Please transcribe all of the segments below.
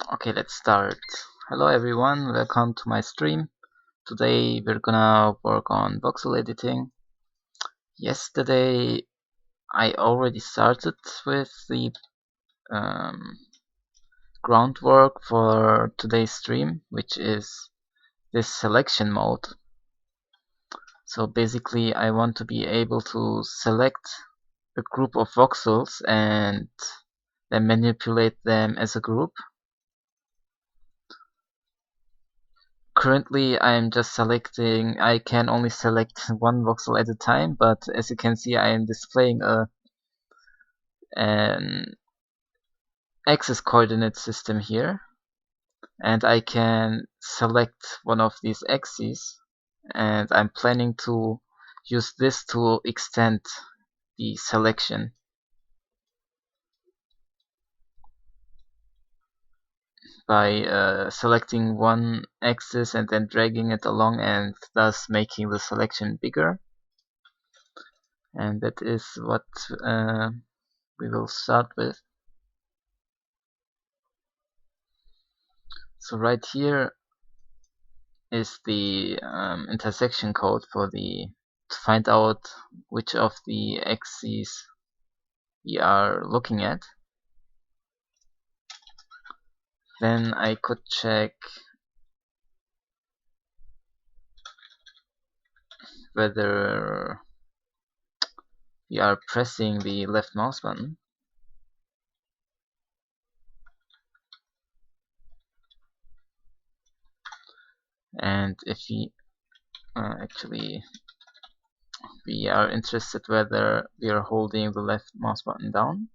Okay, let's start. Hello everyone, welcome to my stream. Today we're gonna work on voxel editing. Yesterday I already started with the um, groundwork for today's stream, which is this selection mode. So basically I want to be able to select a group of voxels and then manipulate them as a group. Currently I'm just selecting, I can only select one voxel at a time, but as you can see I am displaying an axis coordinate system here, and I can select one of these axes, and I'm planning to use this to extend the selection by selecting one axis and then dragging it along and thus making the selection bigger. And that is what we will start with. So right here is the intersection code for to find out which of the axes we are looking at. Then I could check whether we are pressing the left mouse button. And if we actually we are interested whether we are holding the left mouse button down.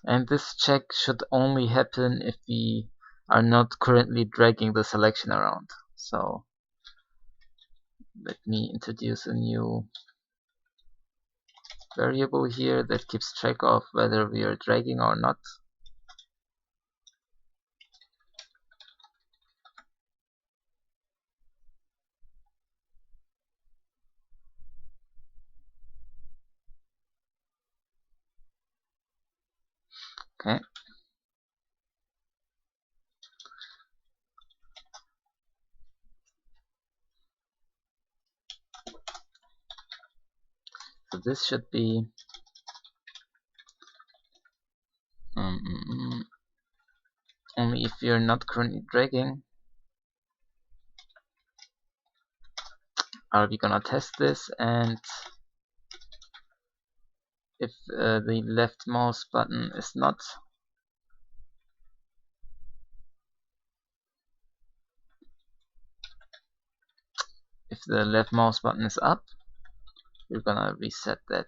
And this check should only happen if we are not currently dragging the selection around. So let me introduce a new variable here that keeps track of whether we are dragging or not. Okay. So this should be only if we are not currently dragging. Are we gonna test this? And if the left mouse button is not, if the left mouse button is up, we're gonna reset that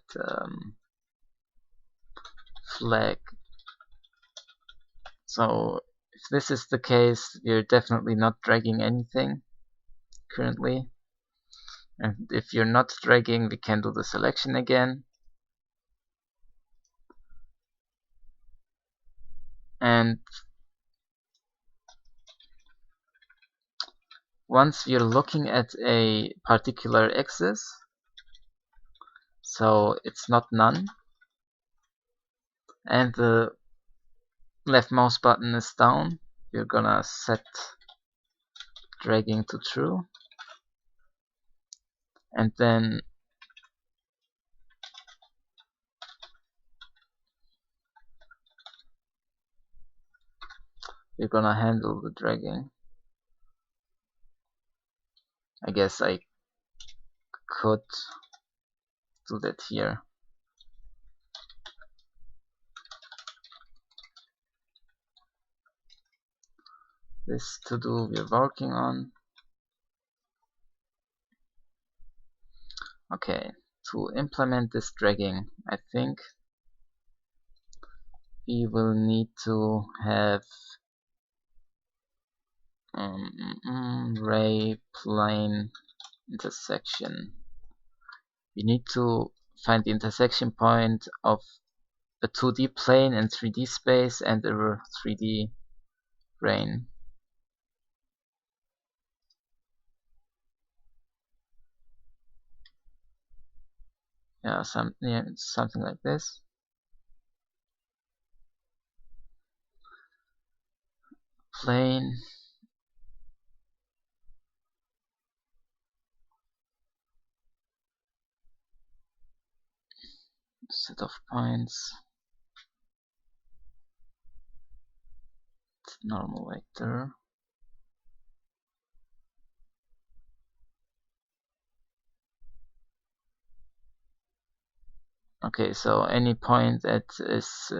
flag. So if this is the case, we're definitely not dragging anything currently. And if you're not dragging, we can do the selection again. And once we're looking at a particular axis, so it's not none, and the left mouse button is down, we're gonna set dragging to true, and then we're gonna handle the dragging. I guess I could do that here. This to do we're working on. Okay, to implement this dragging, I think we will need to have ray plane intersection. We need to find the intersection point of a 2D plane and 3D space and a 3D brain. Yeah, something like this. plane. Set of points. Normal vector. Okay, so any point that is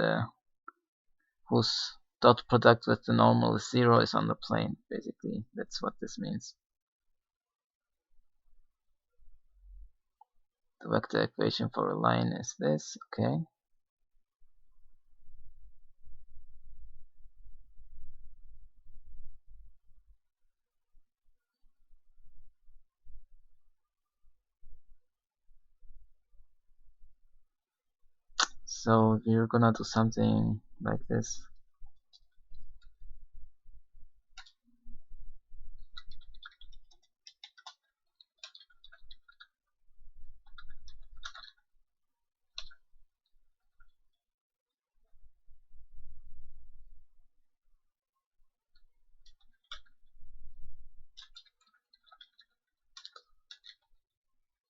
whose dot product with the normal is 0 is on the plane, basically. That's what this means. The vector equation for a line is this, okay. So we're gonna do something like this.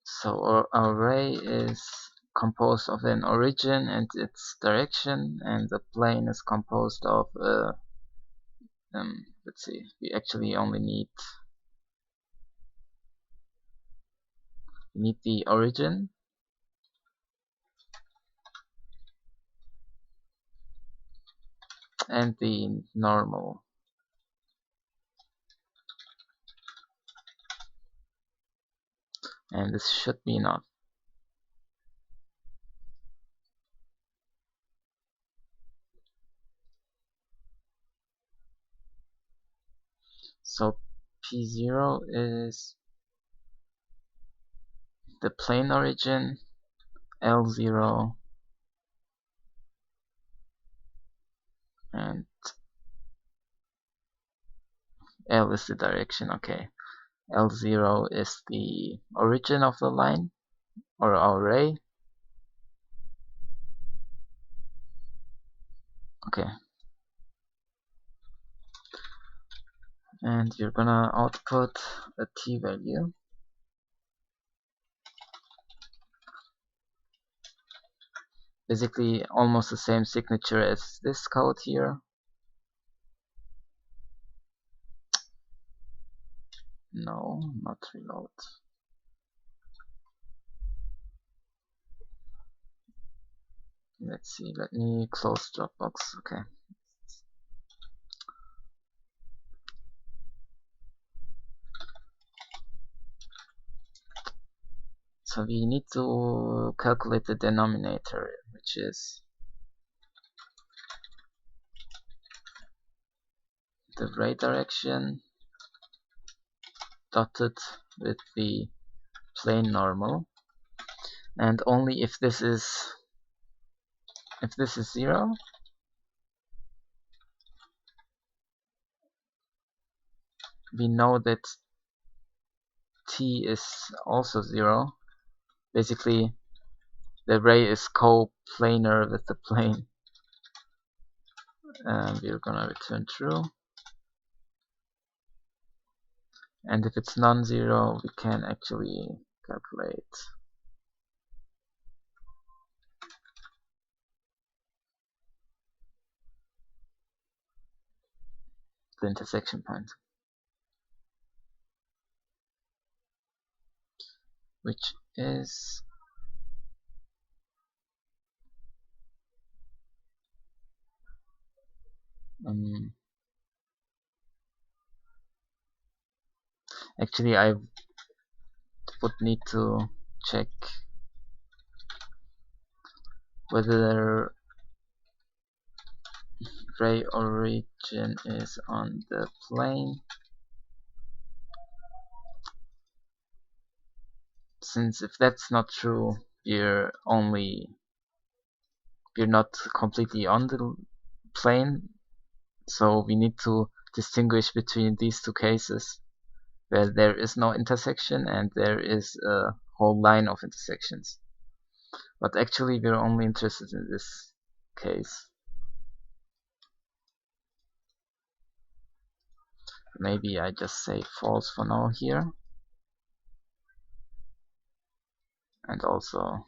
So our array is composed of an origin and its direction, and the plane is composed of let's see, we actually only need the origin and the normal. And this should be enough. So P0 is the plane origin, L0 and L is the direction, okay. L0 is the origin of the line or array. Okay. And you're gonna output a t value. Basically almost the same signature as this code here. No, not reload. Let's see, let me close Dropbox. Okay. So we need to calculate the denominator, which is the ray direction dotted with the plane normal, and only if this is 0, we know that t is also 0. Basically the ray is co-planar with the plane, and we're gonna return true. And if it's non-zero, we can actually calculate the intersection point, which is actually I would need to check whether ray origin is on the plane, since if that's not true, we're not completely on the plane. So we need to distinguish between these two cases, where there is no intersection and there is a whole line of intersections. But actually we're only interested in this case. maybe I just say false for now here, and also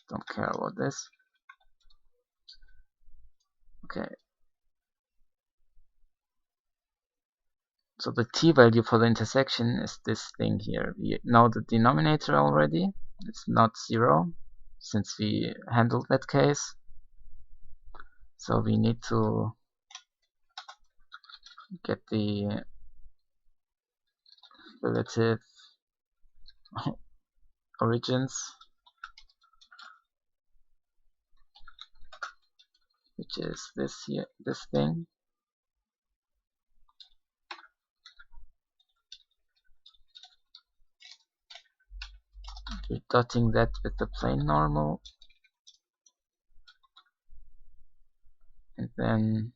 don't care about this. Okay, so the t-value for the intersection is this thing here. We know the denominator already. It's not 0 since we handled that case. So we need to get the relative origins, which is this here, this thing. We're dotting that with the plane normal, and then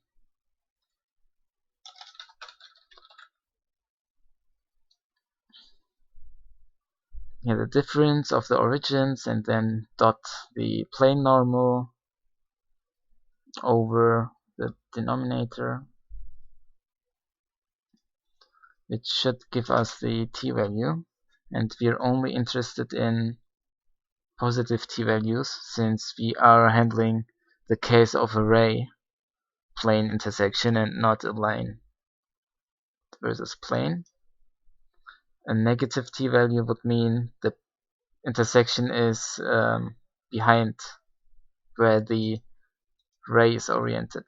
here the difference of the origins, and then dot the plane normal over the denominator, which should give us the t-value. And we're only interested in positive t-values since we are handling the case of a ray plane intersection and not a line versus plane. A negative t-value would mean the intersection is behind where the ray is oriented.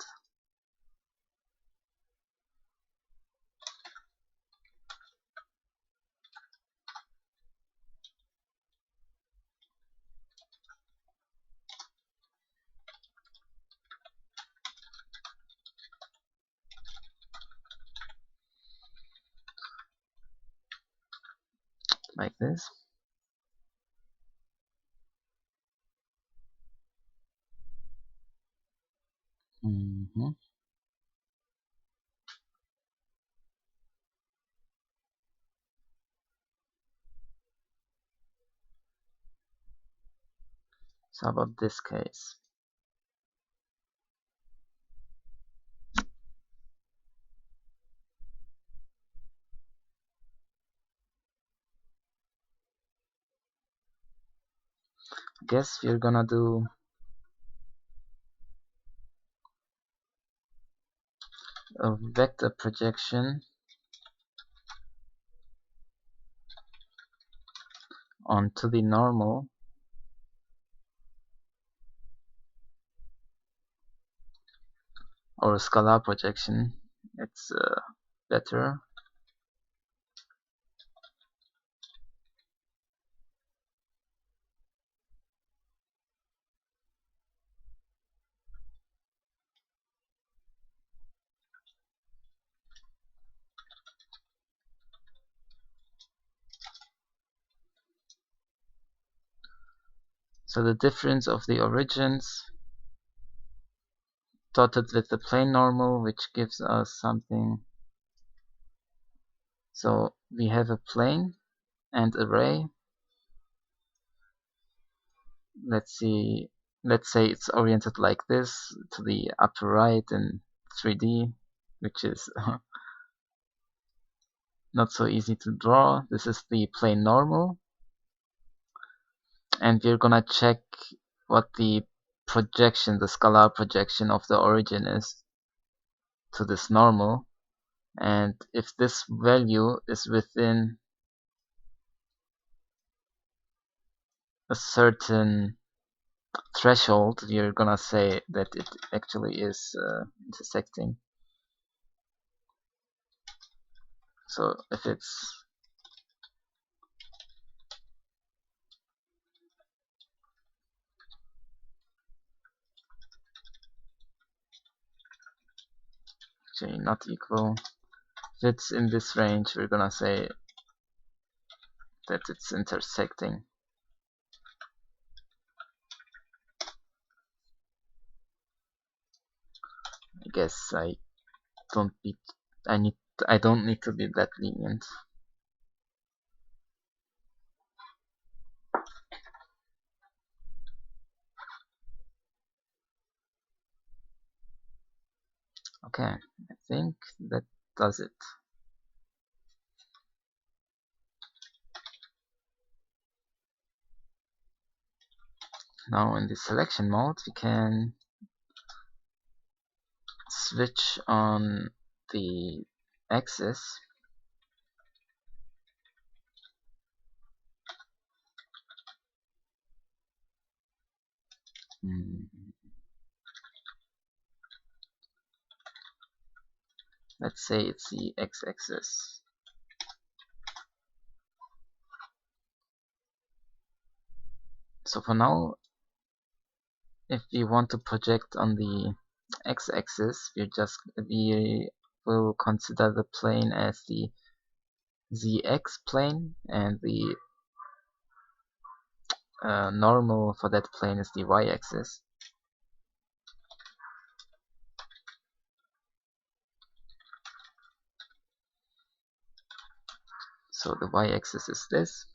Like this. So about this case. I guess we're gonna do a vector projection onto the normal or a scalar projection. It's better. So the difference of the origins dotted with the plane normal, which gives us something. So we have a plane and a ray. Let's say it's oriented like this to the upper right in 3D, which is not so easy to draw. This is the plane normal, and we're gonna check what the projection, the scalar projection of the origin is to this normal, and if this value is within a certain threshold, we're gonna say that it actually is intersecting. So if it's actually not equal, if it's in this range, we're gonna say that it's intersecting. I guess I don't need to be that lenient. Okay, I think that does it. Now in the selection mode we can switch on the axis let's say it's the x-axis. So for now, if we want to project on the x-axis, we will consider the plane as the zx plane, and the normal for that plane is the y-axis. So the y-axis is this.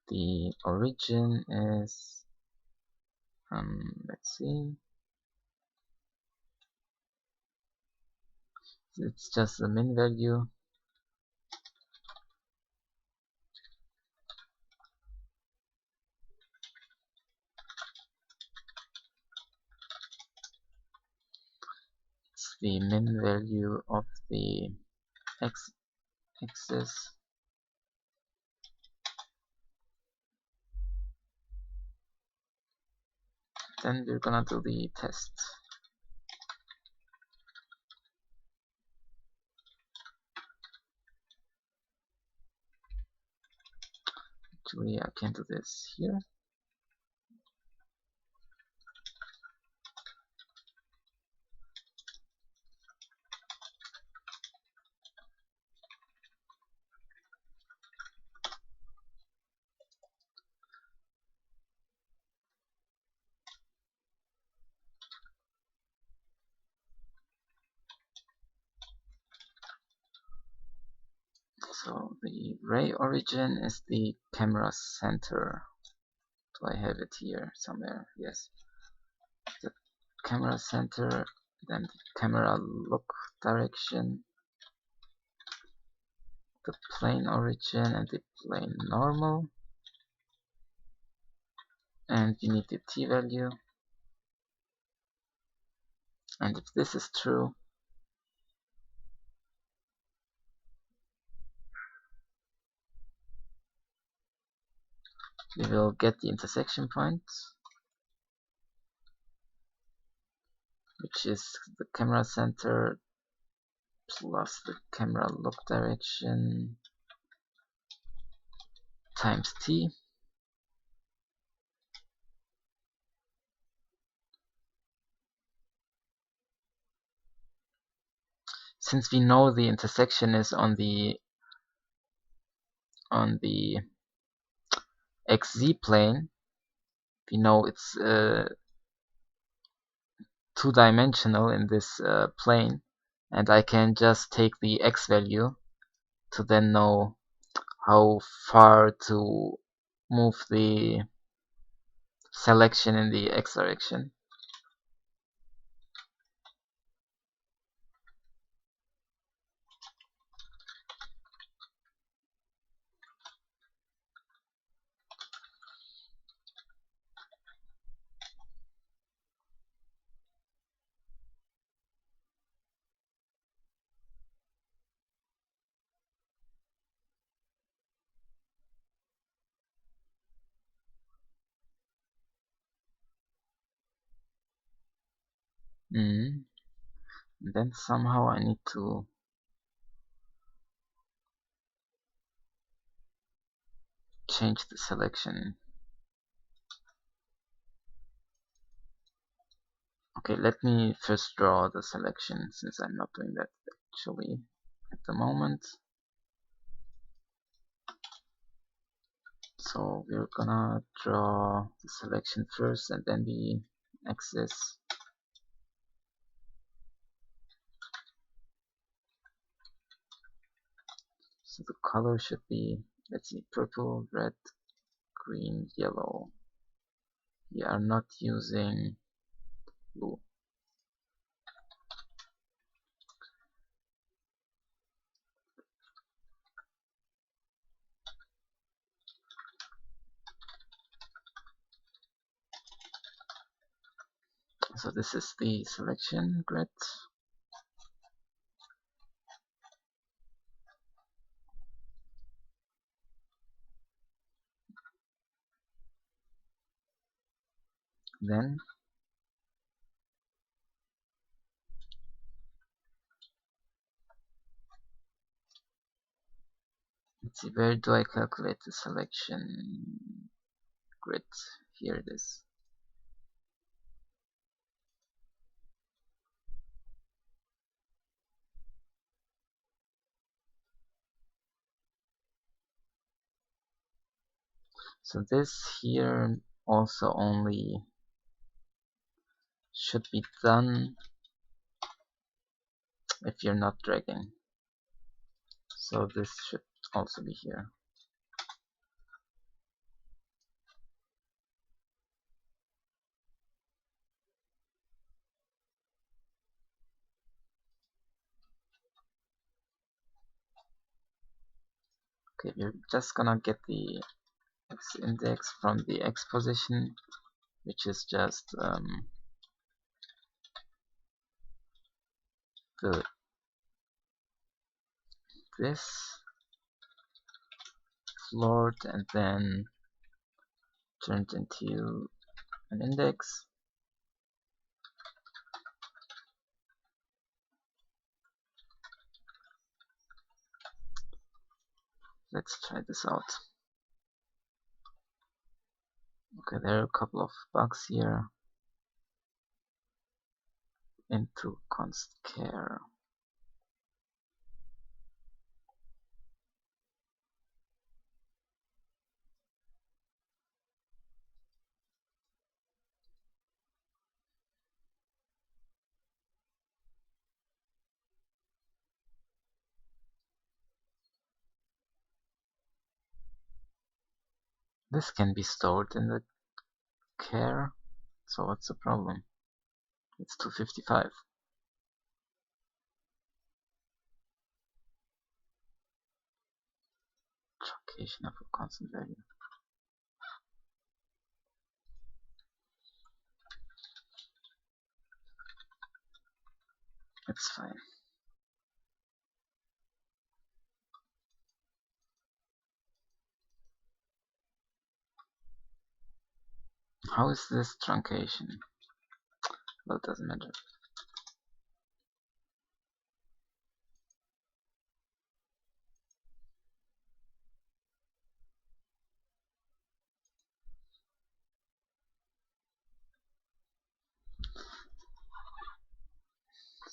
The origin is, let's see, it's just the min value. It's the min value of the x-axis. Then we're gonna do the test. Actually, I can do this here. So the ray origin is the camera center. Do I have it here somewhere? Yes. The camera center, then the camera look direction, the plane origin and the plane normal, and we need the t value. And if this is true, we will get the intersection point, which is the camera center plus the camera look direction times t. Since we know the intersection is on the xz plane, we know it's two-dimensional in this plane, and I can just take the x value to then know how far to move the selection in the x direction. And then somehow I need to change the selection. Okay, let me first draw the selection, since I'm not doing that actually at the moment. So we're gonna draw the selection first and then the axis. So the color should be, let's see, purple, red, green, yellow. We are not using blue. So this is the selection grid. Then let's see, where do I calculate the selection grid? Here it is. So this here also only should be done if you're not dragging. So this should also be here. Okay, we're just gonna get the x index from the x position, which is just this float and then turned into an index. Let's try this out. Okay, there are a couple of bugs here. Into const char. This can be stored in the char, so what's the problem? It's 255. Truncation of a constant value. It's fine. How is this truncation? Well, it doesn't matter.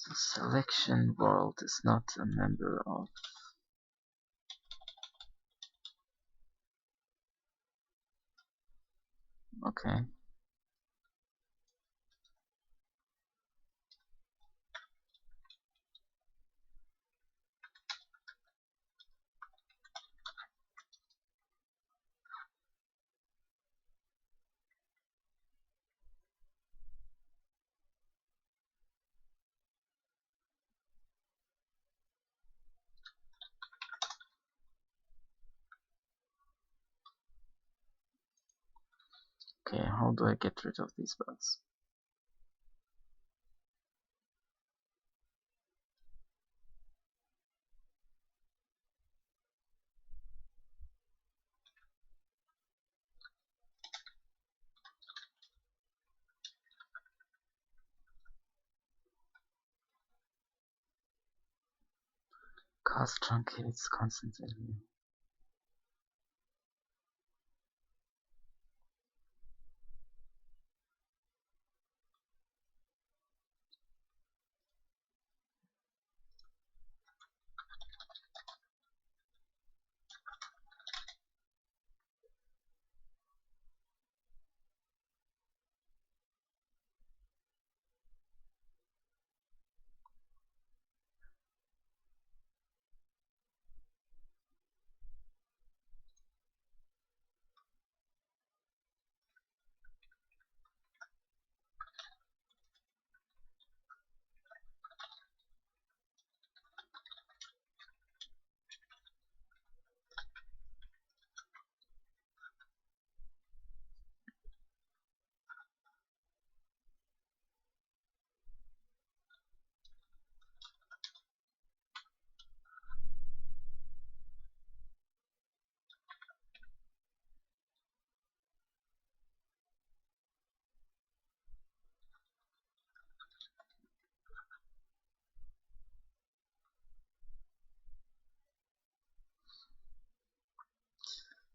The selection world is not a member of. Okay. Okay, how do I get rid of these bugs? Cast truncates constantly.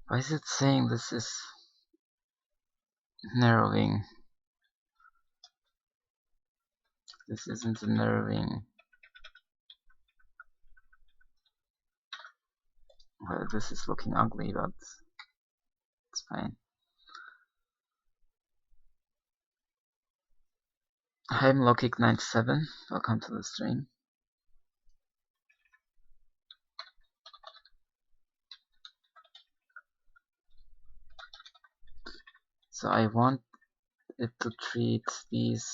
Why is it saying this is narrowing? This isn't a narrowing. Well, this is looking ugly, but it's fine. Hi, I'm Lokic97. Welcome to the stream. So I want it to treat these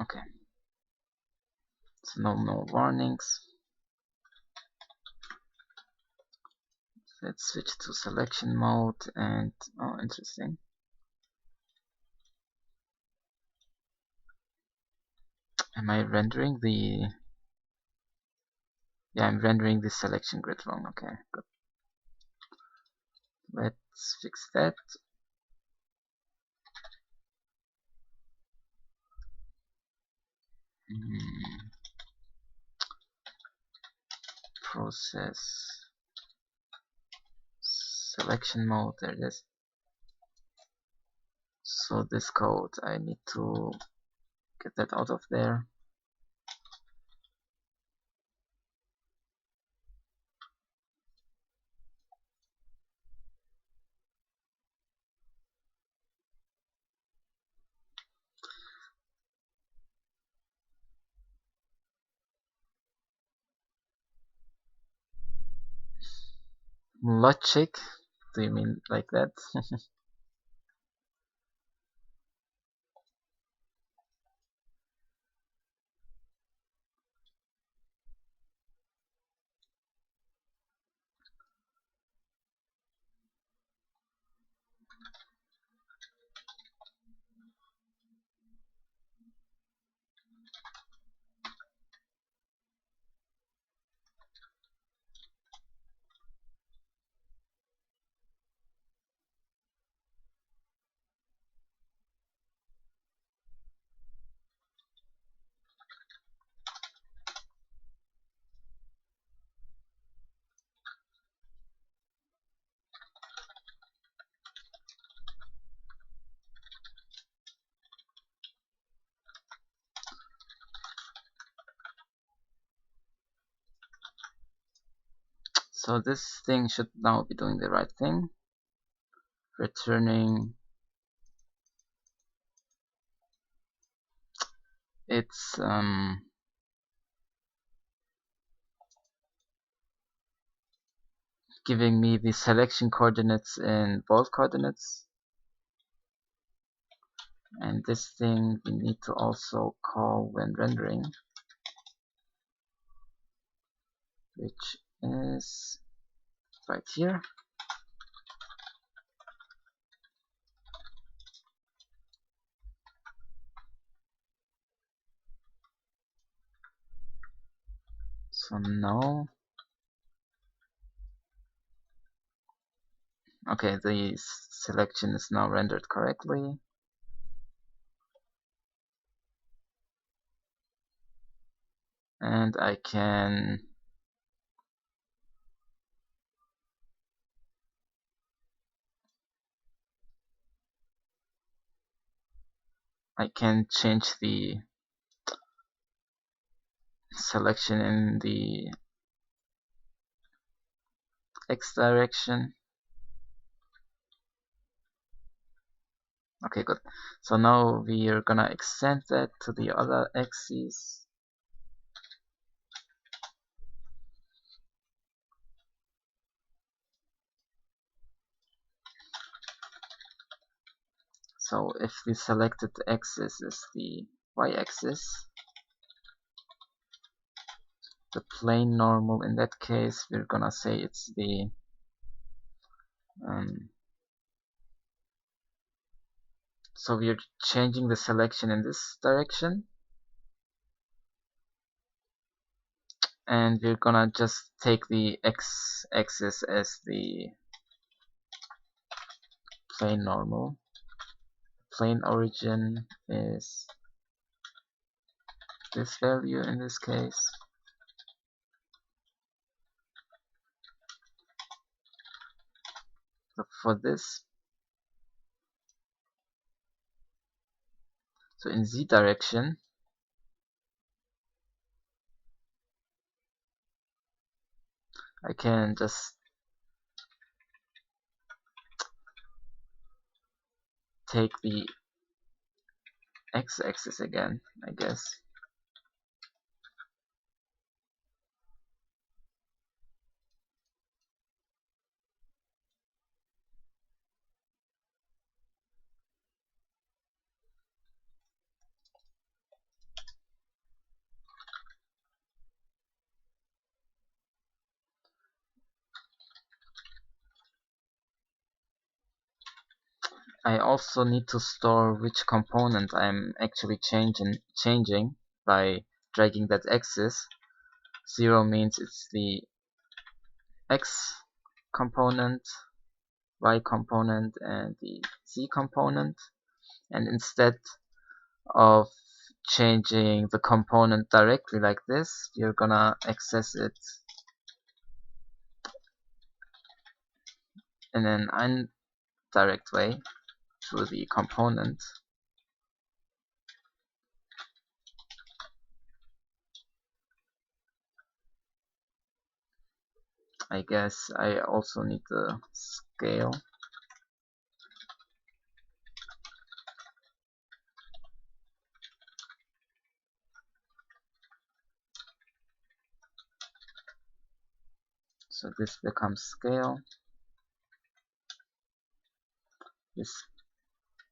okay. So no warnings. Let's switch to selection mode and oh, interesting. Am I rendering the? Yeah, I'm rendering the selection grid wrong. Okay, good. Let's fix that. Process selection mode. There it is. So this code, I need to get that out of there. Logic? Do you mean like that? So this thing should now be doing the right thing. Returning its giving me the selection coordinates in both coordinates. And this thing we need to also call when rendering, which is right here. So now, okay, the selection is now rendered correctly. And I can change the selection in the X direction. Okay, good. So now we are gonna extend that to the other axes. So if the selected axis is the y-axis, the plane normal, in that case we're gonna say it's the So we're changing the selection in this direction, and we're gonna just take the x-axis as the plane normal. Plane origin is this value in this case. So for this, so in z direction, I can just take the x-axis again, I guess. I also need to store which component I'm actually changing by dragging that axis. 0 means it's the x component, y component, and the z component. And instead of changing the component directly like this, you're gonna access it in an indirect way through the component. I guess I also need the scale. So this becomes scale. This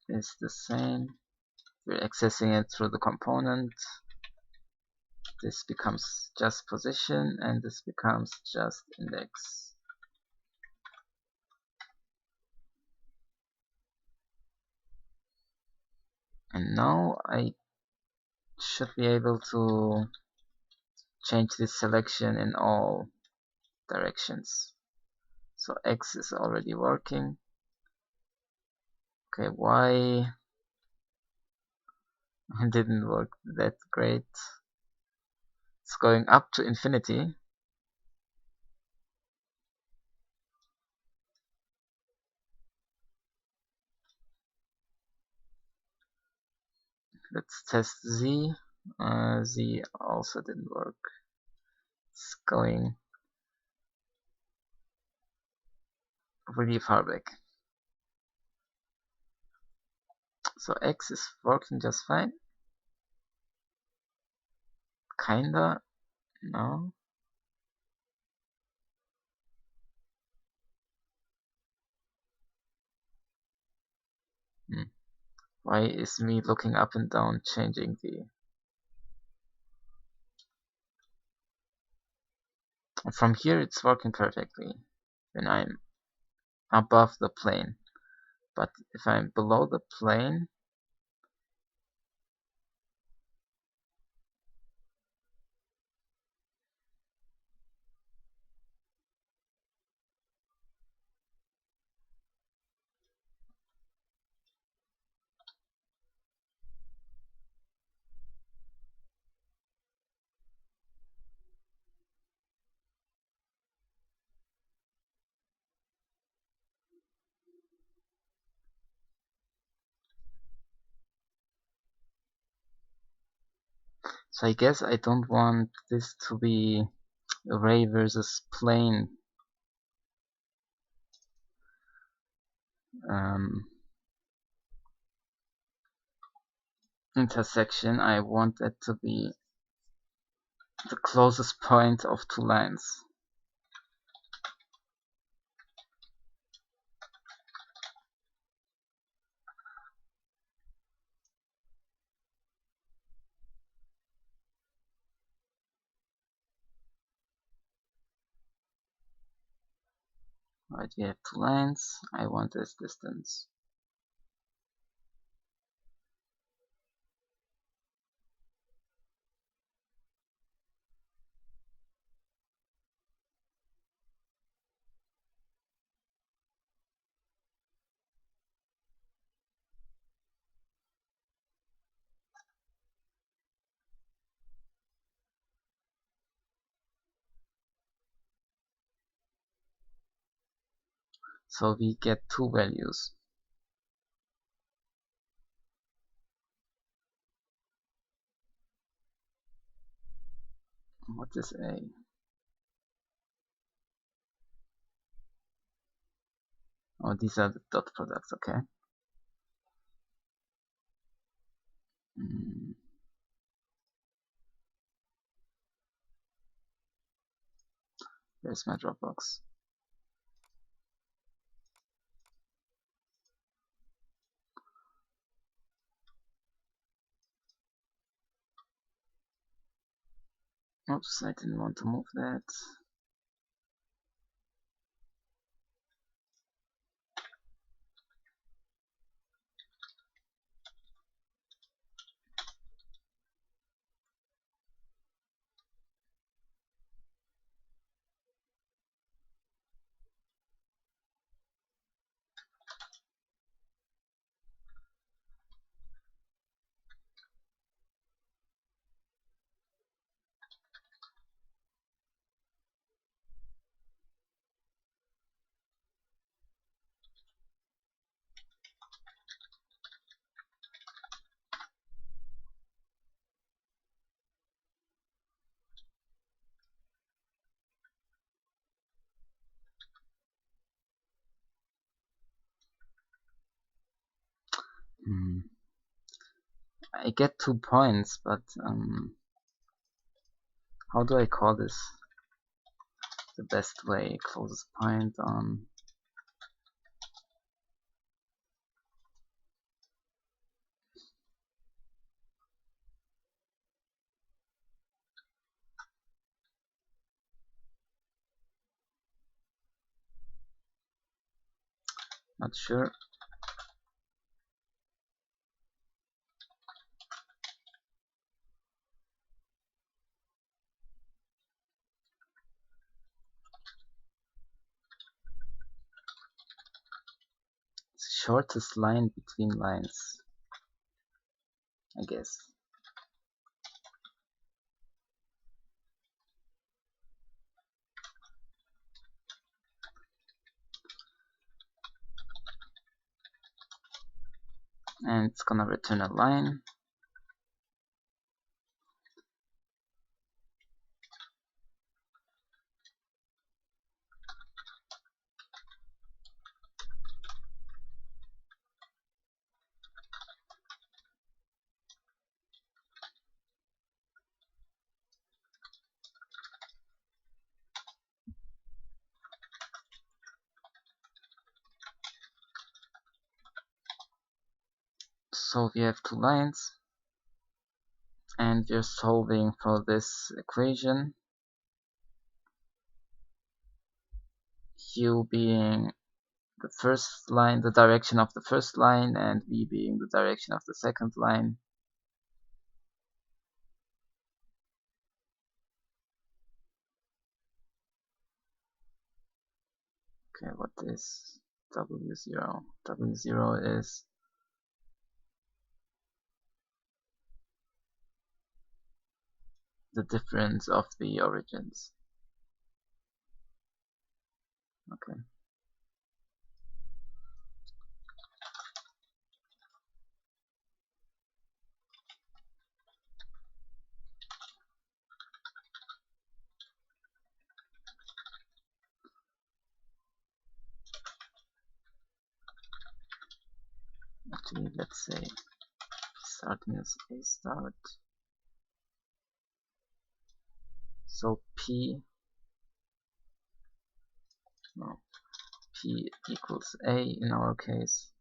is the same. We're accessing it through the component. This becomes just position, and this becomes just index. And now I should be able to change this selection in all directions. So X is already working. Okay, Y didn't work that great. It's going up to infinity. Let's test Z. Z also didn't work. It's going really far back. So X is working just fine. Kinda. No. Why is me looking up and down changing the... From here it's working perfectly when I'm above the plane. But if I'm below the plane, so I guess I don't want this to be array versus plane intersection. I want it to be the closest point of two lines. Right, we have two lines. I want this distance. So we get two values. What is A? Oh, these are the dot products, okay. Mm. Where's my Dropbox? Oops, I didn't want to move that. Hmm. I get 2 points, but how do I call this? The best way, closest point on. Not sure. Shortest line between lines, I guess. And it's gonna return a line. So we have 2 lines, and we're solving for this equation. U being the first line, the direction of the first line, and V being the direction of the second line. Okay, what is W0? W0 is the difference of the origins. Okay. Actually, let's say start minus A start. So P equals A in our case.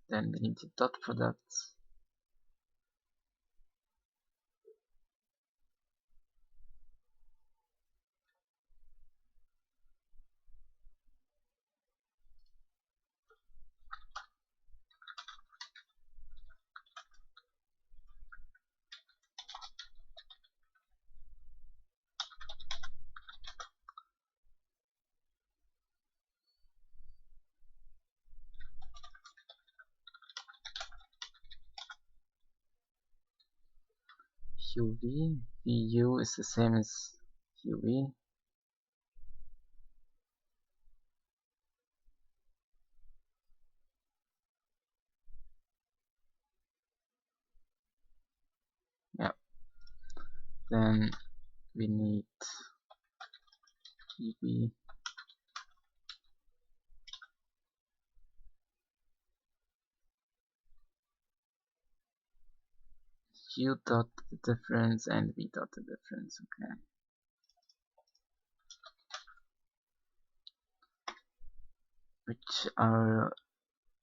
Then we need the dot products. QV, VU is the same as QV. Yeah. Then we need QV Q dot the difference and V dot the difference. Okay.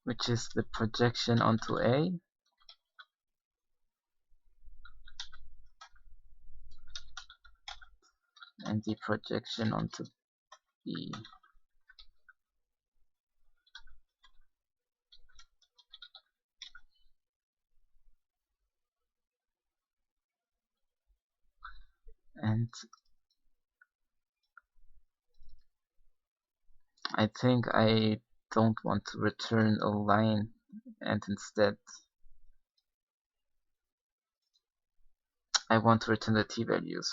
Which is the projection onto A and the projection onto B. And I think I don't want to return a line, and instead I want to return the t-values.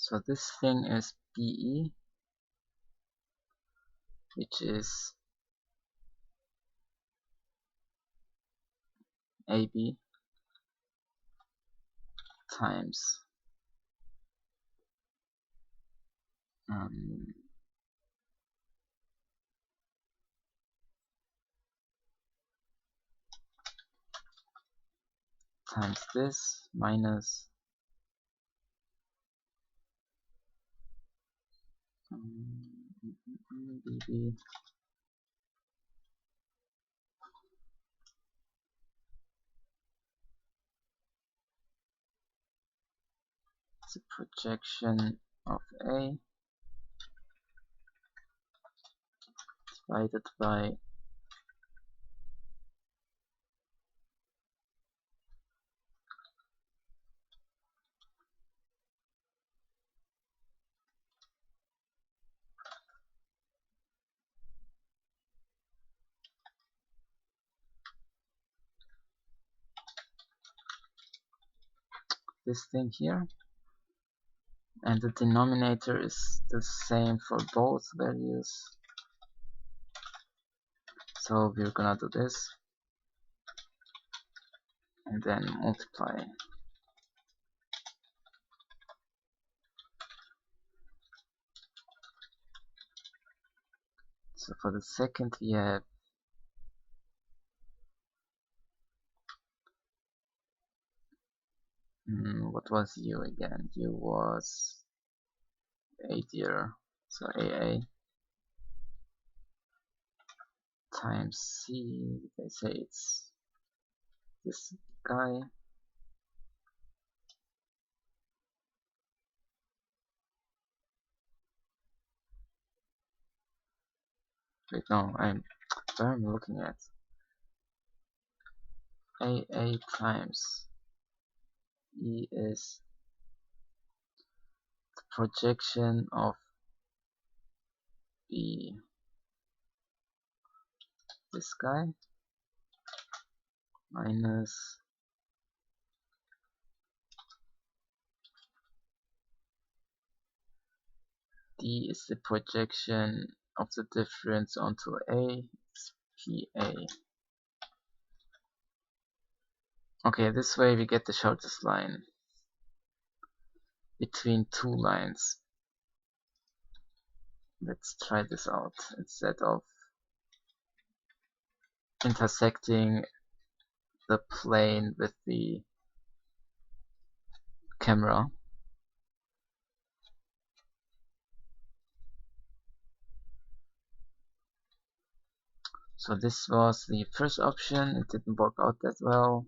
So this thing is BE, which is AB times this minus BB is a projection of A divided by this thing here, and the denominator is the same for both values. So we're gonna do this and then multiply. So for the second we have what was U again? U was A dear, so AA times C, they say it's this guy. Wait, no, what I'm looking at. AA times E is the projection of B, this guy, minus D is the projection of the difference onto A, it's PA. Okay, this way we get the shortest line between two lines. Let's try this out. Instead of intersecting the plane with the camera. So this was the first option, it didn't work out that well.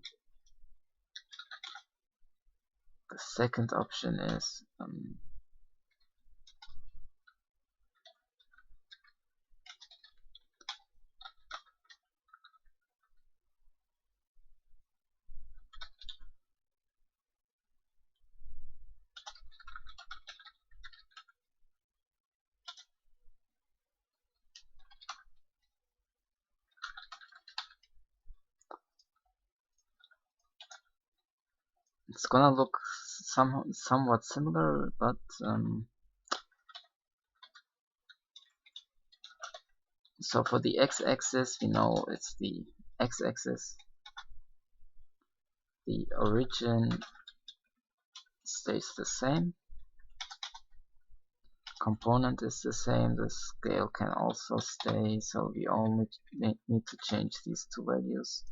The second option is it's gonna look somewhat similar, but so for the x-axis, we know it's the x-axis. The origin stays the same. Component is the same. The scale can also stay. So we only need to change these two values.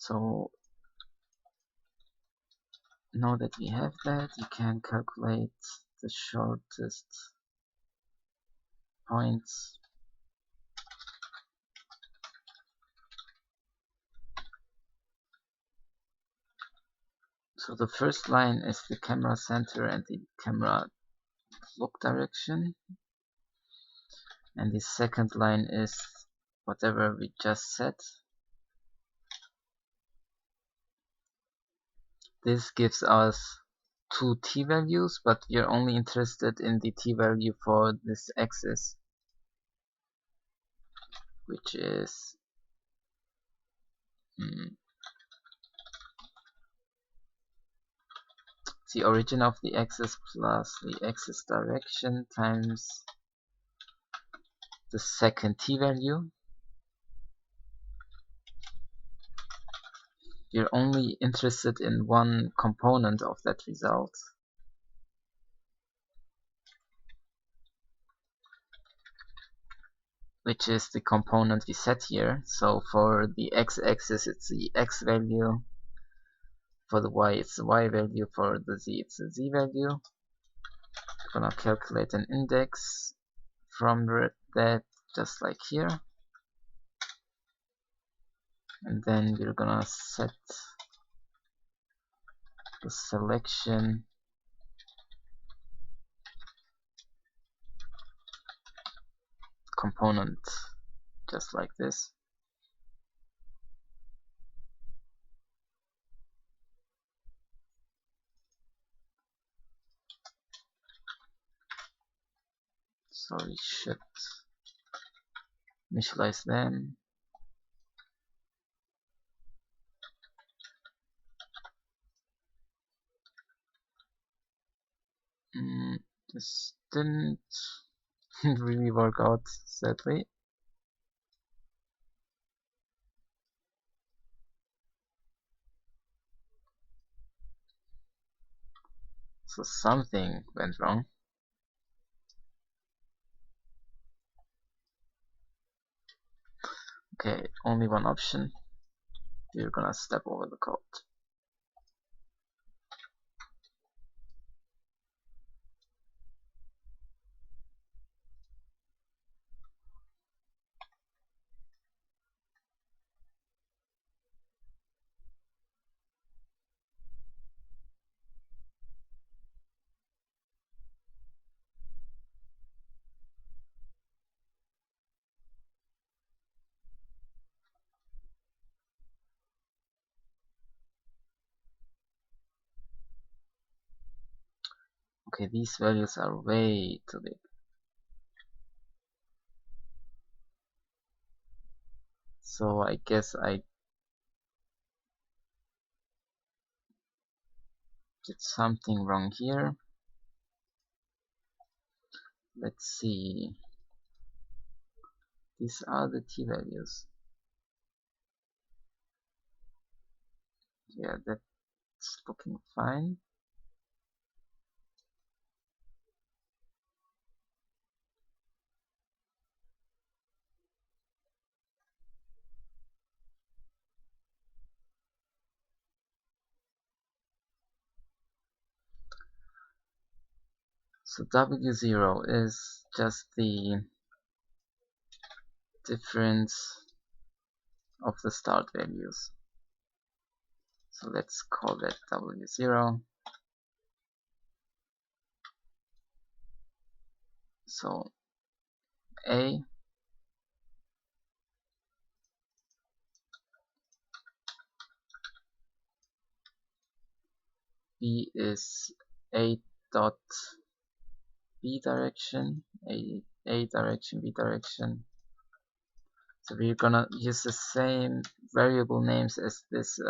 So now that we have that, you can calculate the shortest points. So the first line is the camera center and the camera look direction, and the second line is whatever we just set. This gives us two t values, but we are only interested in the t value for this axis, which is the origin of the axis plus the axis direction times the second t value. You're only interested in one component of that result, which is the component we set here. So for the x-axis it's the x value, for the y it's the y value, for the z it's the z value. I'm gonna calculate an index from that, just like here, and then we're gonna set the selection component just like this. So we should initialize them. This didn't really work out, sadly. So something went wrong. Okay, only one option. We're gonna step over the code. Okay, these values are way too big. So I guess I did something wrong here. Let's see. These are the t values. Yeah, that's looking fine. So W0 is just the difference of the start values. So let's call that W0. So A B is A dot B direction, A direction, B direction. So we're gonna use the same variable names as this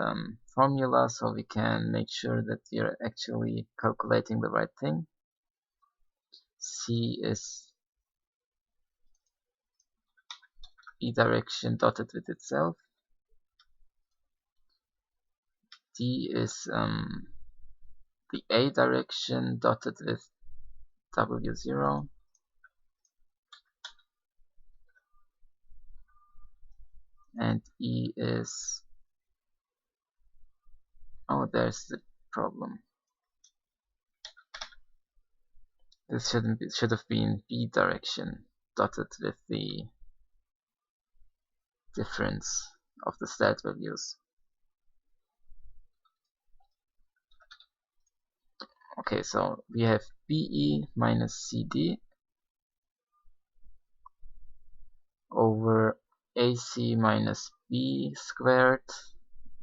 formula, so we can make sure that we're actually calculating the right thing. C is E direction dotted with itself. D is the A direction dotted with W0. And E is, oh, there's the problem. This should have been B direction dotted with the difference of the stat values. Okay, so we have BE minus CD over AC minus B squared.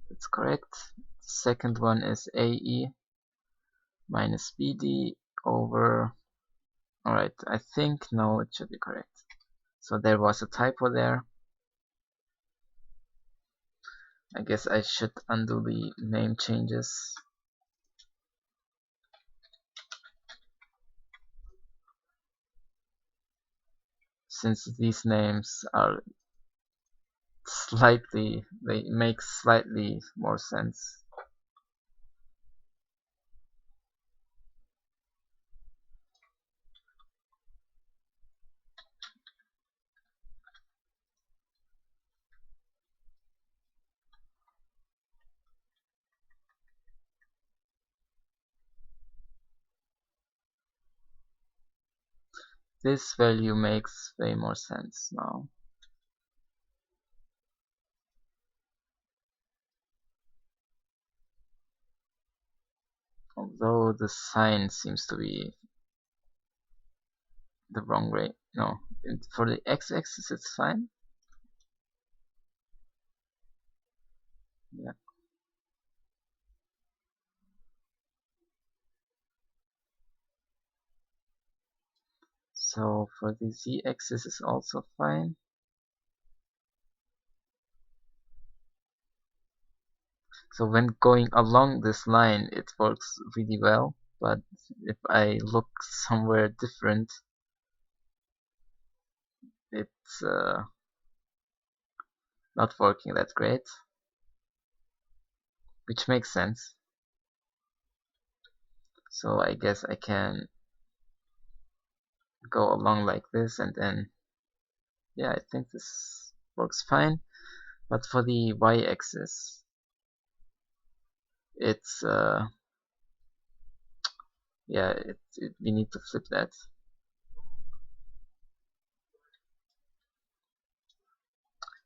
That's correct. The second one is AE minus BD over, alright, I think no, it should be correct. So there was a typo there. I guess I should undo the name changes. Since these names are slightly, they make slightly more sense. This value makes way more sense now. Although the sign seems to be the wrong way. No, for the x-axis it's fine. Yeah. So for the z-axis is also fine. So when going along this line it works really well, but if I look somewhere different, it's not working that great, which makes sense. So I guess I can go along like this, and then yeah, I think this works fine. But for the y-axis, it's yeah, we need to flip that,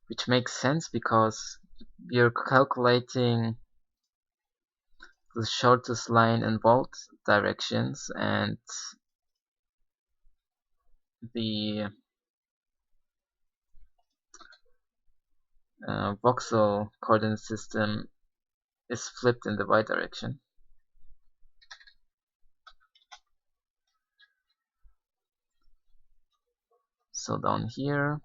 which makes sense because we are calculating the shortest line in both directions, and the voxel coordinate system is flipped in the y direction. So down here,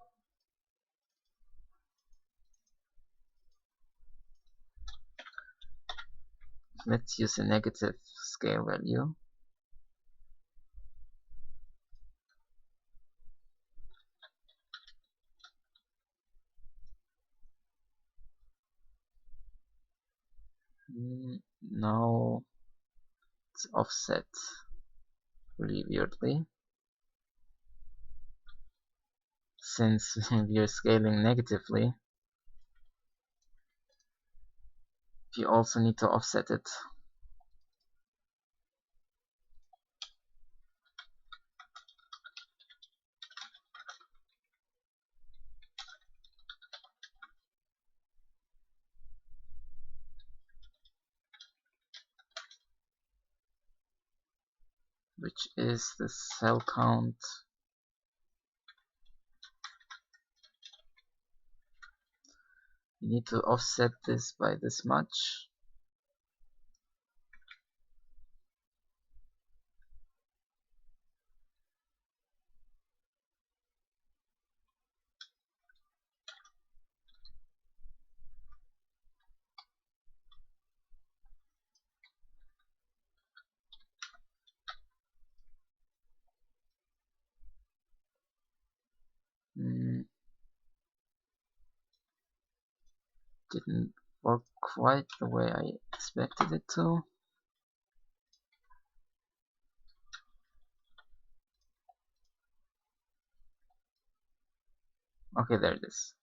let's use a negative scale value. Now it's offset really weirdly, since we are scaling negatively. You also need to offset it. Which is the cell count. You need to offset this by this much. Didn't work quite the way I expected it to. Okay, there it is.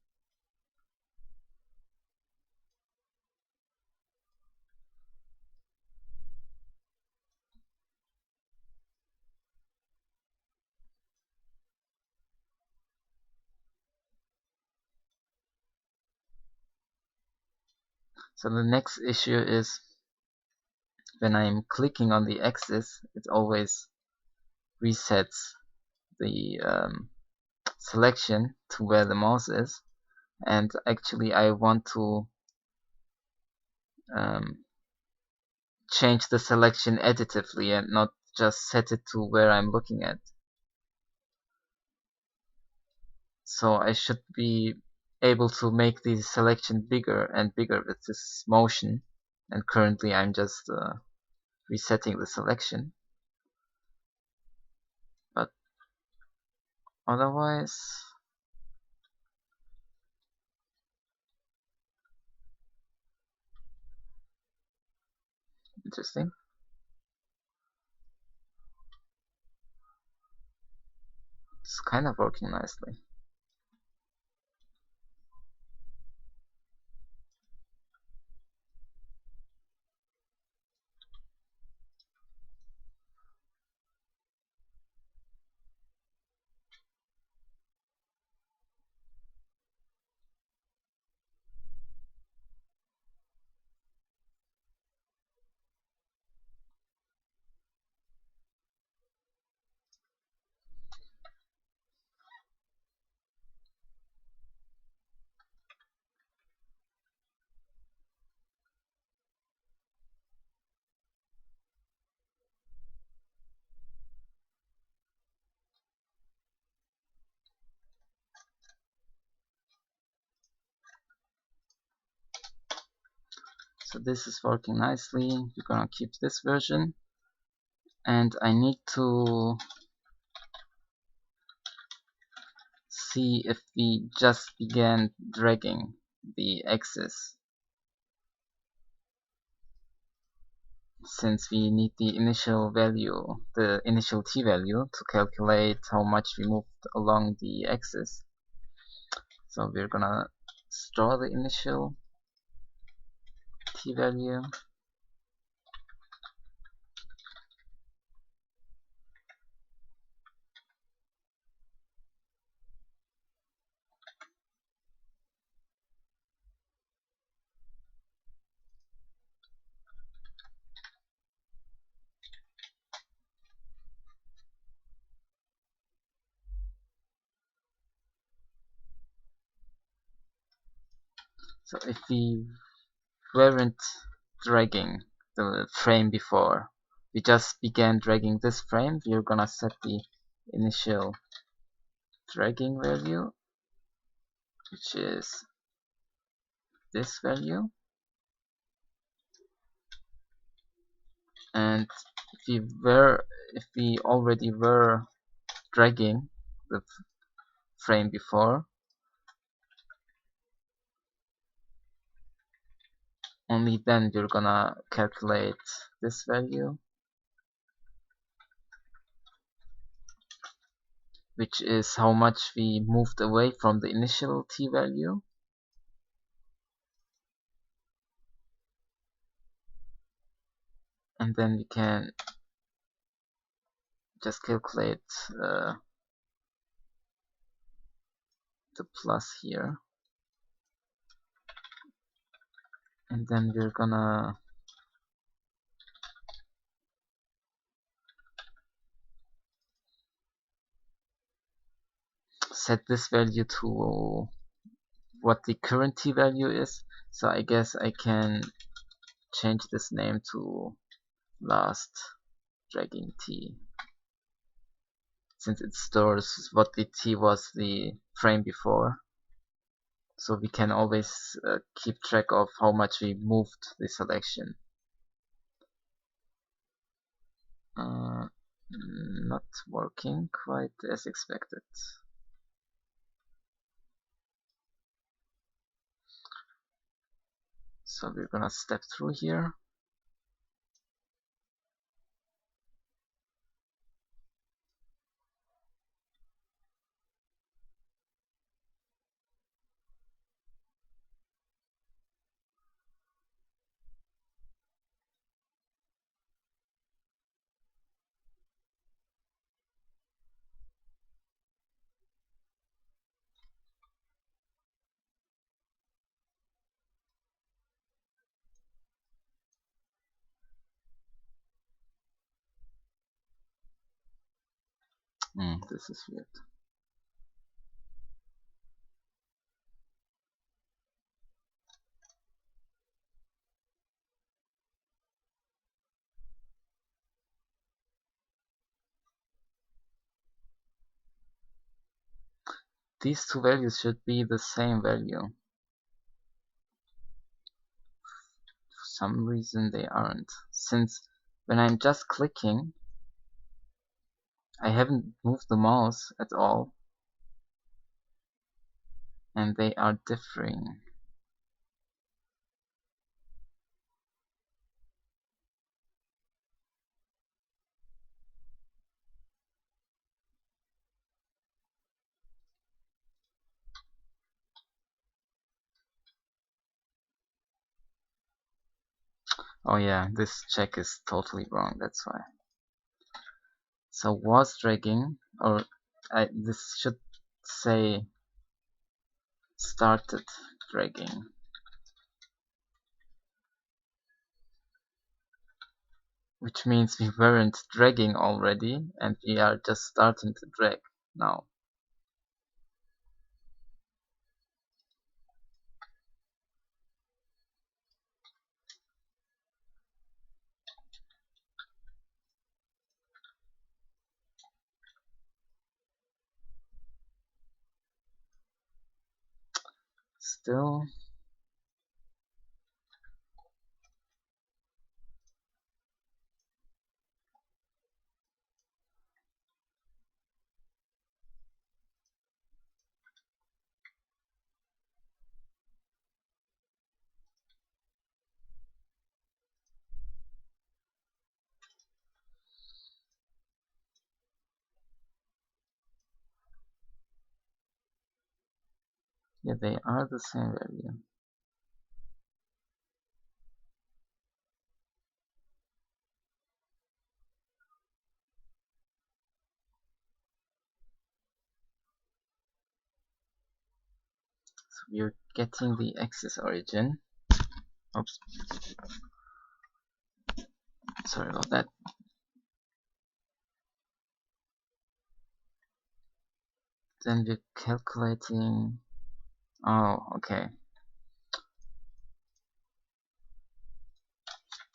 So the next issue is when I'm clicking on the axis, it always resets the selection to where the mouse is, and actually I want to change the selection additively and not just set it to where I'm looking at. So I should be able to make the selection bigger and bigger with this motion, and currently I'm just resetting the selection, but otherwise interesting. It's kind of working nicely. So this is working nicely. We're gonna keep this version, and I need to see if we just began dragging the axis, since we need the initial value, the initial t value, to calculate how much we moved along the axis. So we're gonna store the initial t value. So if we weren't dragging the frame before, we just began dragging this frame, we're gonna set the initial dragging value, which is this value, and if we already were dragging the frame before, only then we're gonna calculate this value, which is how much we moved away from the initial t value. And then we can just calculate the plus here. And then we're gonna set this value to what the current t value is. So I guess I can change this name to last dragging t, since it stores what the t was the frame before. So we can always keep track of how much we moved the selection. Not working quite as expected. So we're gonna step through here. This is weird. These two values should be the same value. For some reason they aren't, since when I'm just clicking, I haven't moved the mouse at all, and they are differing. Oh yeah, this check is totally wrong, that's why. So was dragging, or this should say started dragging. Which means we weren't dragging already, and we are just starting to drag now. Still, yeah, they are the same value. So we're getting the axis origin. Oops. Sorry about that. Then we're calculating. Oh, okay.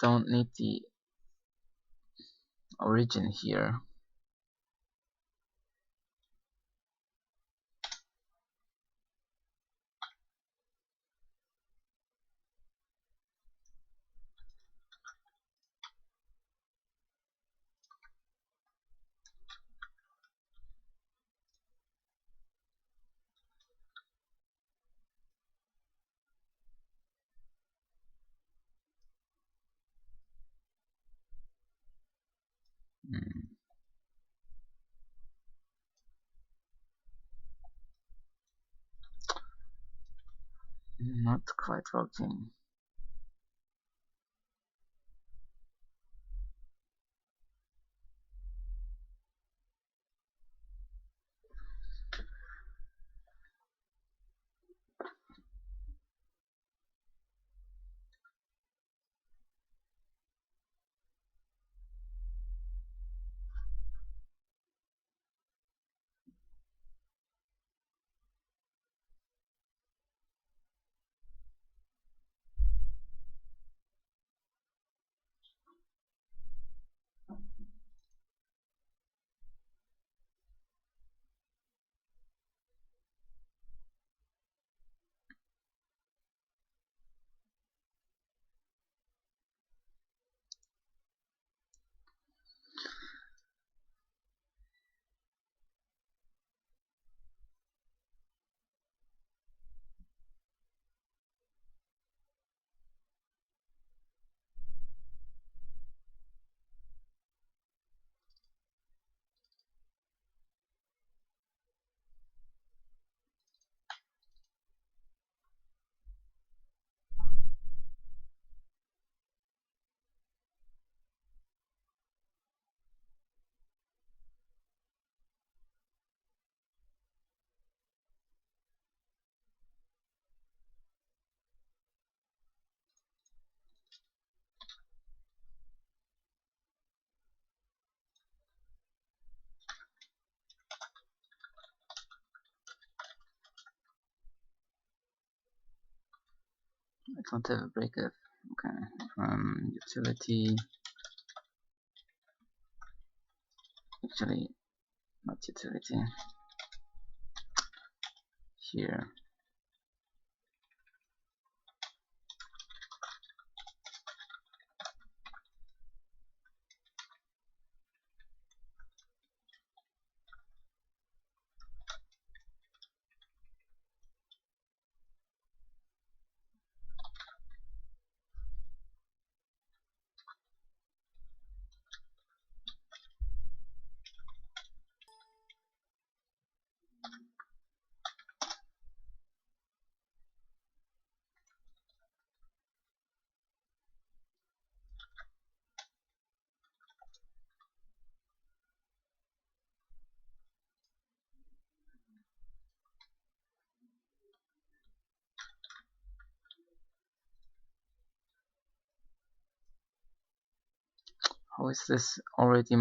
Don't need the origin here. Not quite working. I don't have a breakup. Okay. Utility. Actually, not utility. Here. How is this already?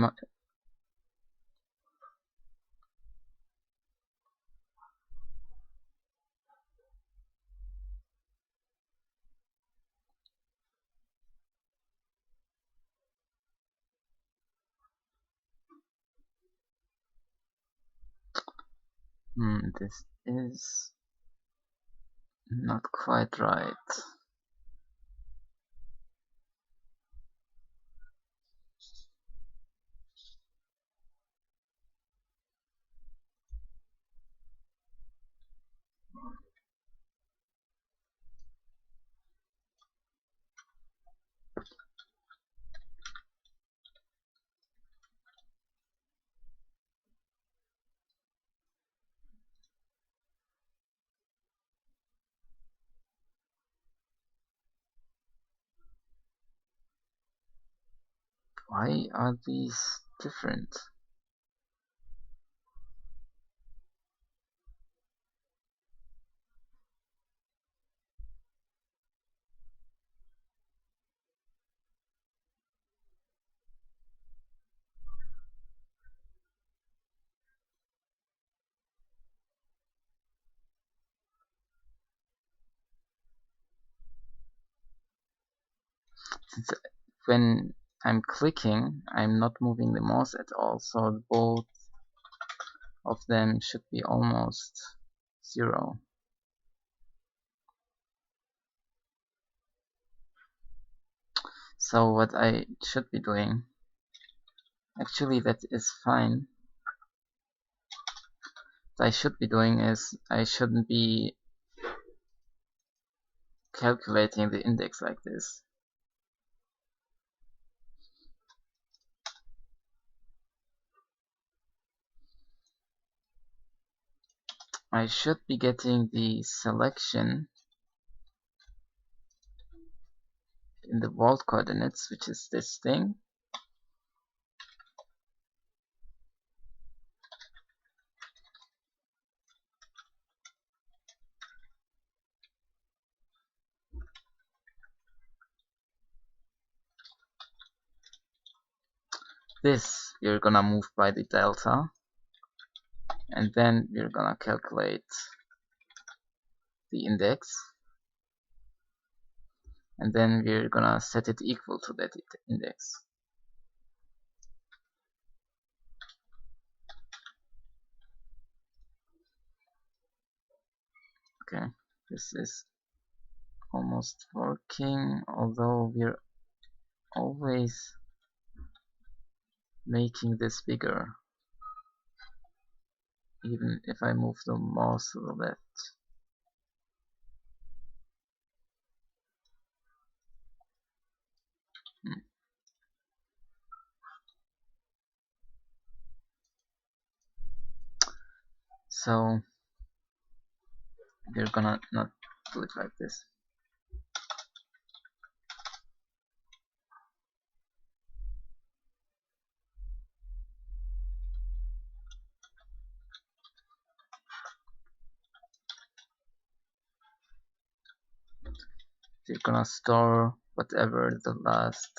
This is not quite right. Why are these different? Since when I'm clicking, I'm not moving the mouse at all, so both of them should be almost 0. So what I should be doing, actually that is fine. What I should be doing is I shouldn't be calculating the index like this. I should be getting the selection in the world coordinates, which is this thing. This we're gonna move by the delta, and then we're gonna calculate the index, and then we're gonna set it equal to that index. Okay, this is almost working, although we're always making this bigger, even if I move the mouse to the left. So we're gonna not do it like this. We're gonna store whatever the last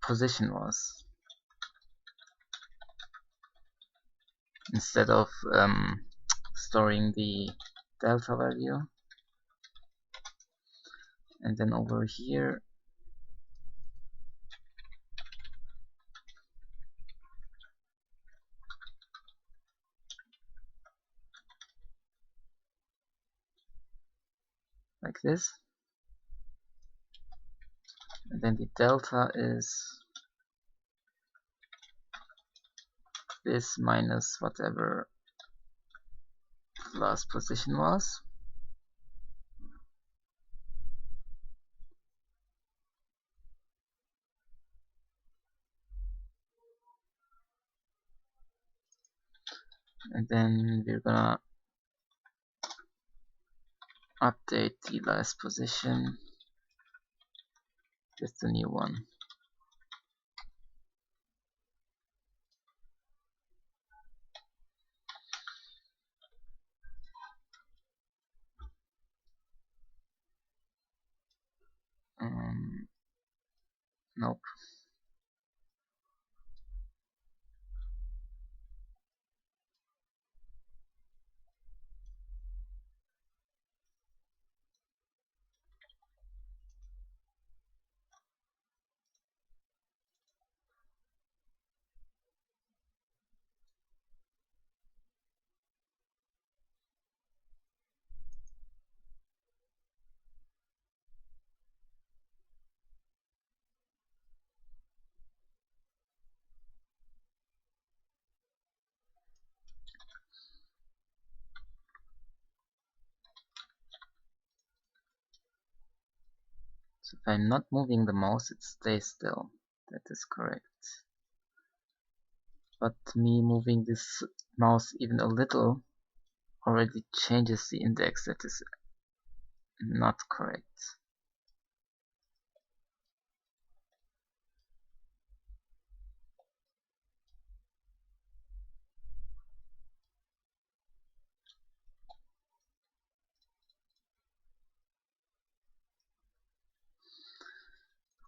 position was, instead of storing the delta value. And then over here like this, and then the delta is this minus whatever the last position was. And then we're gonna update the last position with the new one. Nope. So if I'm not moving the mouse, it stays still. That is correct. But me moving this mouse even a little already changes the index. That is not correct.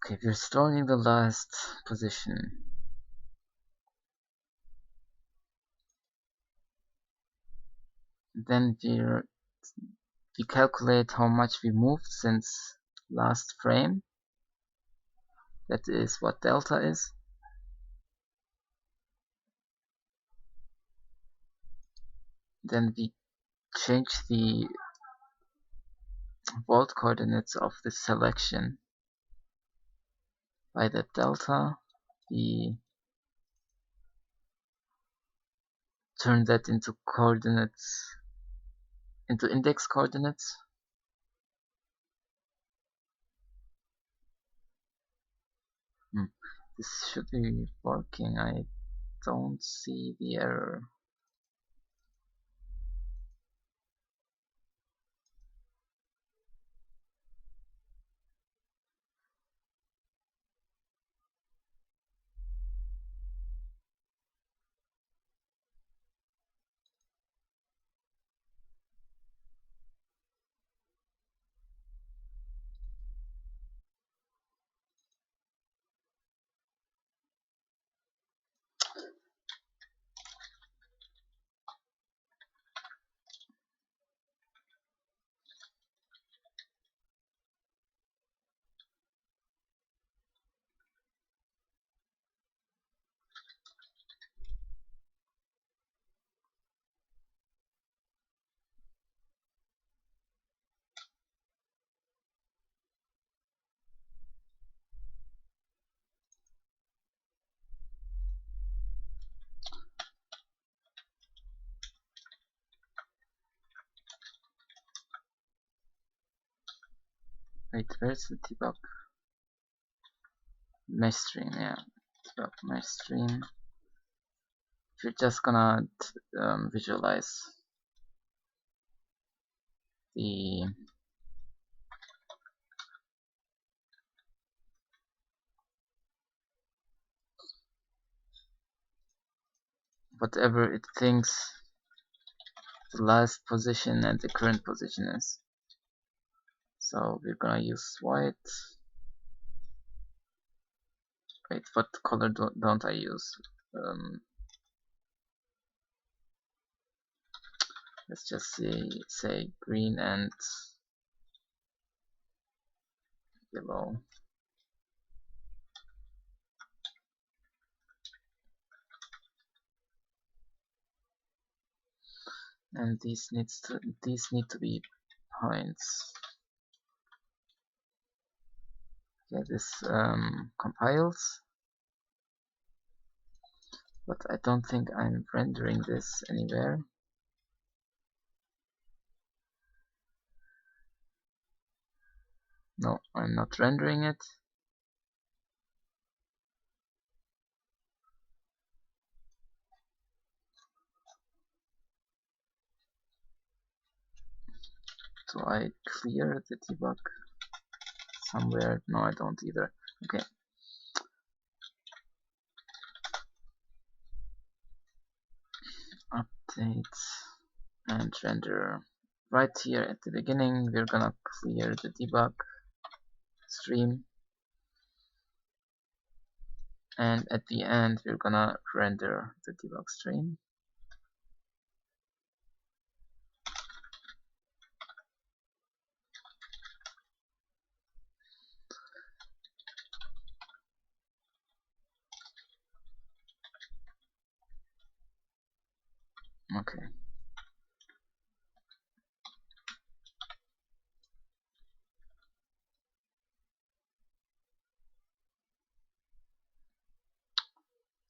Okay, we're storing the last position. Then we calculate how much we moved since last frame. That is what delta is. Then we change the world coordinates of the selection by that delta. We turn that into coordinates, into index coordinates. This should be working. I don't see the error. Wait, where's the debug? Mesh stream, yeah. Debug mesh stream. If you're just gonna visualize the whatever it thinks the last position and the current position is. So we're gonna use white. Wait, what color don't I use? Let's just say green and yellow. And these need to be points. Okay, this compiles, but I don't think I'm rendering this anywhere. No, I'm not rendering it. Do I clear the debug somewhere? No, I don't either. Okay. Update and render. Right here at the beginning, we're gonna clear the debug stream. And at the end, we're gonna render the debug stream. Okay.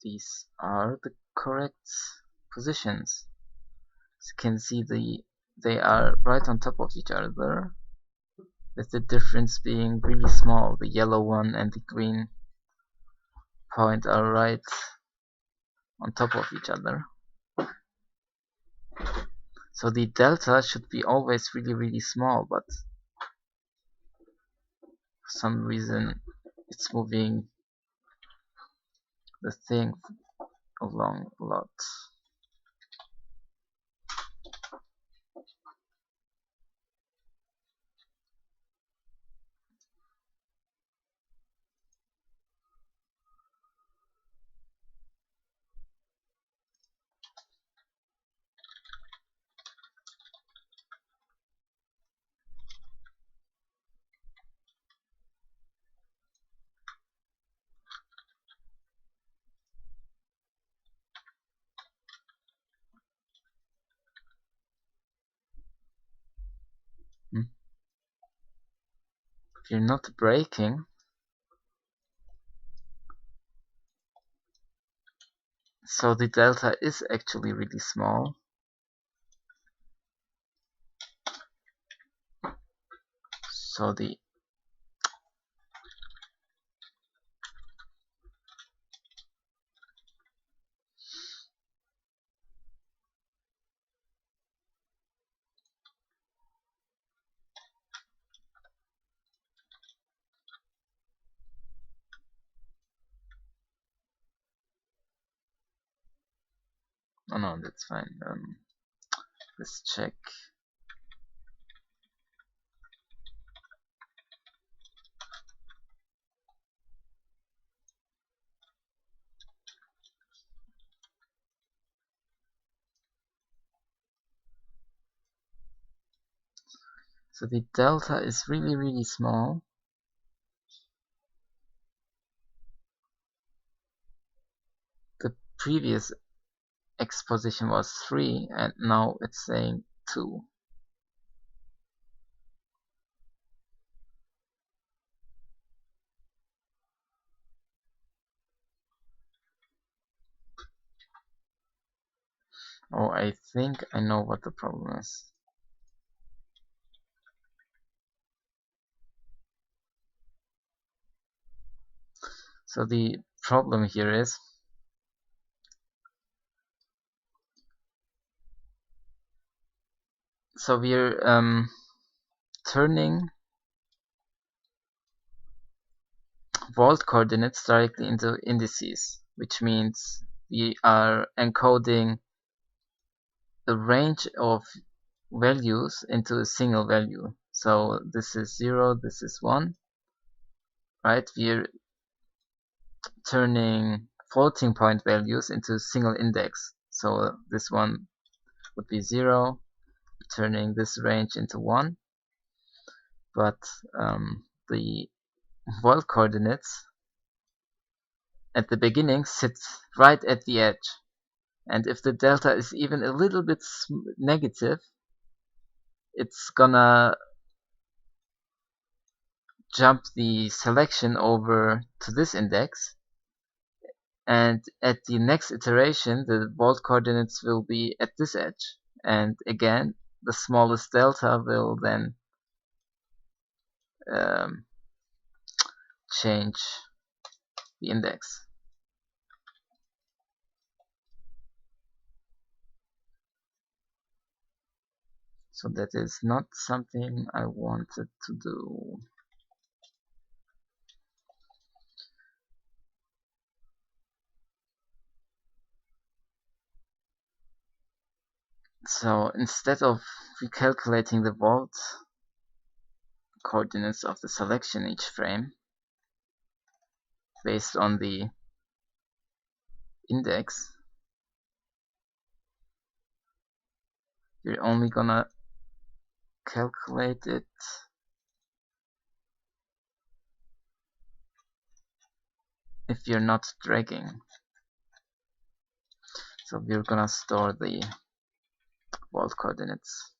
These are the correct positions. As you can see, they are right on top of each other, with the difference being really small. The yellow one and the green point are right on top of each other. So the delta should be always really small, but for some reason it's moving the thing along a lot. If you're not braking, so the delta is actually really small. So the oh no, that's fine. Let's check. So the delta is really small. The previous x position was 3 and now it's saying 2. Oh, I think I know what the problem is. So the problem here is we're turning vault coordinates directly into indices, which means we are encoding the range of values into a single value. So this is 0, this is 1, right? We're turning floating point values into a single index. So this one would be 0, turning this range into 1. But the vault coordinates at the beginning sit right at the edge. And if the delta is even a little bit negative, it's gonna jump the selection over to this index, and at the next iteration the vault coordinates will be at this edge, and again the smallest delta will then um, change the index. So that is not something I wanted to do. So instead of recalculating the vault coordinates of the selection each frame based on the index, you're only gonna calculate it if you're not dragging. So we're gonna store the vault coordinates.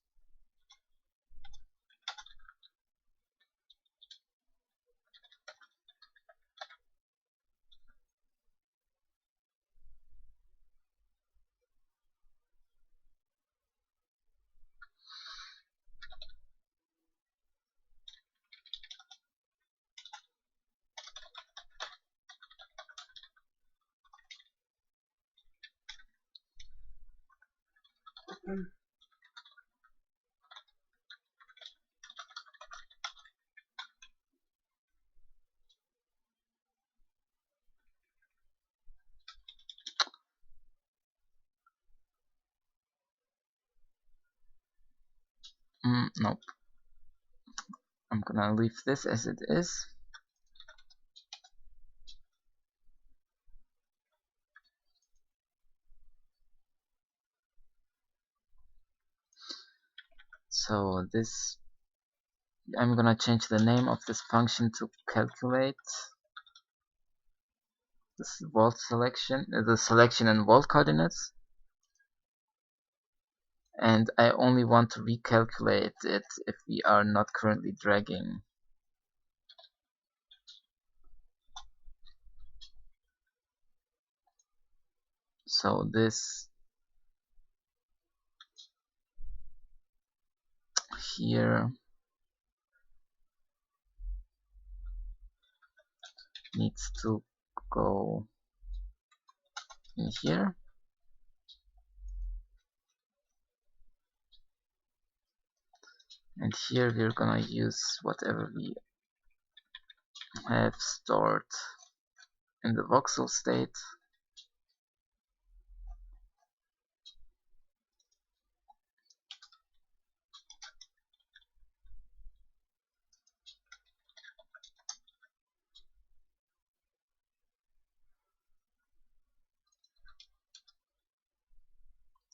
Nope. I'm gonna leave this as it is. So this, I'm gonna change the name of this function to calculate this vault selection, the selection and vault coordinates. And I only want to recalculate it if we are not currently dragging. So this here needs to go in here, and here we're gonna use whatever we have stored in the voxel state.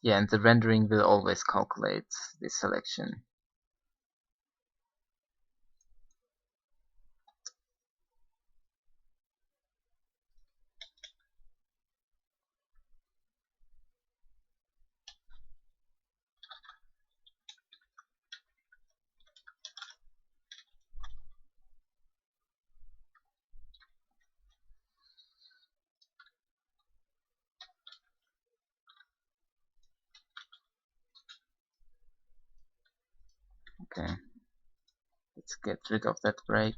Yeah, and the rendering will always calculate this selection. Okay, let's get rid of that break.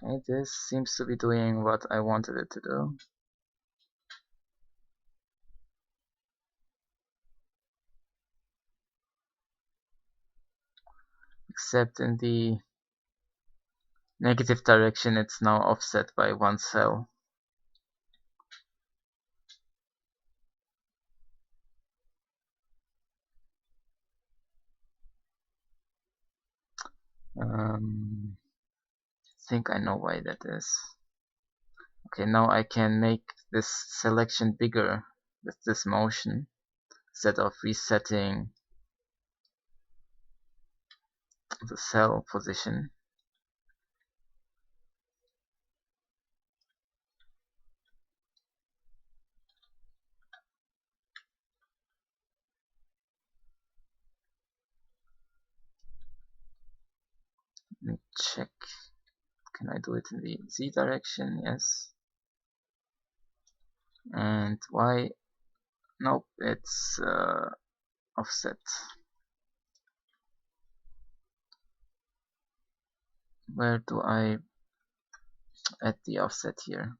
Okay, this seems to be doing what I wanted it to do. Except in the negative direction, it's now offset by one cell. I think I know why that is. Okay, now I can make this selection bigger with this motion instead of resetting the cell position. Let me check. Can I do it in the Z direction? Yes. And Y? Nope, it's offset. Where do I add the offset here?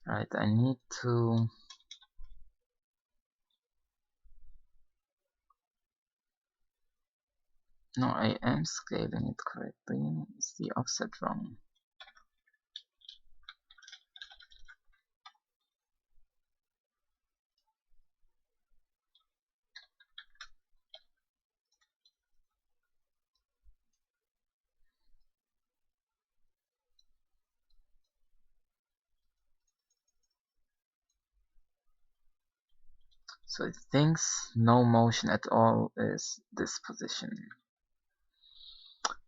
Right, I need to... No, I am scaling it correctly. Is the offset wrong? So it thinks no motion at all is this position.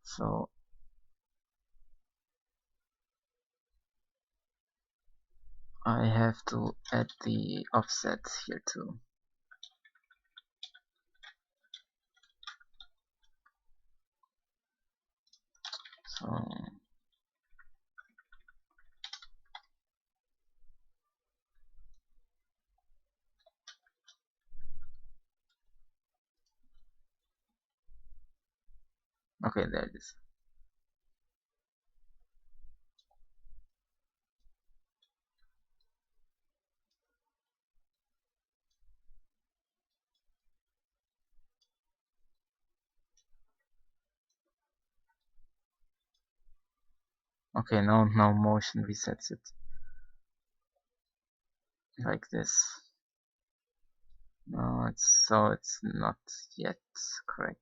So I have to add the offset here too. So okay, there it is. Okay, now no motion resets it like this. No, it's not yet correct.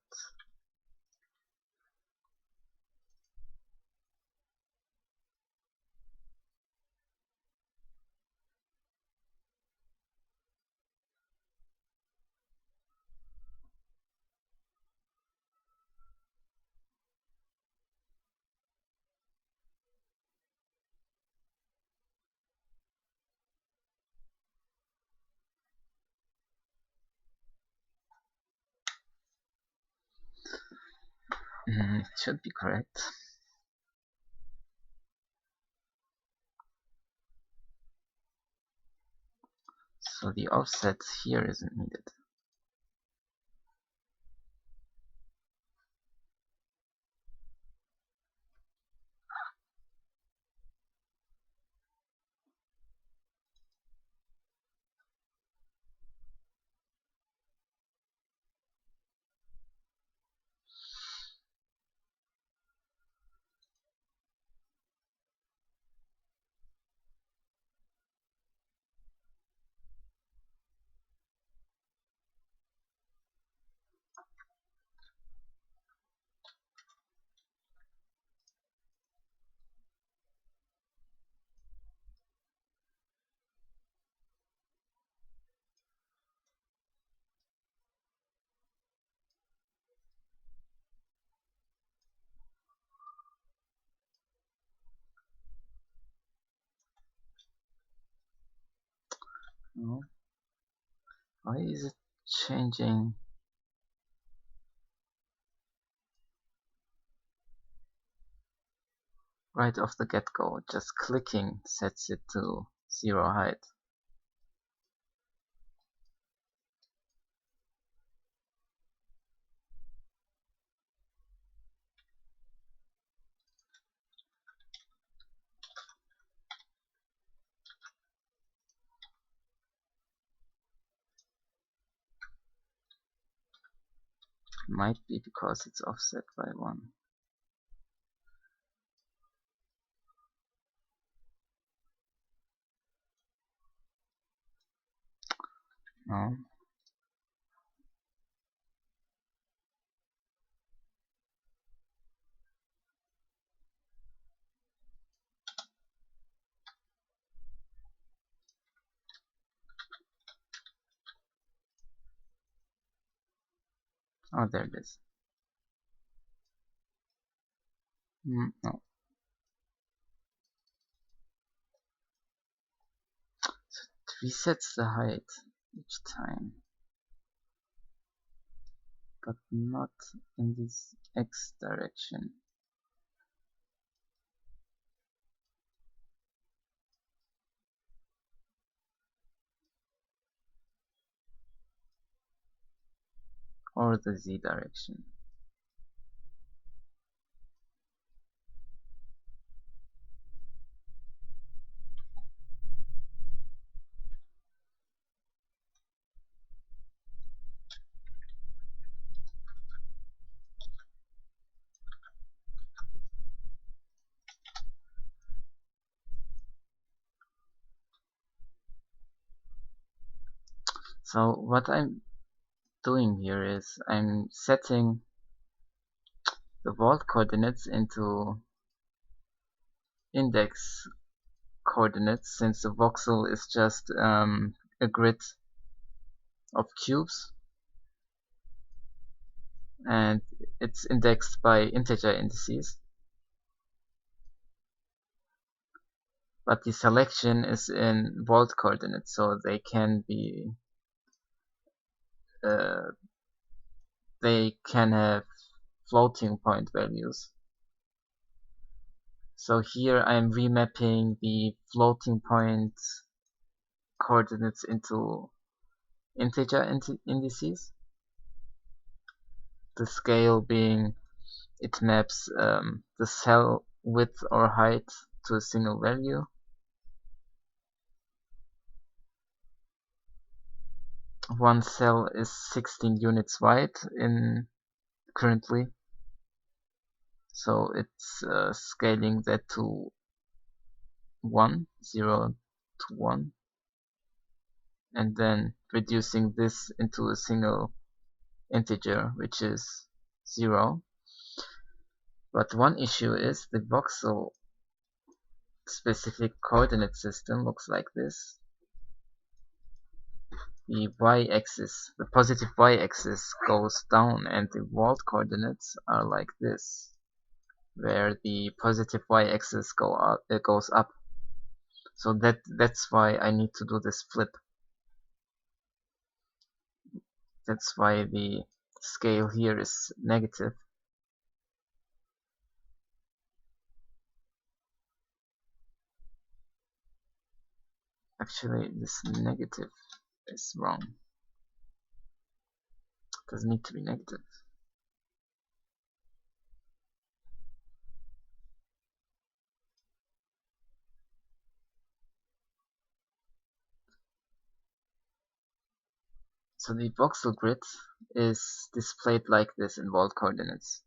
It should be correct. So the offset here isn't needed. No. Why is it changing right off the get-go? Just clicking sets it to 0 height. Might be because it's offset by 1. No. Oh, there it is. No. It resets the height each time, but not in this X direction. Or the Z direction. So what I'm doing here is I'm setting the vault coordinates into index coordinates, since the voxel is just a grid of cubes and it's indexed by integer indices, but the selection is in vault coordinates, so they can be they can have floating point values. So here I'm remapping the floating point coordinates into integer indices. The scale being it maps the cell width or height to a single value. One cell is 16 units wide currently, so it's scaling that to 1, 0 to 1, and then reducing this into a single integer, which is 0. But one issue is the voxel specific coordinate system looks like this. The y-axis, the positive y-axis goes down, and the vault coordinates are like this, where the positive y-axis goes up. So that's why I need to do this flip. That's why the scale here is negative. Actually, this negative is wrong. It doesn't need to be negative. So the voxel grid is displayed like this in vault coordinates.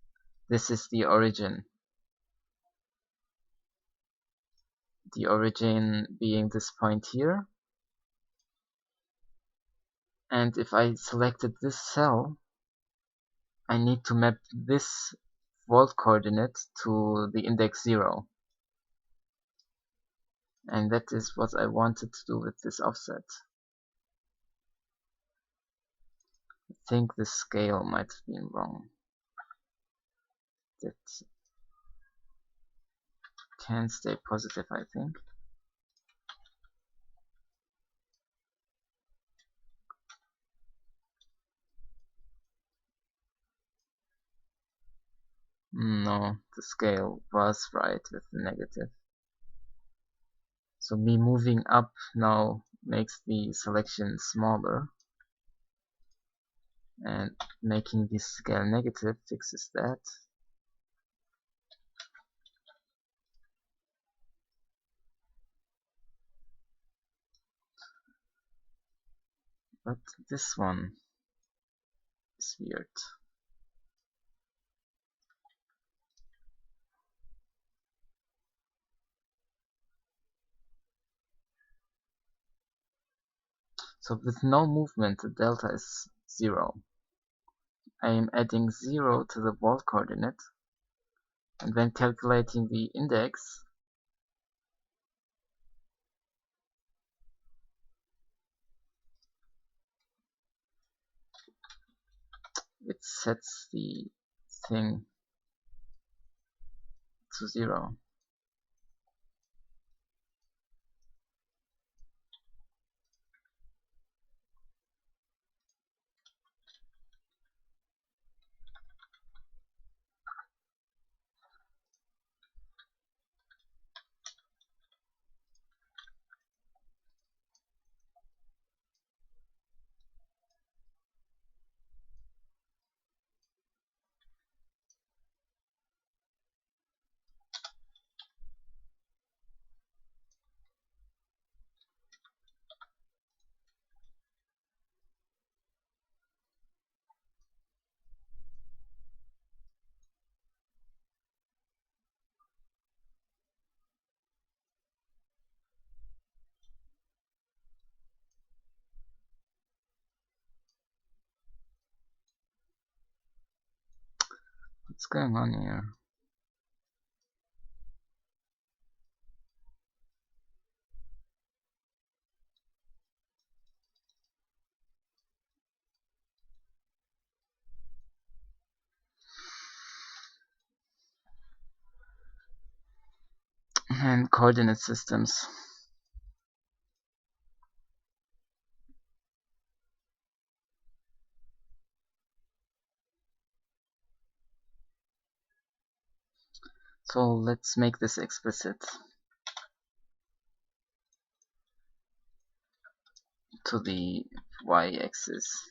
This is the origin. The origin being this point here. And if I selected this cell, I need to map this vault coordinate to the index 0. And that is what I wanted to do with this offset. I think the scale might have been wrong. That can stay positive, I think. No, the scale was right with the negative. So me moving up now makes the selection smaller, and making this scale negative fixes that. But this one is weird. So with no movement, the delta is 0. I am adding 0 to the wall coordinate, and when calculating the index, it sets the thing to 0. What's going on here? And coordinate systems. So let's make this explicit to the y-axis.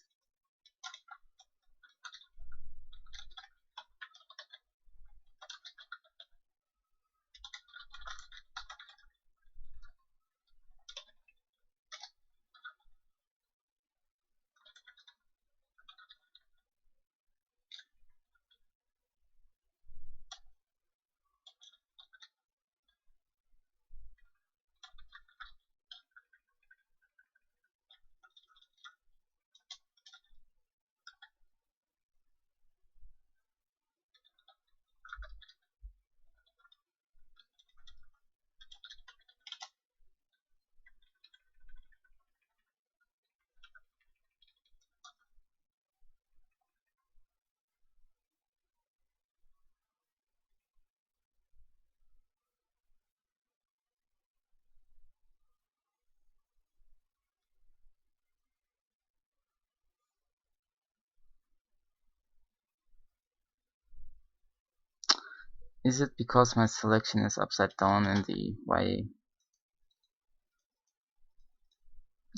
Is it because my selection is upside down in the y?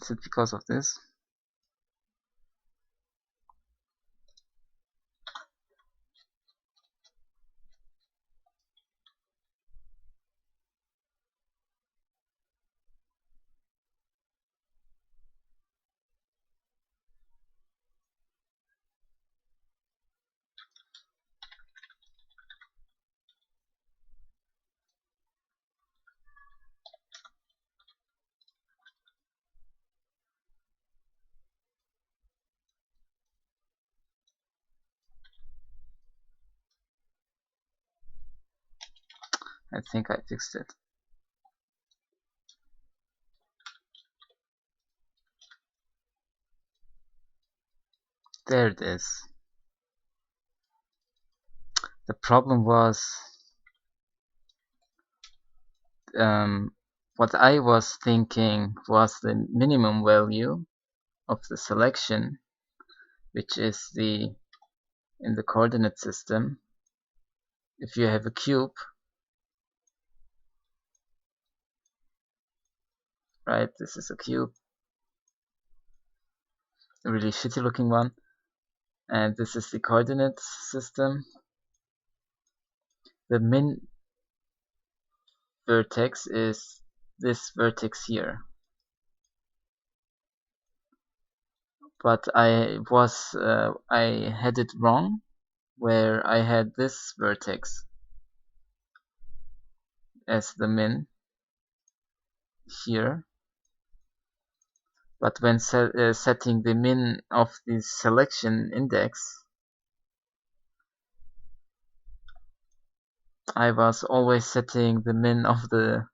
Is it because of this? I think I fixed it. There it is. The problem was what I was thinking was the minimum value of the selection, which is the in the coordinate system, if you have a cube, right? This is a cube, a really shitty looking one, and this is the coordinate system. The min vertex is this vertex here, but I had it wrong, where I had this vertex as the min here, but when setting the min of the selection index, I was always setting the min of the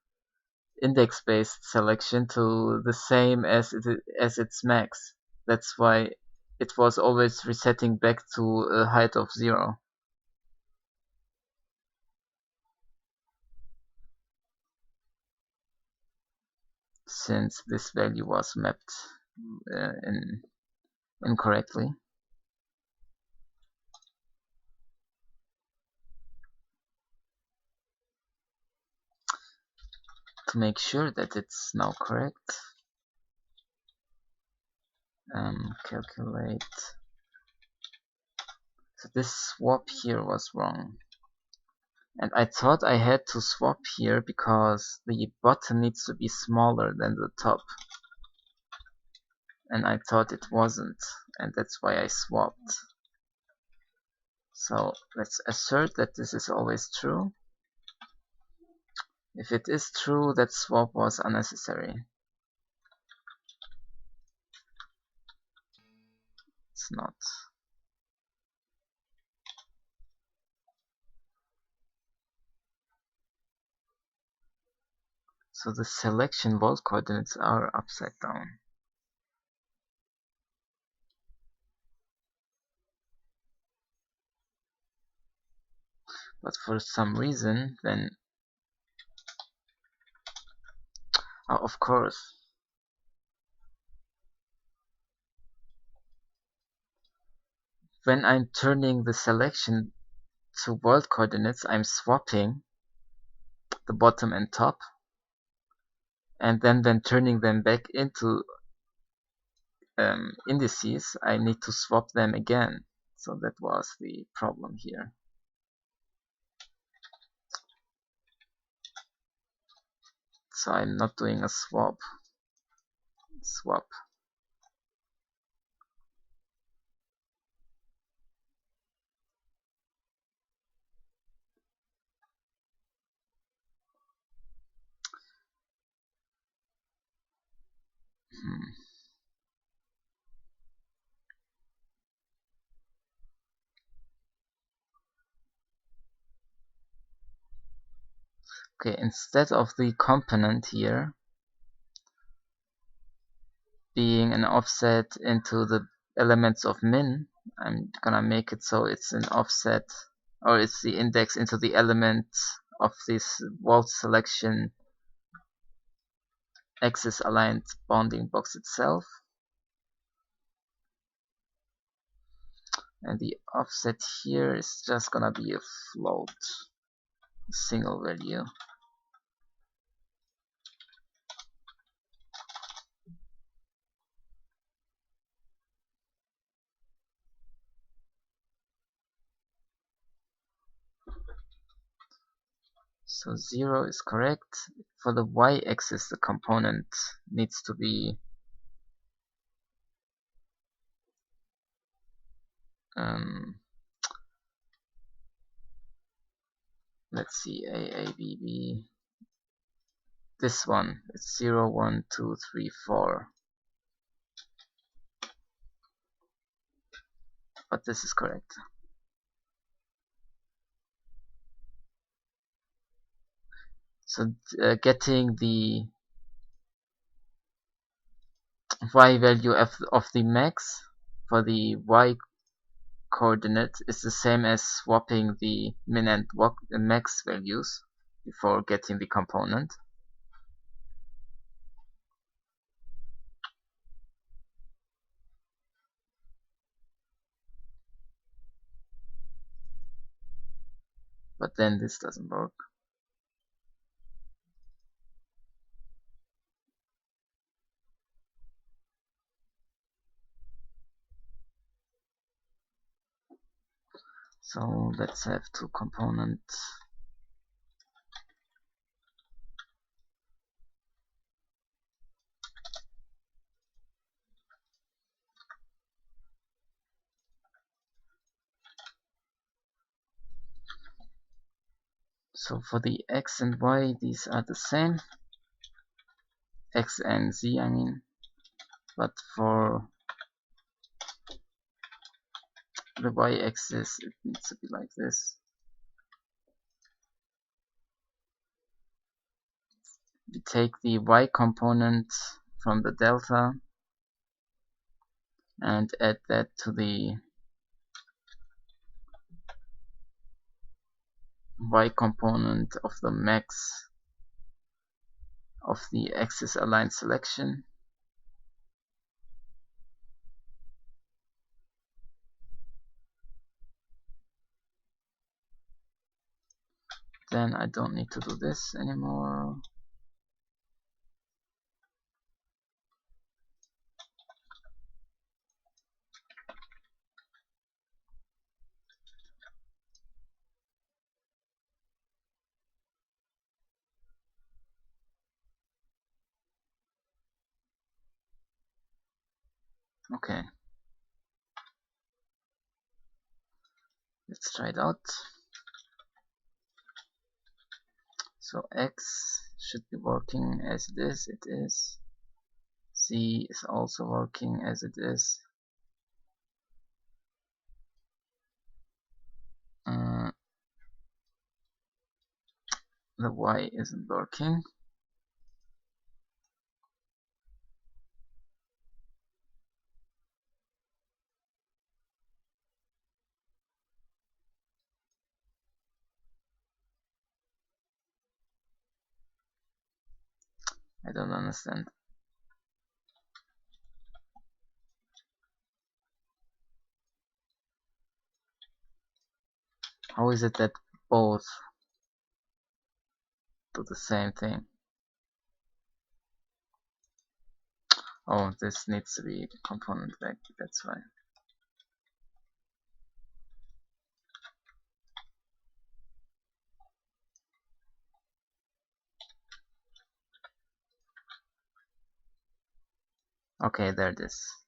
index-based selection to the same as its max. That's why it was always resetting back to a height of 0. Since this value was mapped incorrectly. To make sure that it's now correct, calculate. So this swap here was wrong. And I thought I had to swap here because the bottom needs to be smaller than the top. And I thought it wasn't, and that's why I swapped. So let's assert that this is always true. If it is true, that swap was unnecessary. It's not. So the selection vault coordinates are upside down. But for some reason, then... Oh, of course. When I'm turning the selection to vault coordinates, I'm swapping the bottom and top. And then when turning them back into indices, I need to swap them again. So that was the problem here. So I'm not doing a swap. Okay, instead of the component here being an offset into the elements of min, I'm gonna make it so it's an offset, or it's the index into the element of this vault selection axis aligned bounding box itself. And the offset here is just gonna be a float, a single value. So 0 is correct. For the y-axis, the component needs to be let's see, A, B, B. This one, it's 0, 1, 2, 3, 4. But this is correct. So getting the y value of the max for the y coordinate is the same as swapping the min and max values before getting the component. but then this doesn't work. So let's have two components. So for the x and y, these are the same. X and z, I mean. But for the y-axis, it needs to be like this. We take the y component from the delta and add that to the y component of the max of the axis aligned selection. Then I don't need to do this anymore. Okay, let's try it out. So x should be working as it is. It is. Z is also working as it is. The y isn't working. I don't understand. How is it that both do the same thing? Oh, this needs to be component back, that's why. Okay, there it is.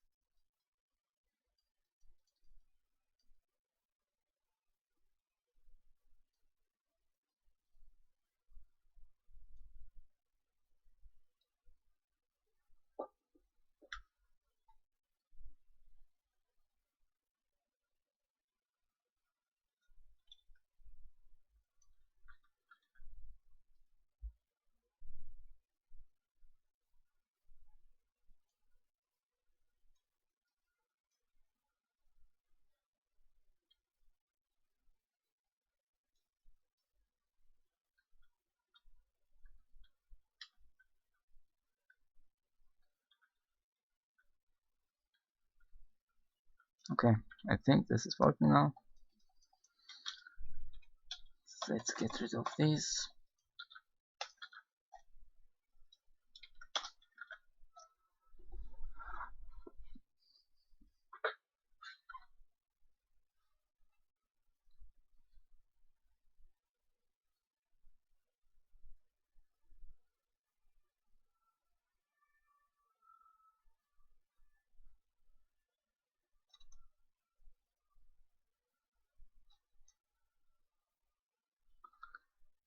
Okay, I think this is working now. So let's get rid of these.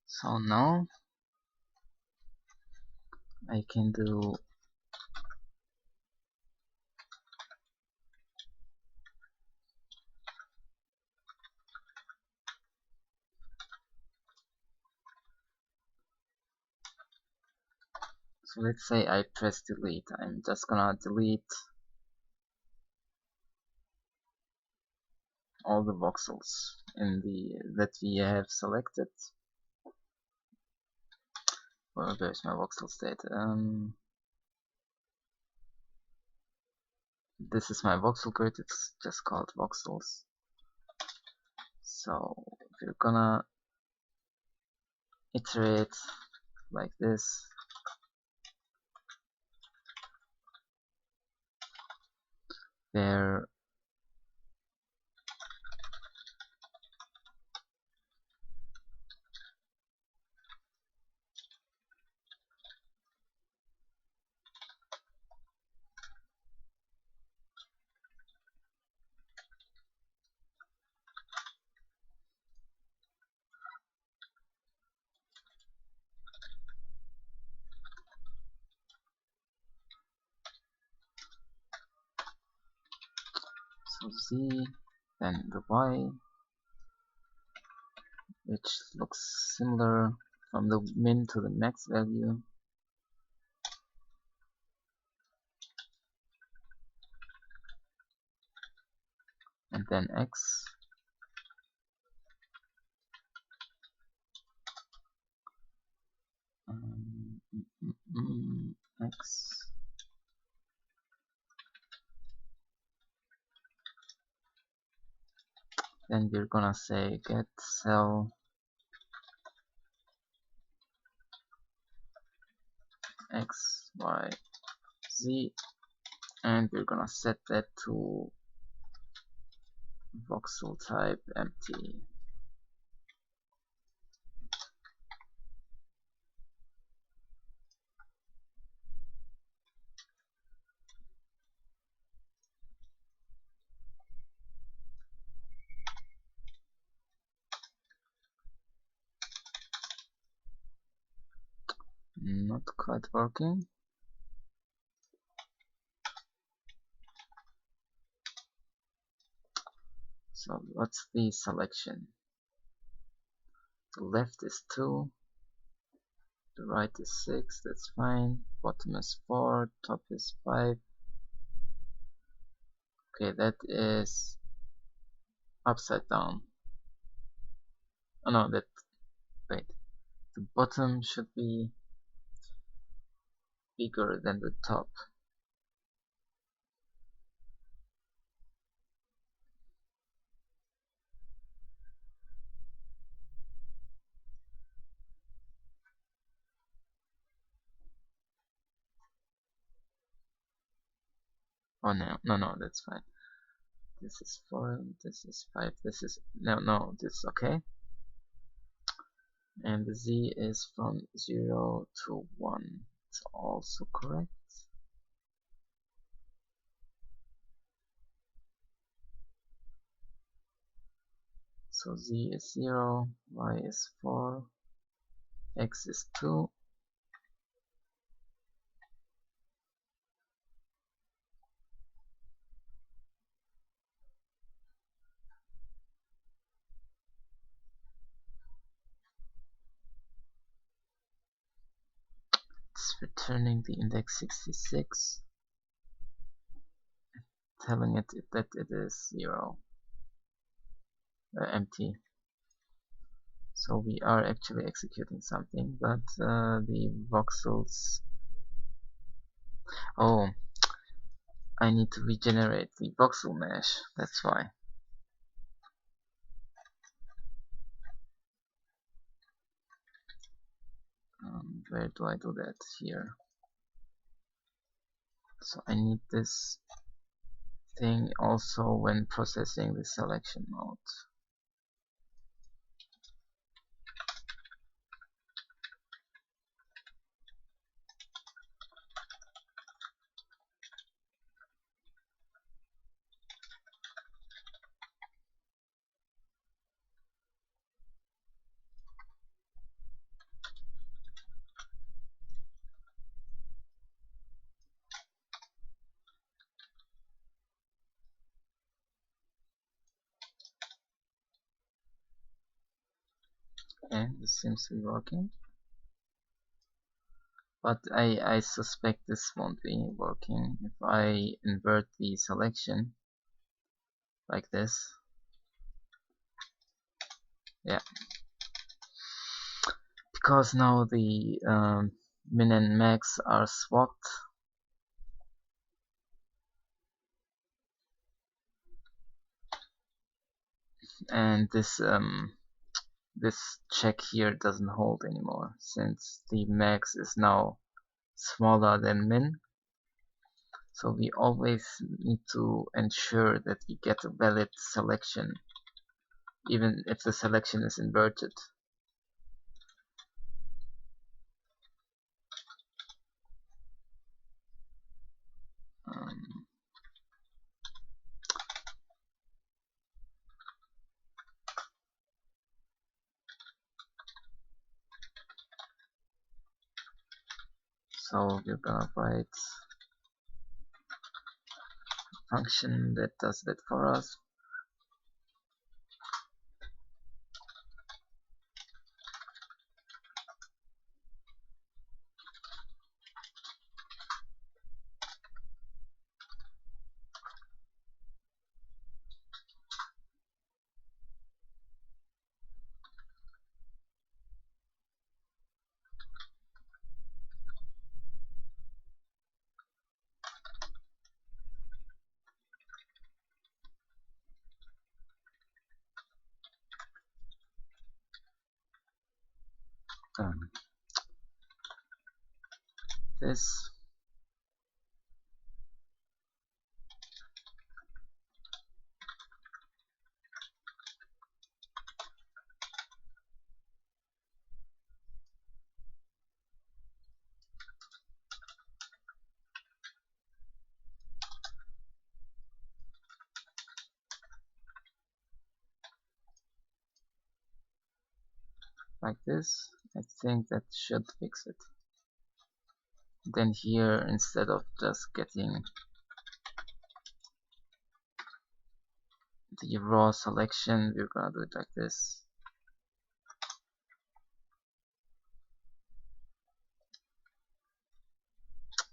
So now I can do so let's say I press delete. I'm just gonna delete all the voxels in the that we have selected. Well, there's my voxel state. This is my voxel grid. It's just called voxels. So we're gonna iterate like this. There so Z, then the Y, which looks similar from the min to the max value, and then X, X, then we're gonna say get cell X, Y, Z, and we're gonna set that to voxel type empty. Not quite working. So what's the selection? The left is 2, the right is 6, that's fine. Bottom is 4, top is 5. Okay, that is upside down. Oh no, wait. The bottom should be bigger than the top. Oh no, that's fine. This is 4, this is 5, this is, no, this is okay. And the Z is from 0 to 1. It's also correct. So Z is 0, Y is 4, X is 2. It's returning the index 66, telling it that it is 0, empty. So we are actually executing something, but the voxels. Oh, I need to regenerate the voxel mesh. That's why. Where do I do that? Here. So I need this thing also when processing the selection mode. Okay, this seems to be working. But I suspect this won't be working if I invert the selection like this. Yeah. Because now the min and max are swapped. And this this check here doesn't hold anymore since the max is now smaller than min. So we always need to ensure that we get a valid selection even if the selection is inverted. Um, so we're gonna write a function that does that for us. Um, this like this. I think that should fix it. Then here, instead of just getting the raw selection, we're gonna do it like this.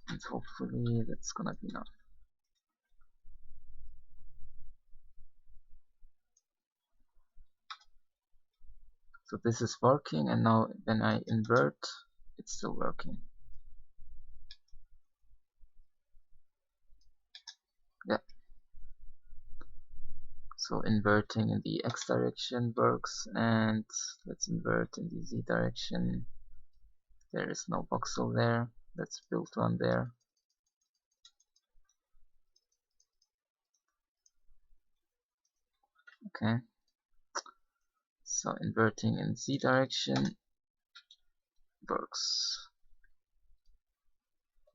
And hopefully that's gonna be enough. So this is working, and now when I invert, it's still working. Yeah. So inverting in the x direction works, and let's invert in the z direction. There is no voxel there. Let's build one there. Okay. So inverting in z direction works.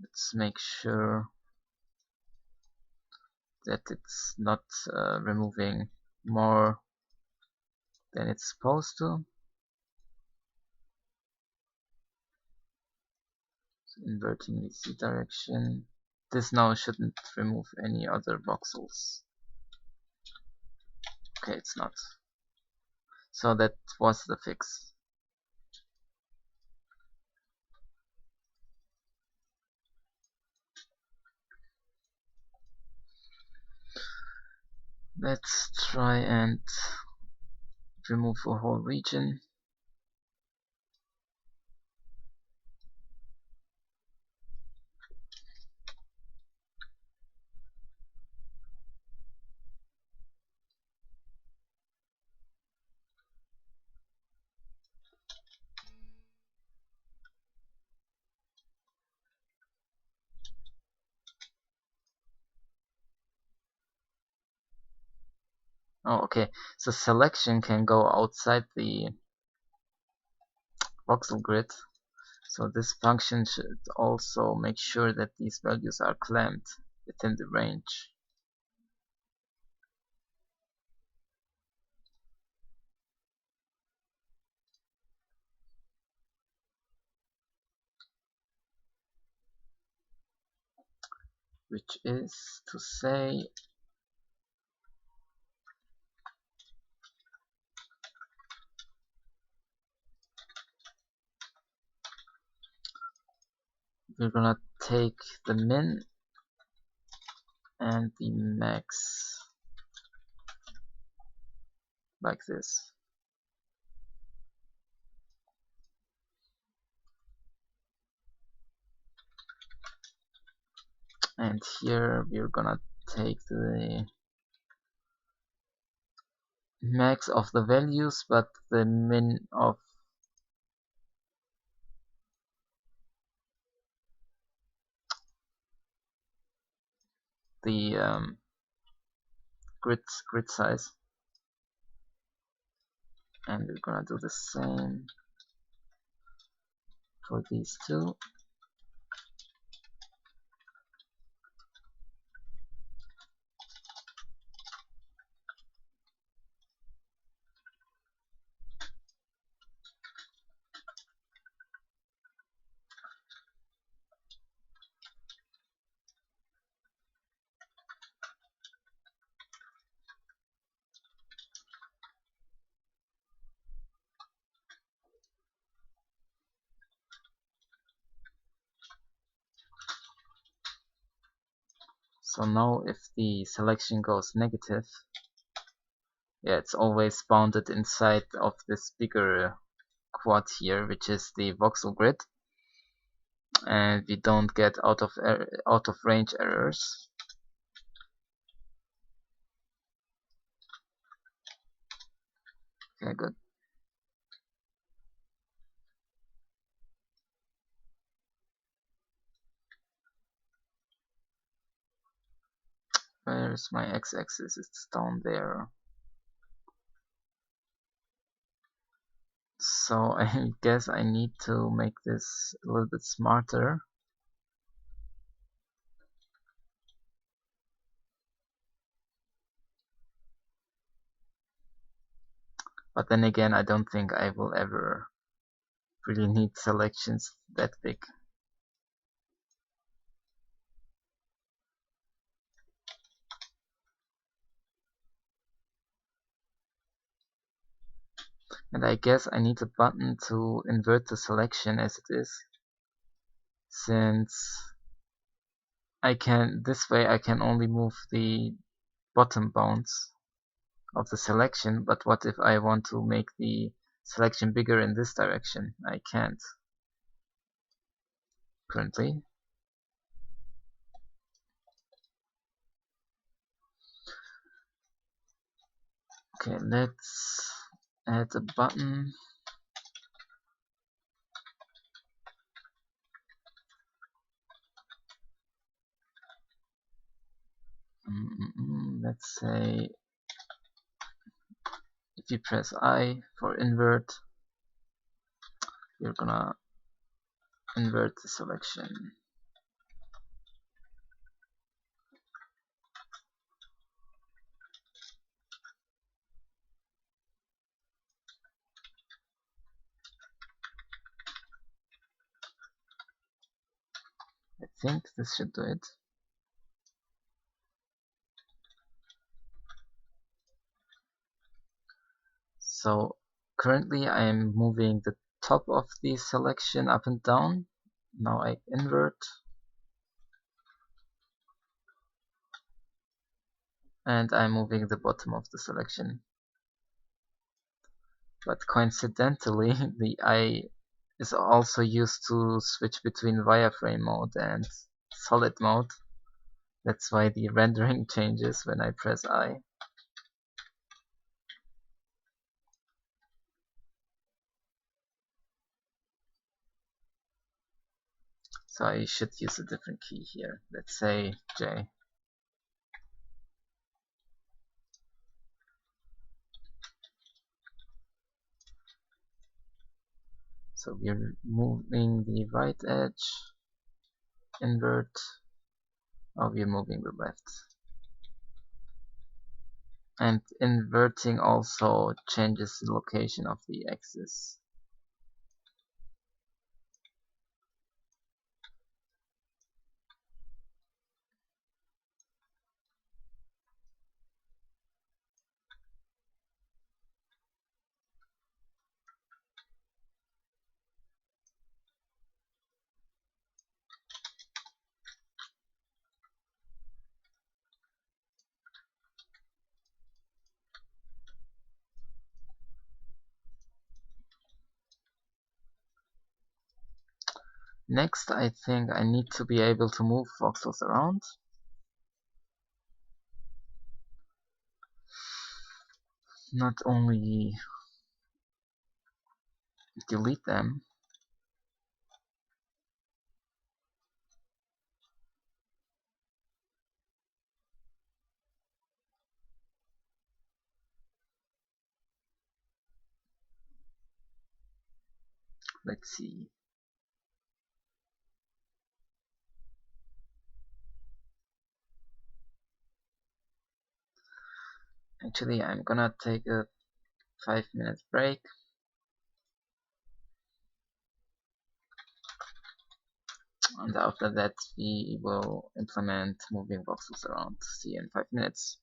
Let's make sure that it's not removing more than it's supposed to. So inverting the z direction. This now shouldn't remove any other voxels. Okay, it's not. So that was the fix. Let's try and remove a whole region. Oh, okay. So selection can go outside the voxel grid. So this function should also make sure that these values are clamped within the range. Which is to say we're gonna take the min and the max like this. And here we're gonna take the max of the values, but the min of the grid size. And we're gonna do the same for these two. So now if the selection goes negative, yeah, it's always bounded inside of this bigger quad here, which is the voxel grid, and we don't get out of range errors. Okay, good. Where's my x-axis? It's down there. So I guess I need to make this a little bit smarter. But then again, I don't think I will ever really need selections that big. And I guess I need a button to invert the selection as it is, since this way I can only move the bottom bounds of the selection, but what if I want to make the selection bigger in this direction? I can't currently. Okay, let's add a button. Let's say if you press I for invert, you're gonna invert the selection. I think this should do it. So currently I am moving the top of the selection up and down. Now I invert, and I'm moving the bottom of the selection. But coincidentally, the I is also used to switch between wireframe mode and solid mode. That's why the rendering changes when I press I. So I should use a different key here. Let's say J. So we're moving the right edge, invert. Oh, we're moving the left. And inverting also changes the location of the axis. Next, I think I need to be able to move voxels around. not only delete them, let's see. Actually, I'm gonna take a 5 minute break, and after that we will implement moving voxels around. See you in 5 minutes.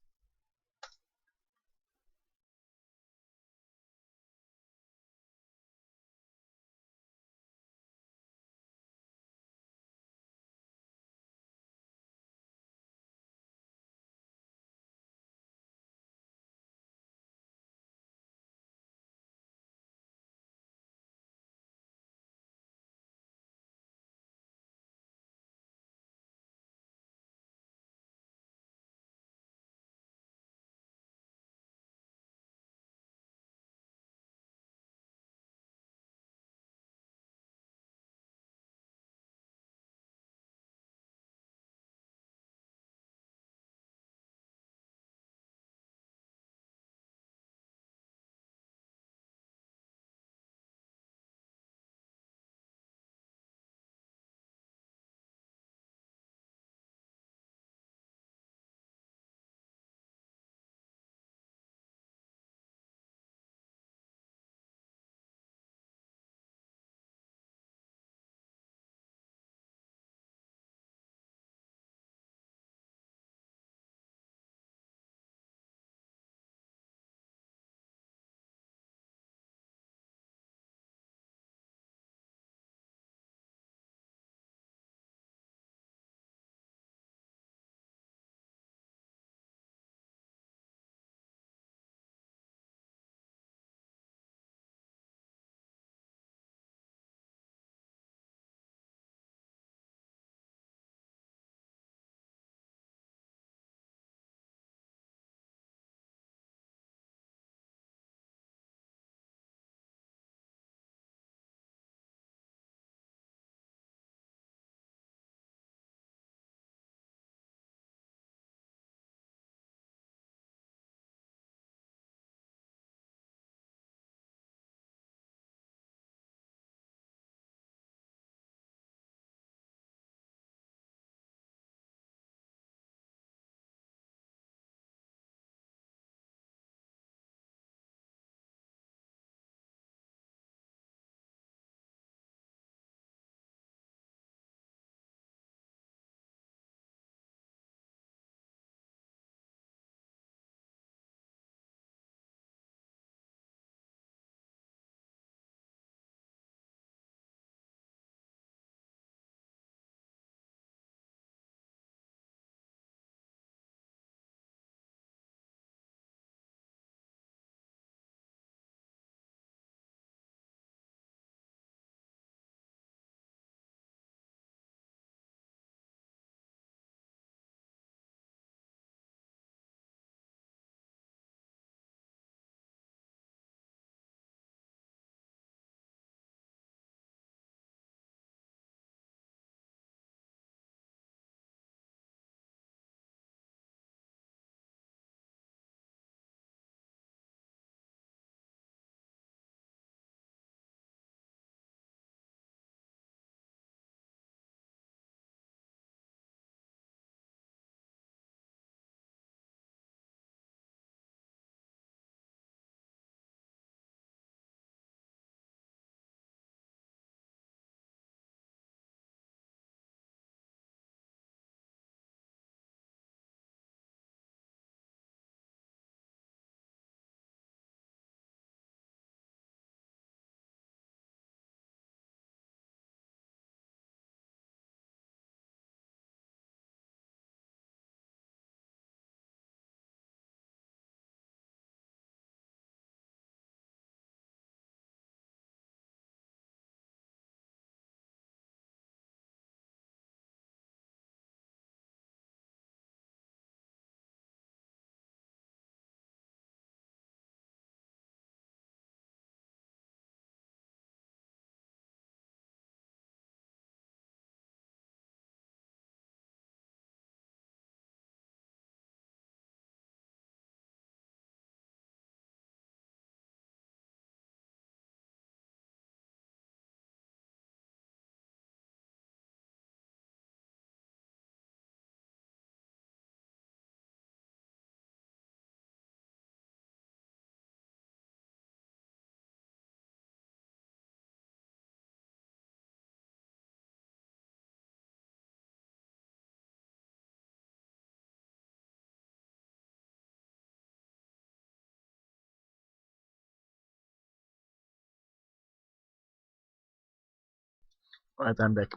Right, I'm back.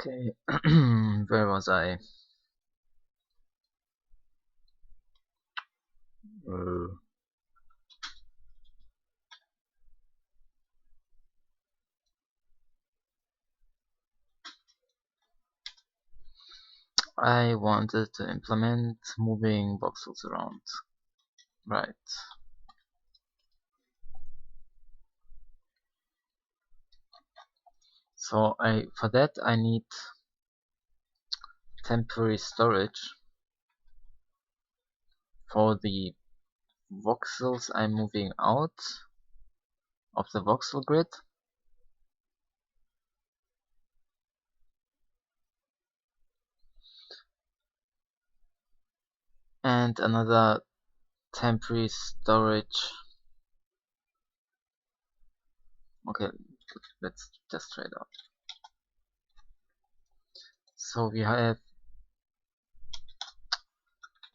Okay, where was I? Uh, I wanted to implement moving voxels around. Right. So for that I need temporary storage for the voxels I'm moving out of the voxel grid, and another temporary storage. Okay, let's just try it out. So we have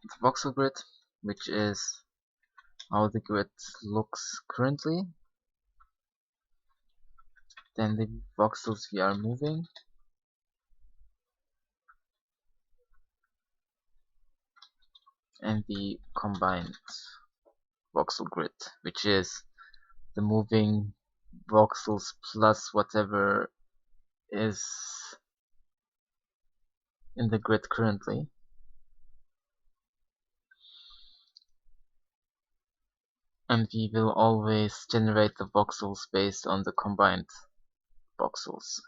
the voxel grid, which is how the grid looks currently. Then the voxels we are moving, and the combined voxel grid, which is the moving voxels plus whatever is in the grid currently. And we will always generate the voxels based on the combined voxels.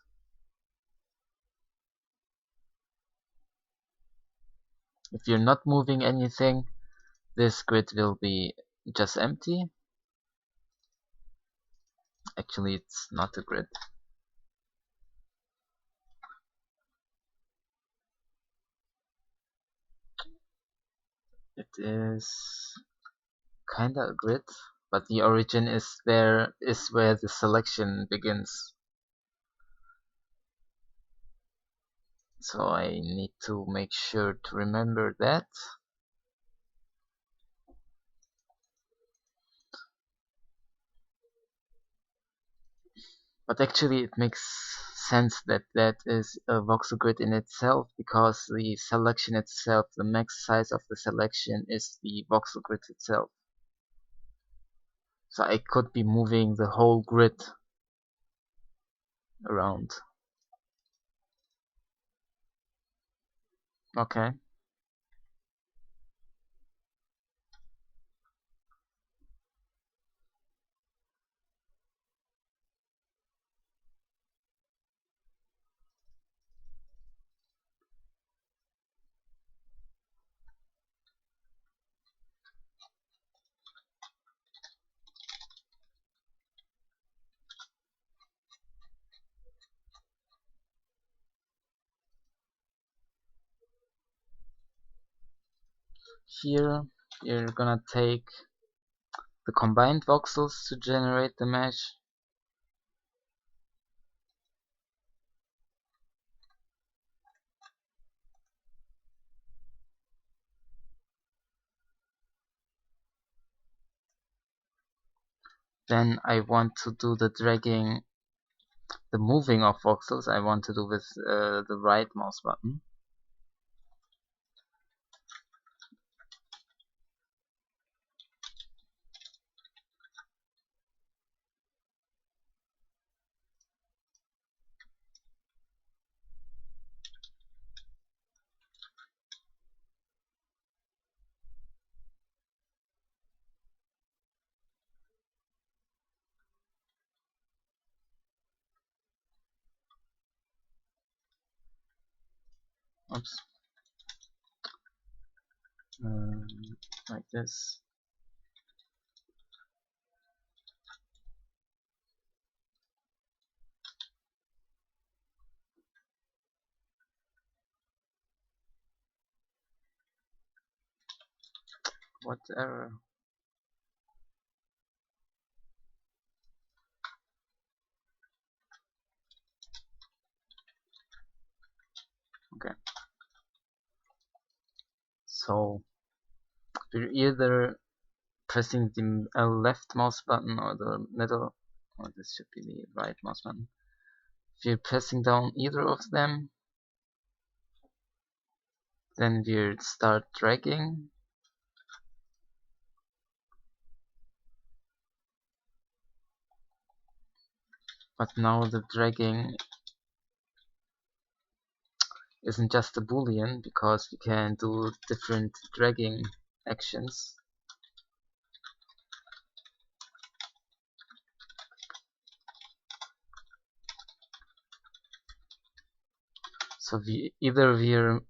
If you're not moving anything, this grid will be just empty. Actually, it's not a grid. It is kinda a grid, but the origin is where the selection begins. So I need to make sure to remember that. But actually it makes sense that that is a voxel grid in itself, because the selection itself, the max size of the selection, is the voxel grid itself. So I could be moving the whole grid around. Okay. Here you're gonna take the combined voxels to generate the mesh. Then I want to do the dragging, the moving of voxels, I want to do with the right mouse button. Oops. um, like this. What error? Okay, so we're either pressing the left mouse button or the middle, or this should be the right mouse button. If you're pressing down either of them, then we'll start dragging. But now the dragging isn't just a boolean, because we can do different dragging actions. So we're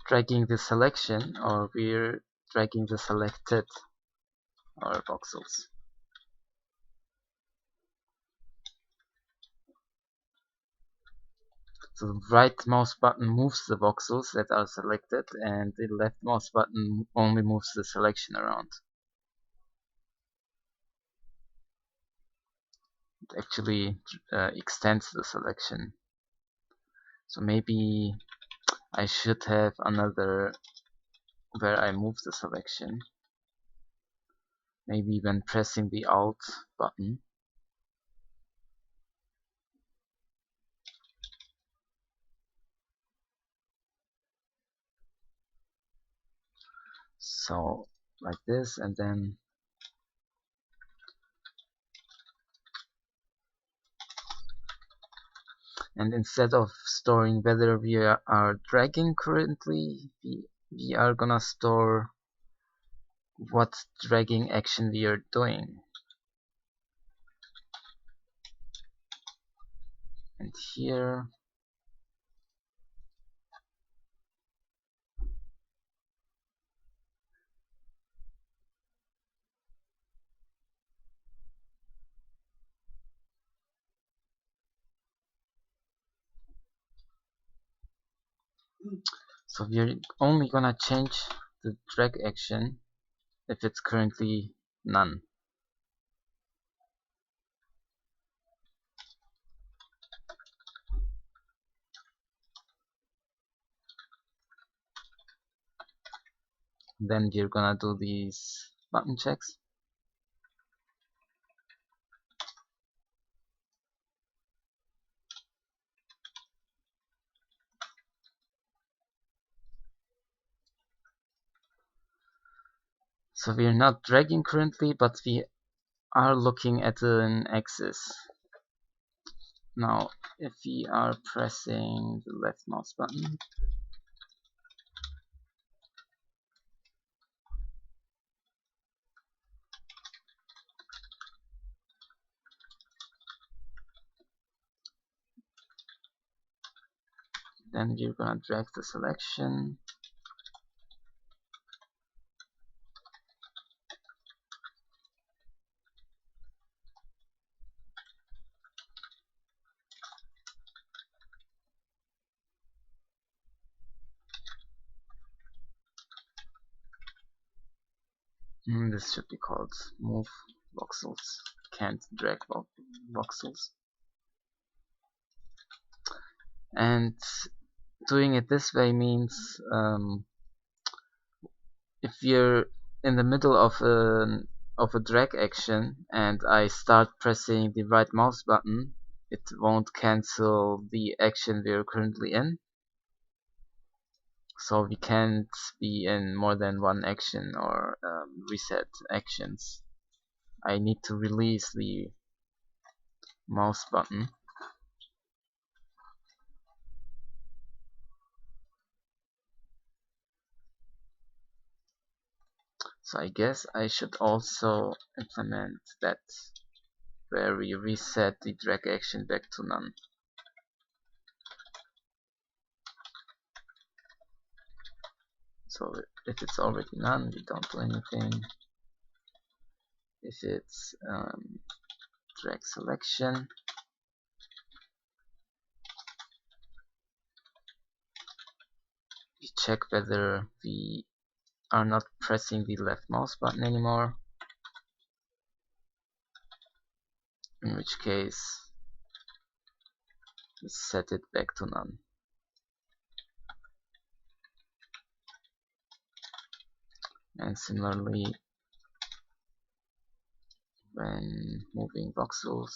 dragging the selection, or we're dragging the selected, or voxels. So the right mouse button moves the voxels that are selected, and the left mouse button only moves the selection around. It actually extends the selection. So maybe I should have another where I move the selection. Maybe when pressing the Alt button. So like this, and then instead of storing whether we are dragging currently, we are gonna store what dragging action we are doing. And here so we're only gonna change the drag action if it's currently none. Then we're gonna do these button checks. So we're not dragging currently, but we are looking at an axis. Now, if we are pressing the left mouse button, then we're gonna drag the selection. This should be called move voxels. Can't drag voxels. And doing it this way means if you're in the middle of a drag action and I start pressing the right mouse button, it won't cancel the action we're currently in. So we can't be in more than one action or reset actions. I need to release the mouse button. So I guess I should also implement that where we reset the drag action back to none. So if it's already none, we don't do anything. If it's drag selection, we check whether we are not pressing the left mouse button anymore, in which case we set it back to none. And similarly, when moving voxels,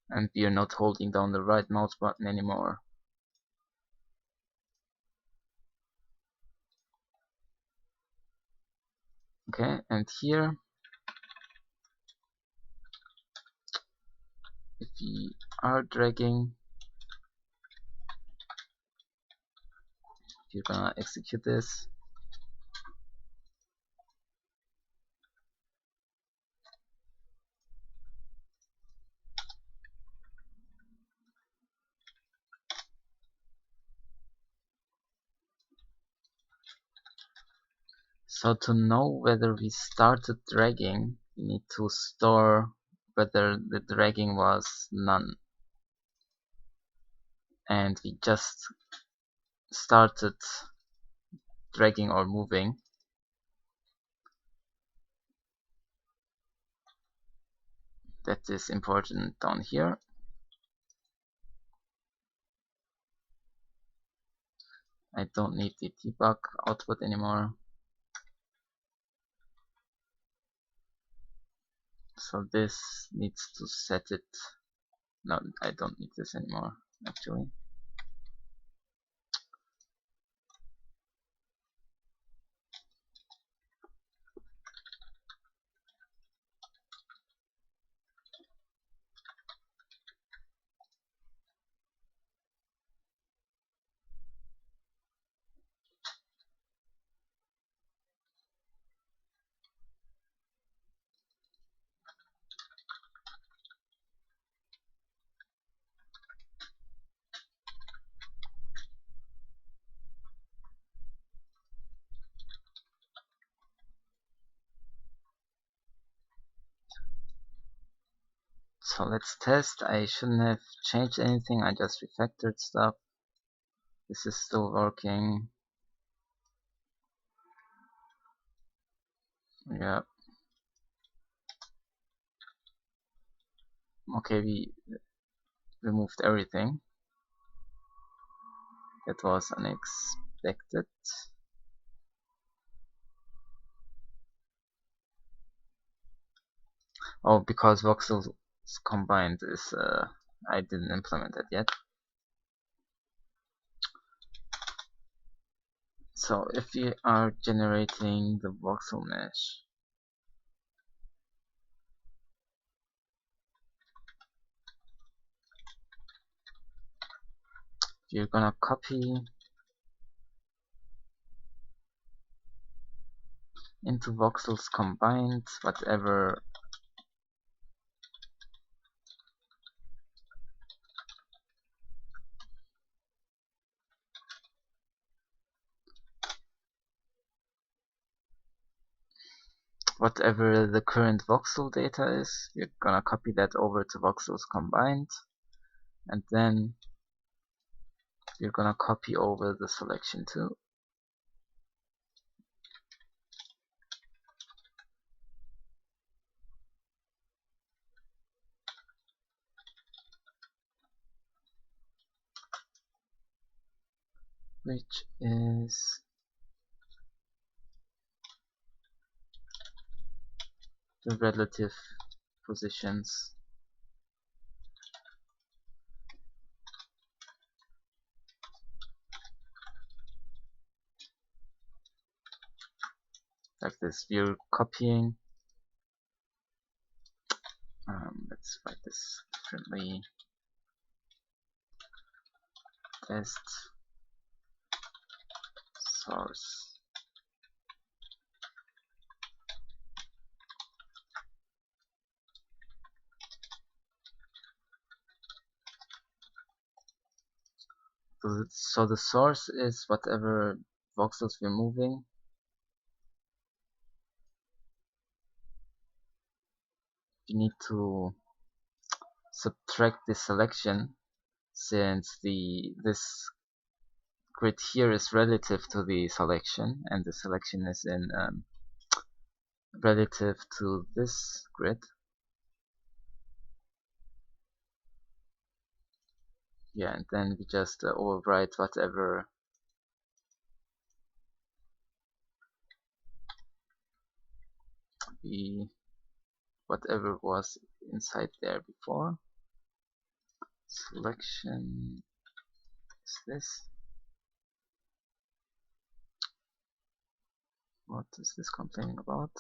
and we are not holding down the right mouse button anymore. Okay, and here, if we are dragging, you're gonna execute this. So to know whether we started dragging, we need to store whether the dragging was none. And we just started dragging or moving. That is important down here. I don't need the debug output anymore. So this needs to set it. No, I don't need this anymore, actually. So let's test. I shouldn't have changed anything, I just refactored stuff. This is still working. Yeah. Okay, we removed everything. That was unexpected. Oh, because Voxels combined is I didn't implement it yet. So if we are generating the voxel mesh, you're gonna copy into voxels combined whatever the current voxel data is. We're gonna copy that over to voxels combined, and then we're gonna copy over the selection too. Which is the relative positions. Like this, we're copying. Let's write this differently. Test source. So the source is whatever voxels we're moving. You need to subtract the selection, since this grid here is relative to the selection, and the selection is in relative to this grid. Yeah, and then we just overwrite whatever whatever was inside there before. Selection is this. What is this complaining about?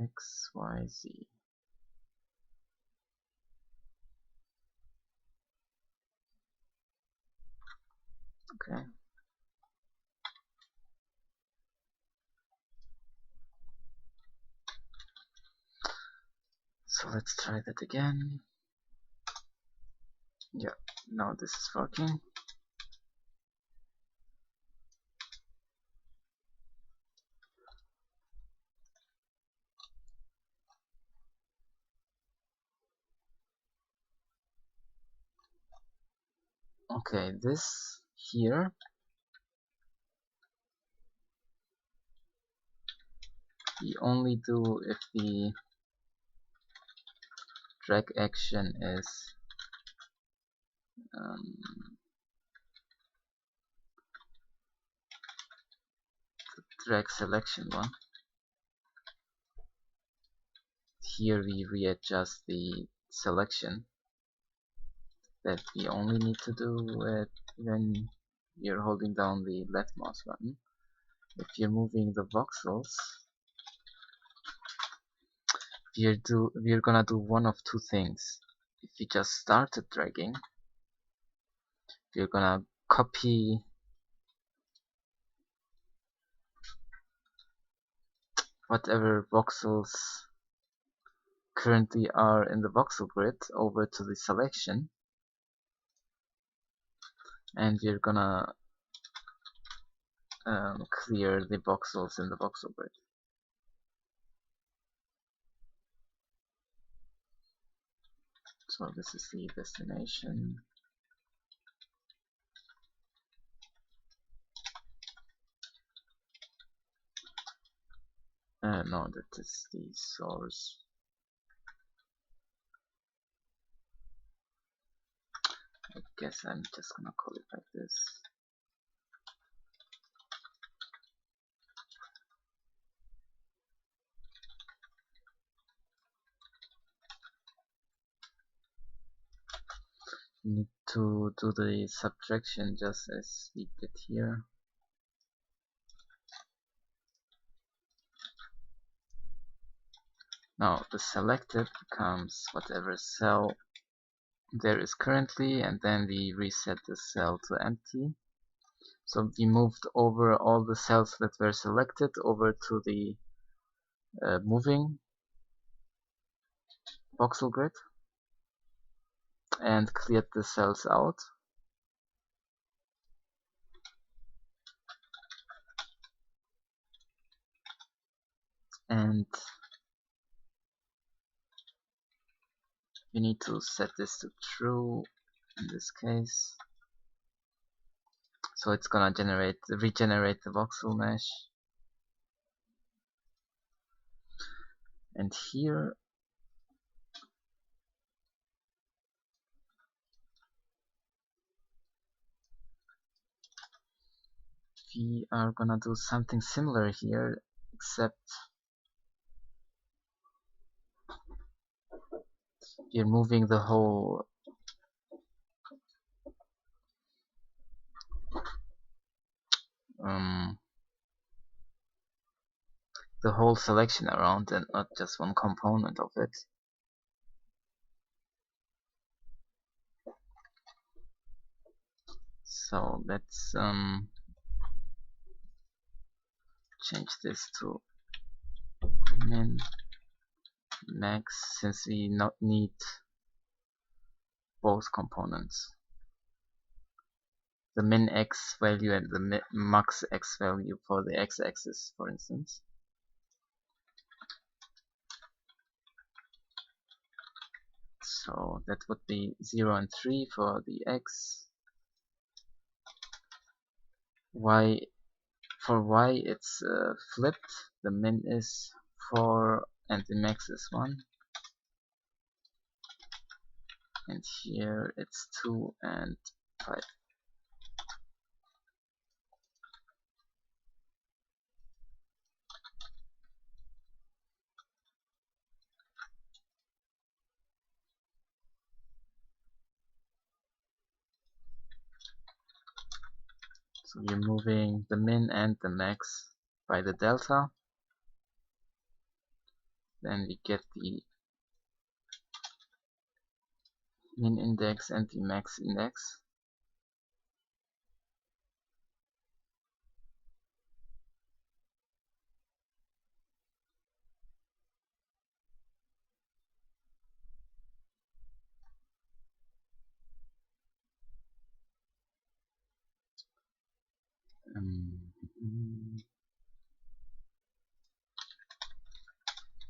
X, Y, Z. Okay. So let's try that again. Yeah, now this is working. Okay, this here we only do if the drag action is drag selection one. Here we readjust the selection. That we only need to do it when you're holding down the left mouse button. If you're moving the voxels, we're gonna do one of two things. If you just started dragging, we're gonna copy whatever voxels currently are in the voxel grid over to the selection, and we're gonna clear the voxels in the voxel grid. So this is the destination. No, that is the source. I guess I'm just gonna call it like this. You need to do the subtraction just as we did here. Now the selected becomes whatever cell there is currently, and then we reset the cell to empty. So we moved over all the cells that were selected over to the moving voxel grid and cleared the cells out. And we need to set this to true in this case. So it's gonna regenerate the voxel mesh. And here we are gonna do something similar here, except we're moving the whole selection around and not just one component of it. So let's change this to min max, since we not need both components, the min x value and the max x value for the x-axis, for instance. So that would be 0 and 3 for the x. Y, for y it's flipped. The min is 4 and the max is 1. And here it's 2 and 5. So you're moving the min and the max by the delta. Then we get the min index and the max index.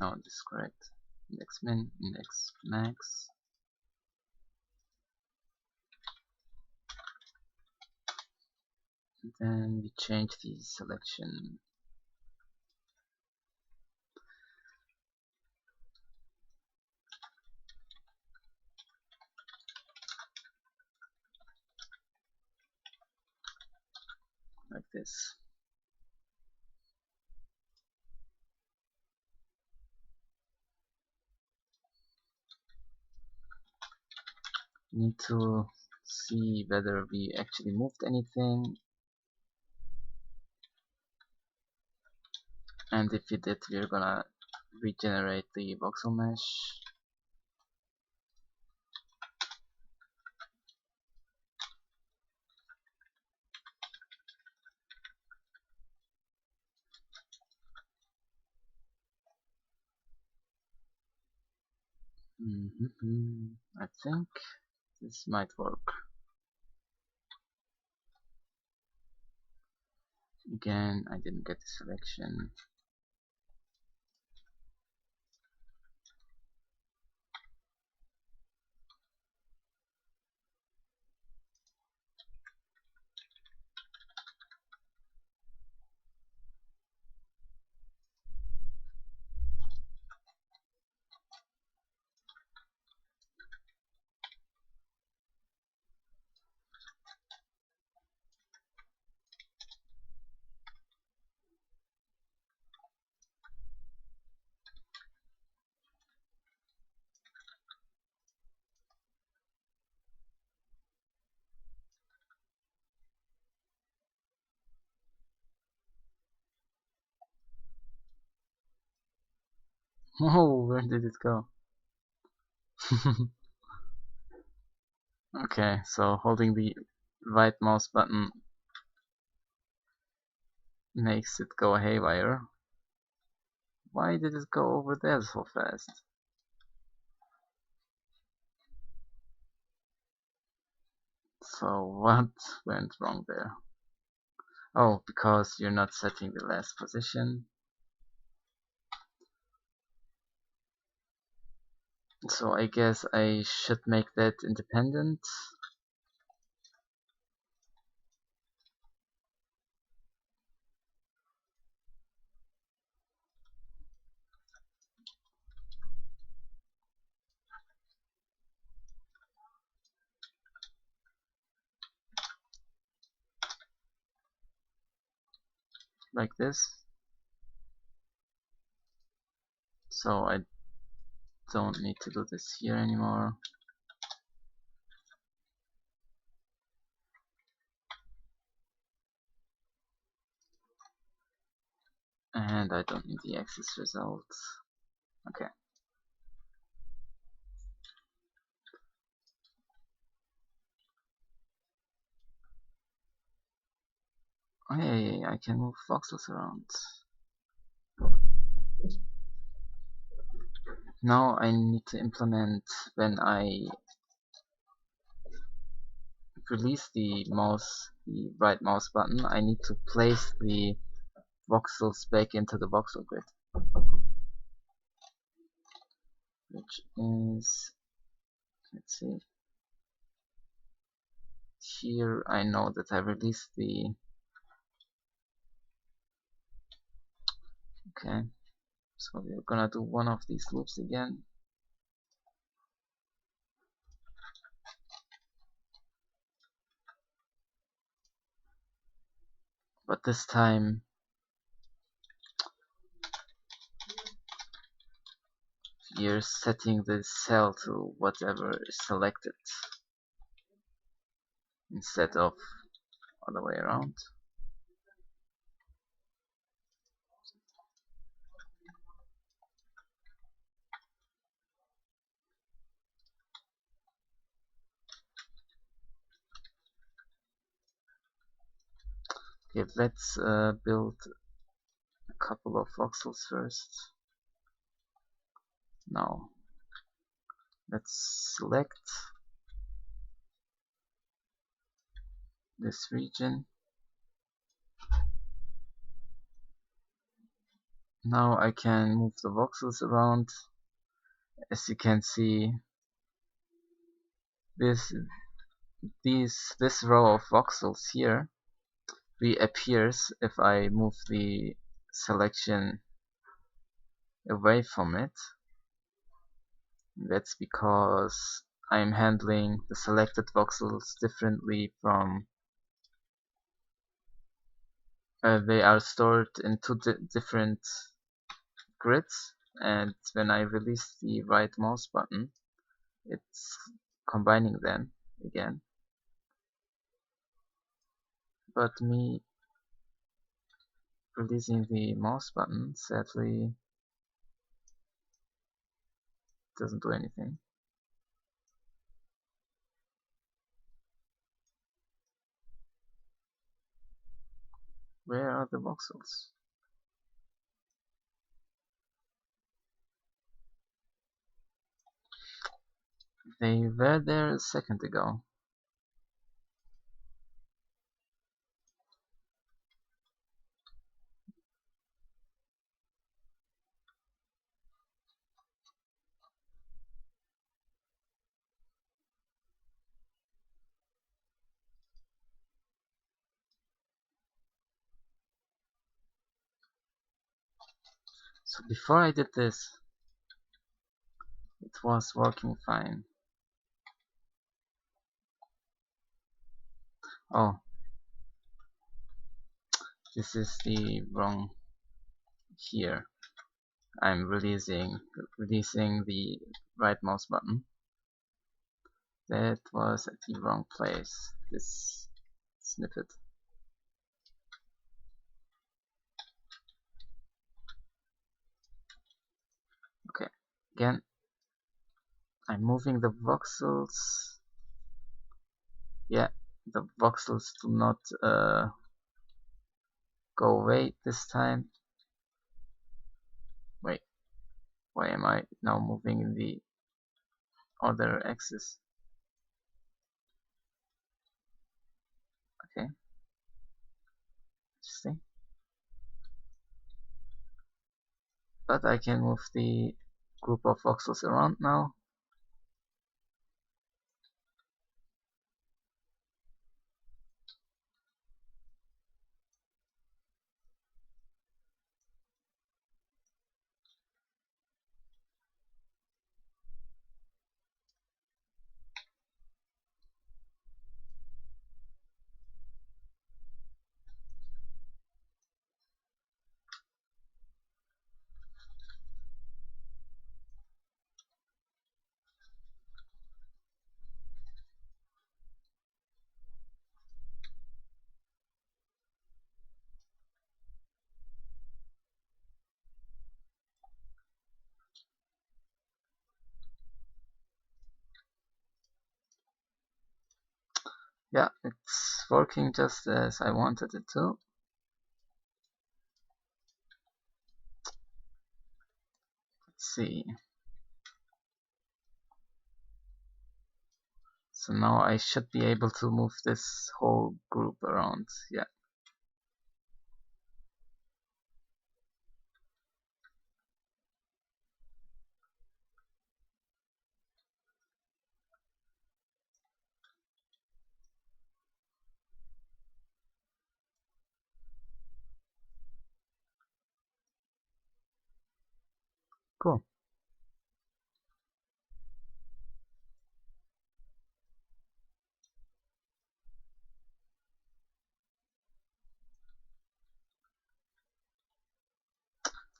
No, this is correct. Index min, index max. And then we change the selection. Like this. Need to see whether we actually moved anything, and if we did, we're gonna regenerate the voxel mesh. I think this might work. Again, I didn't get the selection. Oh, where did it go? Okay, so holding the right mouse button makes it go haywire. Why did it go over there so fast? So what went wrong there? Oh, because you're not setting the last position. So I guess I should make that independent. Like this. So I don't need to do this here anymore. And I don't need the axis results. Okay. Oh, hey, I can move voxels around. Now I need to implement when I release the right mouse button, I need to place the voxels back into the voxel grid, which is, let's see, here I know that I released the, okay, so we're gonna do one of these loops again. But this time you're setting the cell to whatever is selected instead of other way around. Okay, let's build a couple of voxels first. Now let's select this region. Now I can move the voxels around. As you can see, this row of voxels here reappears if I move the selection away from it. That's because I'm handling the selected voxels differently from they are stored in two different grids, and when I release the right mouse button, it's combining them again. But me releasing the mouse button sadly doesn't do anything. Where are the voxels? They were there a second ago. So before I did this, it was working fine. Oh, this is the wrong here. I'm releasing the right mouse button. That was at the wrong place. This snippet. Okay, again, I'm moving the voxels. Yeah, the voxels do not go away this time. Wait, why am I now moving in the other axis? Okay, interesting. But I can move the group of voxels around now. Yeah, it's working just as I wanted it to. Let's see. So now I should be able to move this whole group around. Yeah. Cool.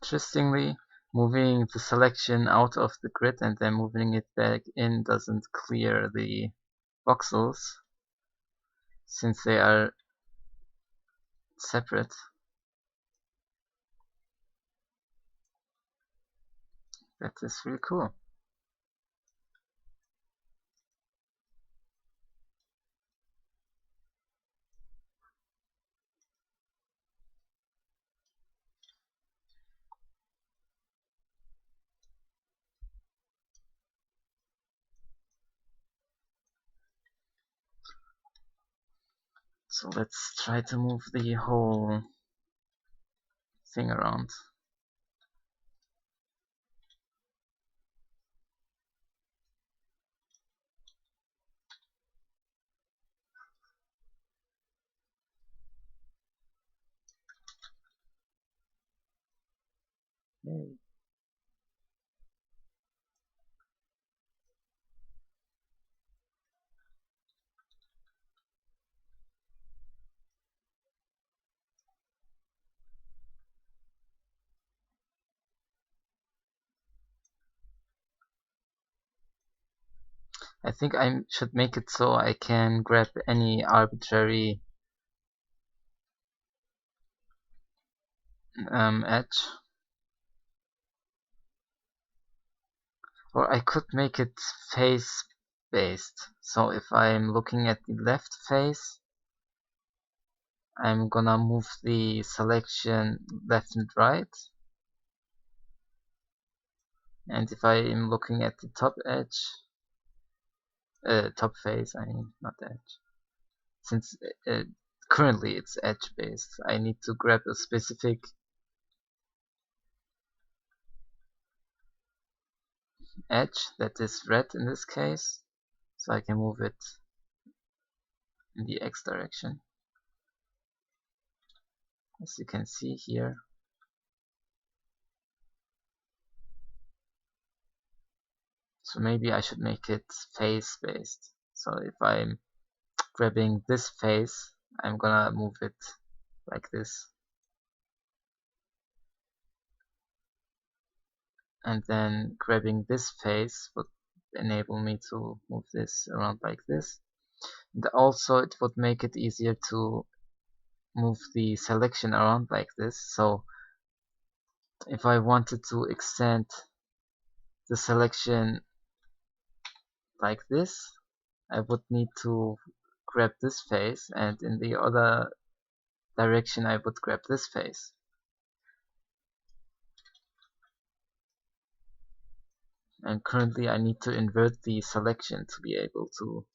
Interestingly, moving the selection out of the grid and then moving it back in doesn't clear the voxels since they are separate. That is really cool. So let's try to move the whole thing around. Yay. I think I should make it so I can grab any arbitrary edge. Or I could make it face based. So if I'm looking at the left face, I'm gonna move the selection left and right. And if I'm looking at the top edge, top face, I mean, not edge. Since currently it's edge based, I need to grab a specific edge that is red in this case, so I can move it in the X direction. As you can see here. So maybe I should make it face based. So if I'm grabbing this face, I'm gonna move it like this. And then grabbing this face would enable me to move this around like this. And also it would make it easier to move the selection around like this. So if I wanted to extend the selection like this, I would need to grab this face, and in the other direction I would grab this face. And currently I need to invert the selection to be able to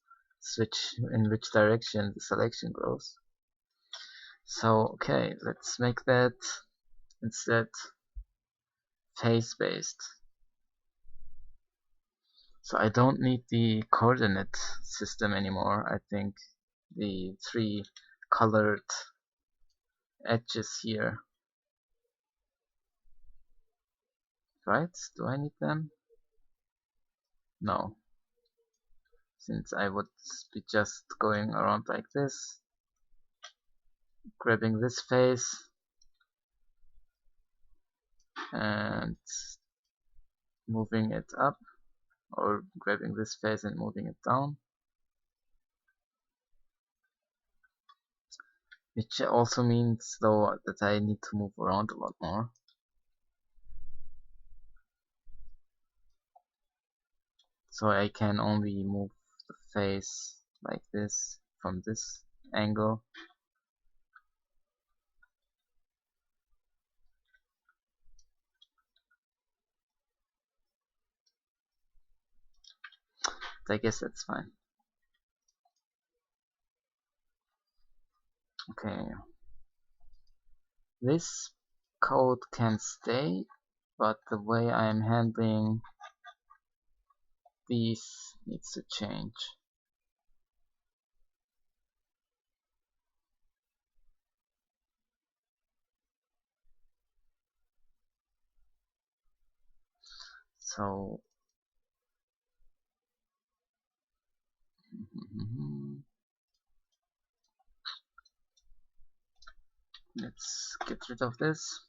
switch in which direction the selection grows. So okay, let's make that instead face based. So I don't need the coordinate system anymore. I think the three colored edges here, right? Do I need them? No, since I would be just going around like this, grabbing this face and moving it up, or grabbing this face and moving it down, which also means though that I need to move around a lot more. So I can only move the face like this from this angle. I guess that's fine. Okay, this code can stay, but the way I'm handling these needs to change. So let's get rid of this.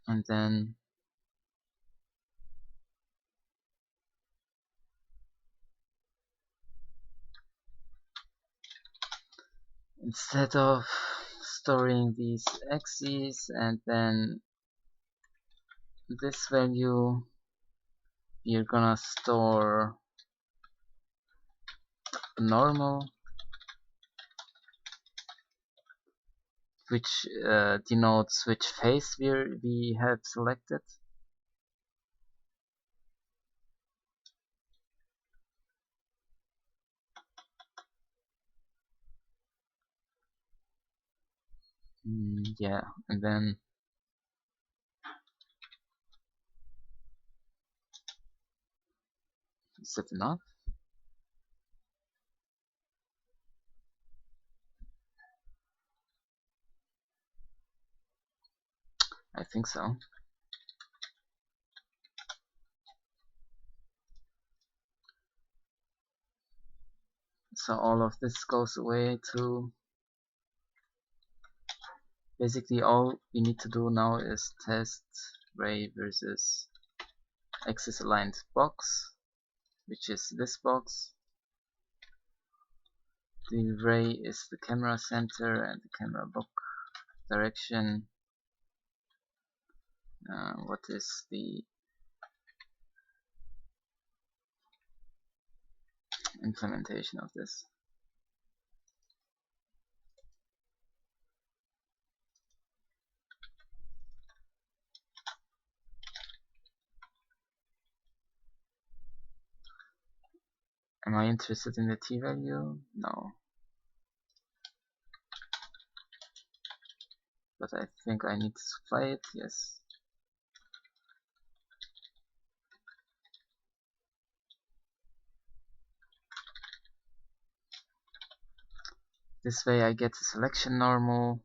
And then instead of storing these axes and then this value, you're gonna store normal, which denotes which face we have selected. Yeah, and then is that enough? I think so. So all of this goes away to basically all we need to do now is test ray versus axis aligned box, which is this box. The ray is the camera center and the camera look direction. What is the implementation of this? Am I interested in the t-value? No. But I think I need to supply it, yes. This way I get the selection normal.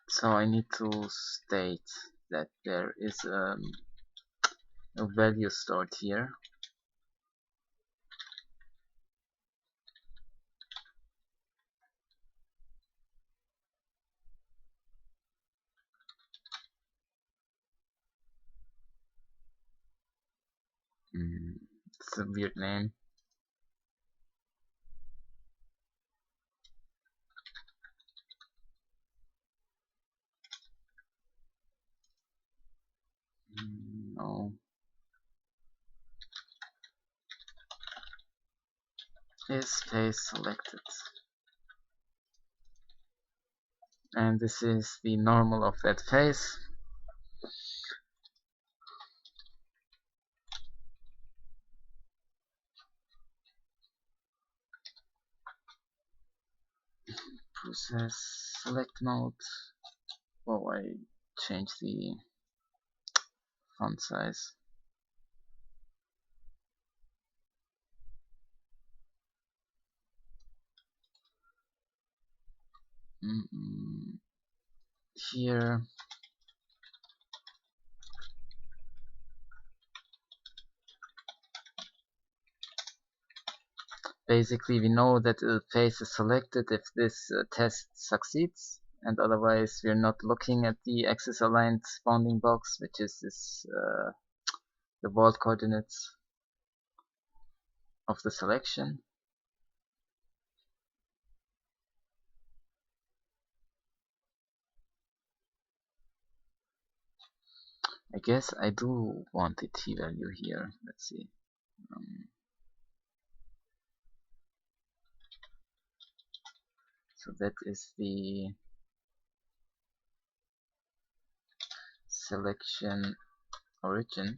So I need to state that there is a value stored here. It's a weird name. No. Is face selected. And this is the normal of that face. Process select mode. Oh, I changed the font size. Here basically we know that the face is selected if this test succeeds, and otherwise we're not looking at the axis aligned bounding box, which is this the world coordinates of the selection. I guess I do want the t-value here. Let's see. Um, so that is the selection origin.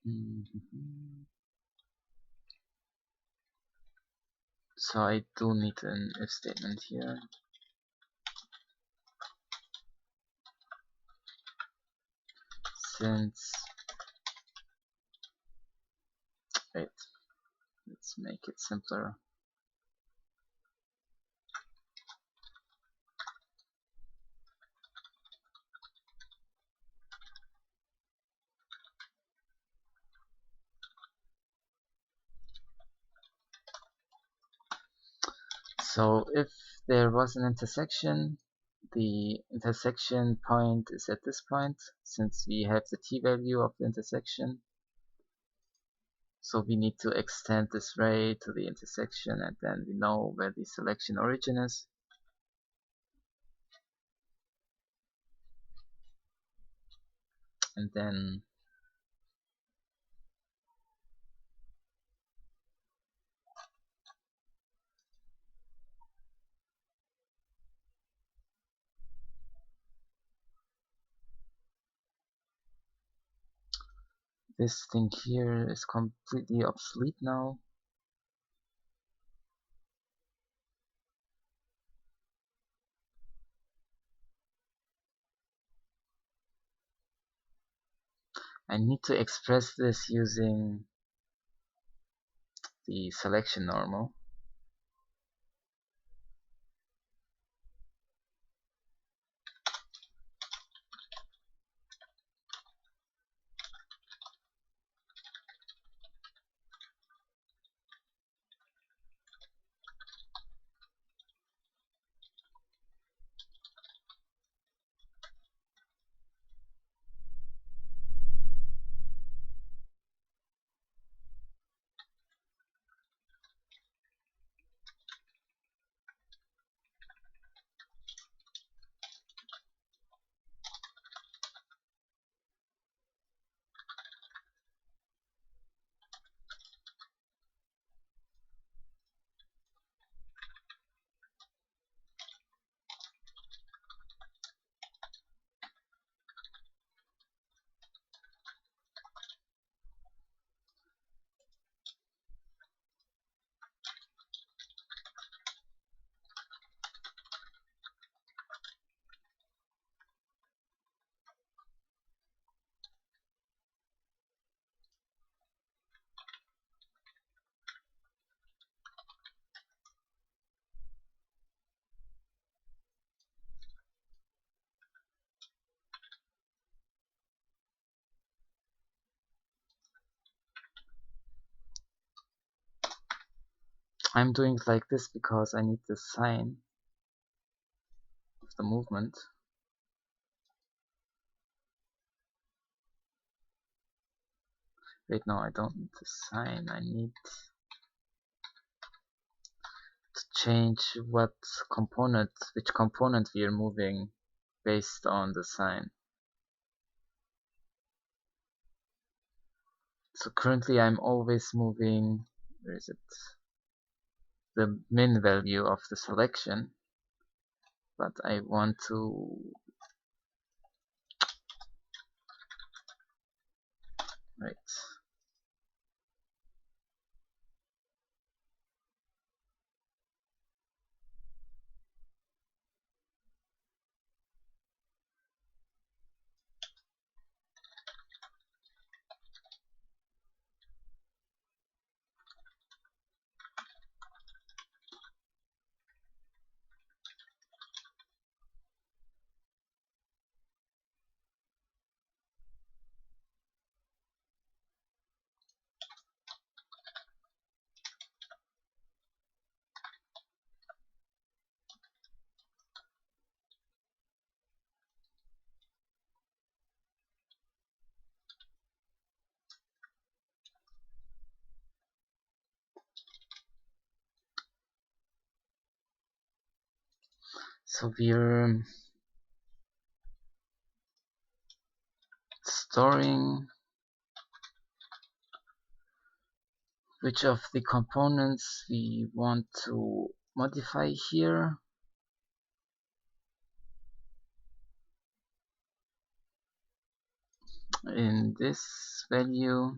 Mhm. So I do need an if statement here. Since, wait, let's make it simpler. So if there was an intersection, the intersection point is at this point, since we have the t-value of the intersection. So we need to extend this ray to the intersection, and then we know where the selection origin is. And then this thing here is completely obsolete now. I need to express this using the selection normal. I'm doing it like this because I need the sign of the movement. Wait, no, I don't need the sign. I need to change which component we are moving based on the sign. So currently I'm always moving, where is it? The min value of the selection, but I want to, right. So we're storing which of the components we want to modify here. In this value,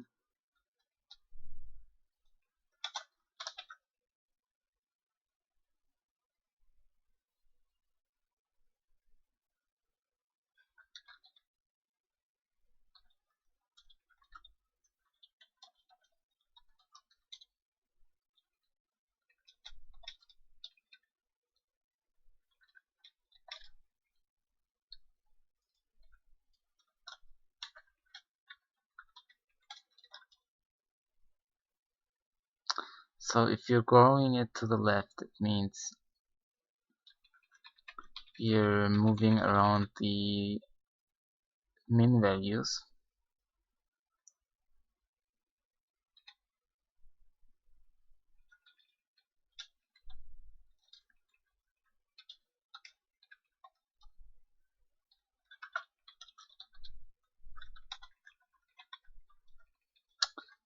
so if you're growing it to the left, it means you're moving around the min values.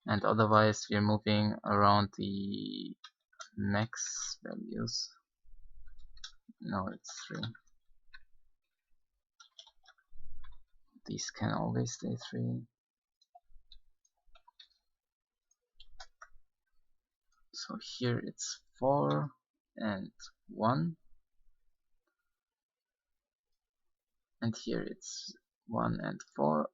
And otherwise we're moving around the max values. No, it's 3. These can always stay 3. So here it's 4 and 1. And here it's 1 and 4.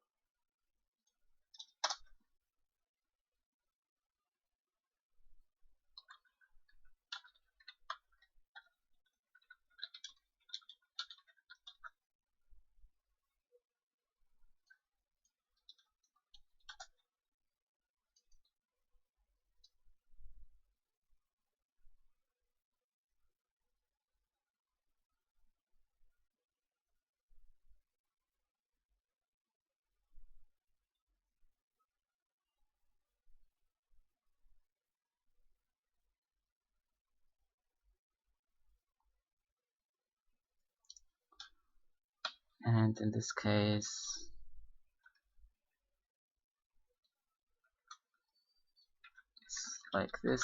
And in this case, it's like this.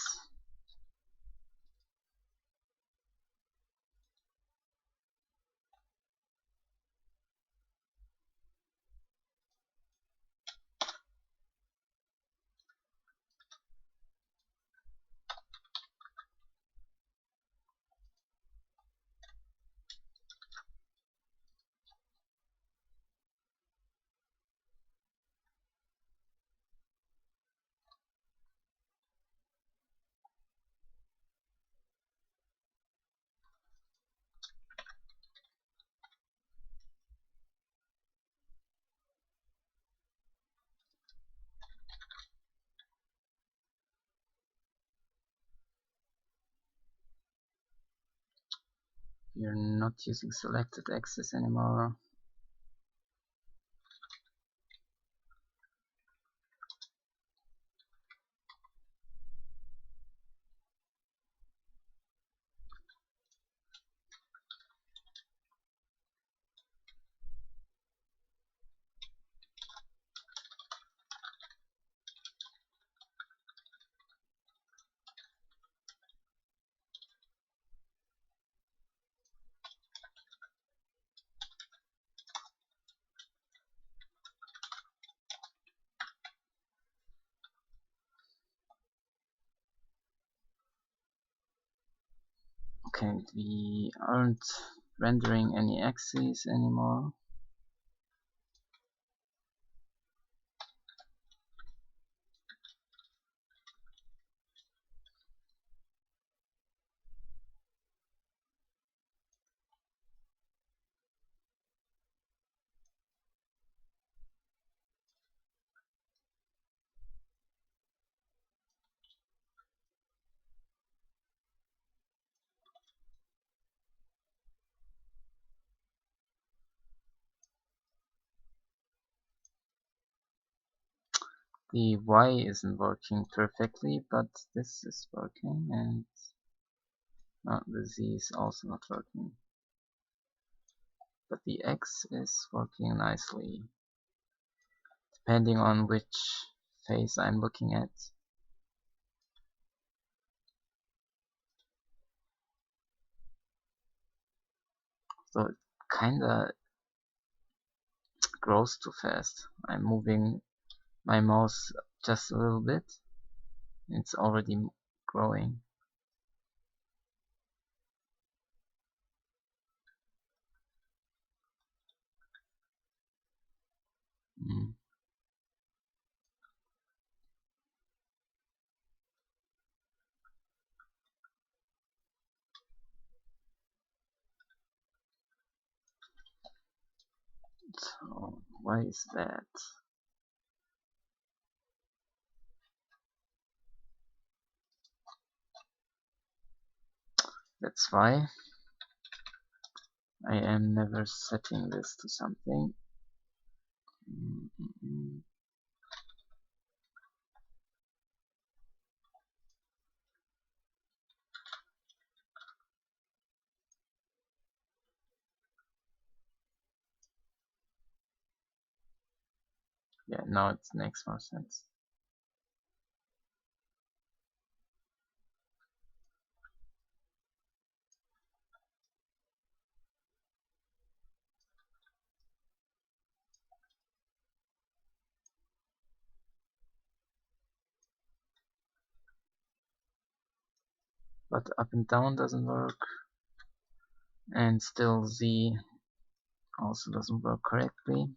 We're not using selected axis anymore. Okay, we aren't rendering any axes anymore. The Y isn't working perfectly, but this is working, and the Z is also not working. but the X is working nicely, depending on which phase I'm looking at. So it kinda grows too fast. I'm moving my mouse just a little bit. It's already growing. Mm. So why is that? That's why I am never setting this to something. Yeah, now it makes more sense. But up and down doesn't work, and still Z also doesn't work correctly.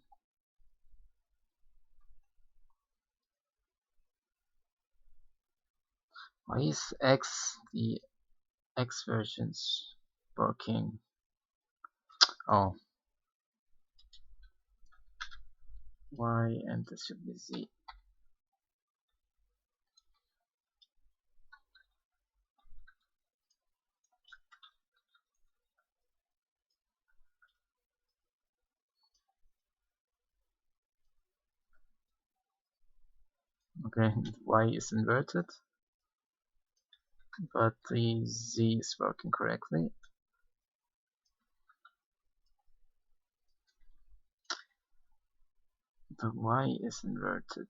Why is the X versions working? Oh, Y and this should be Z. Okay, Y is inverted, but the Z is working correctly. The Y is inverted.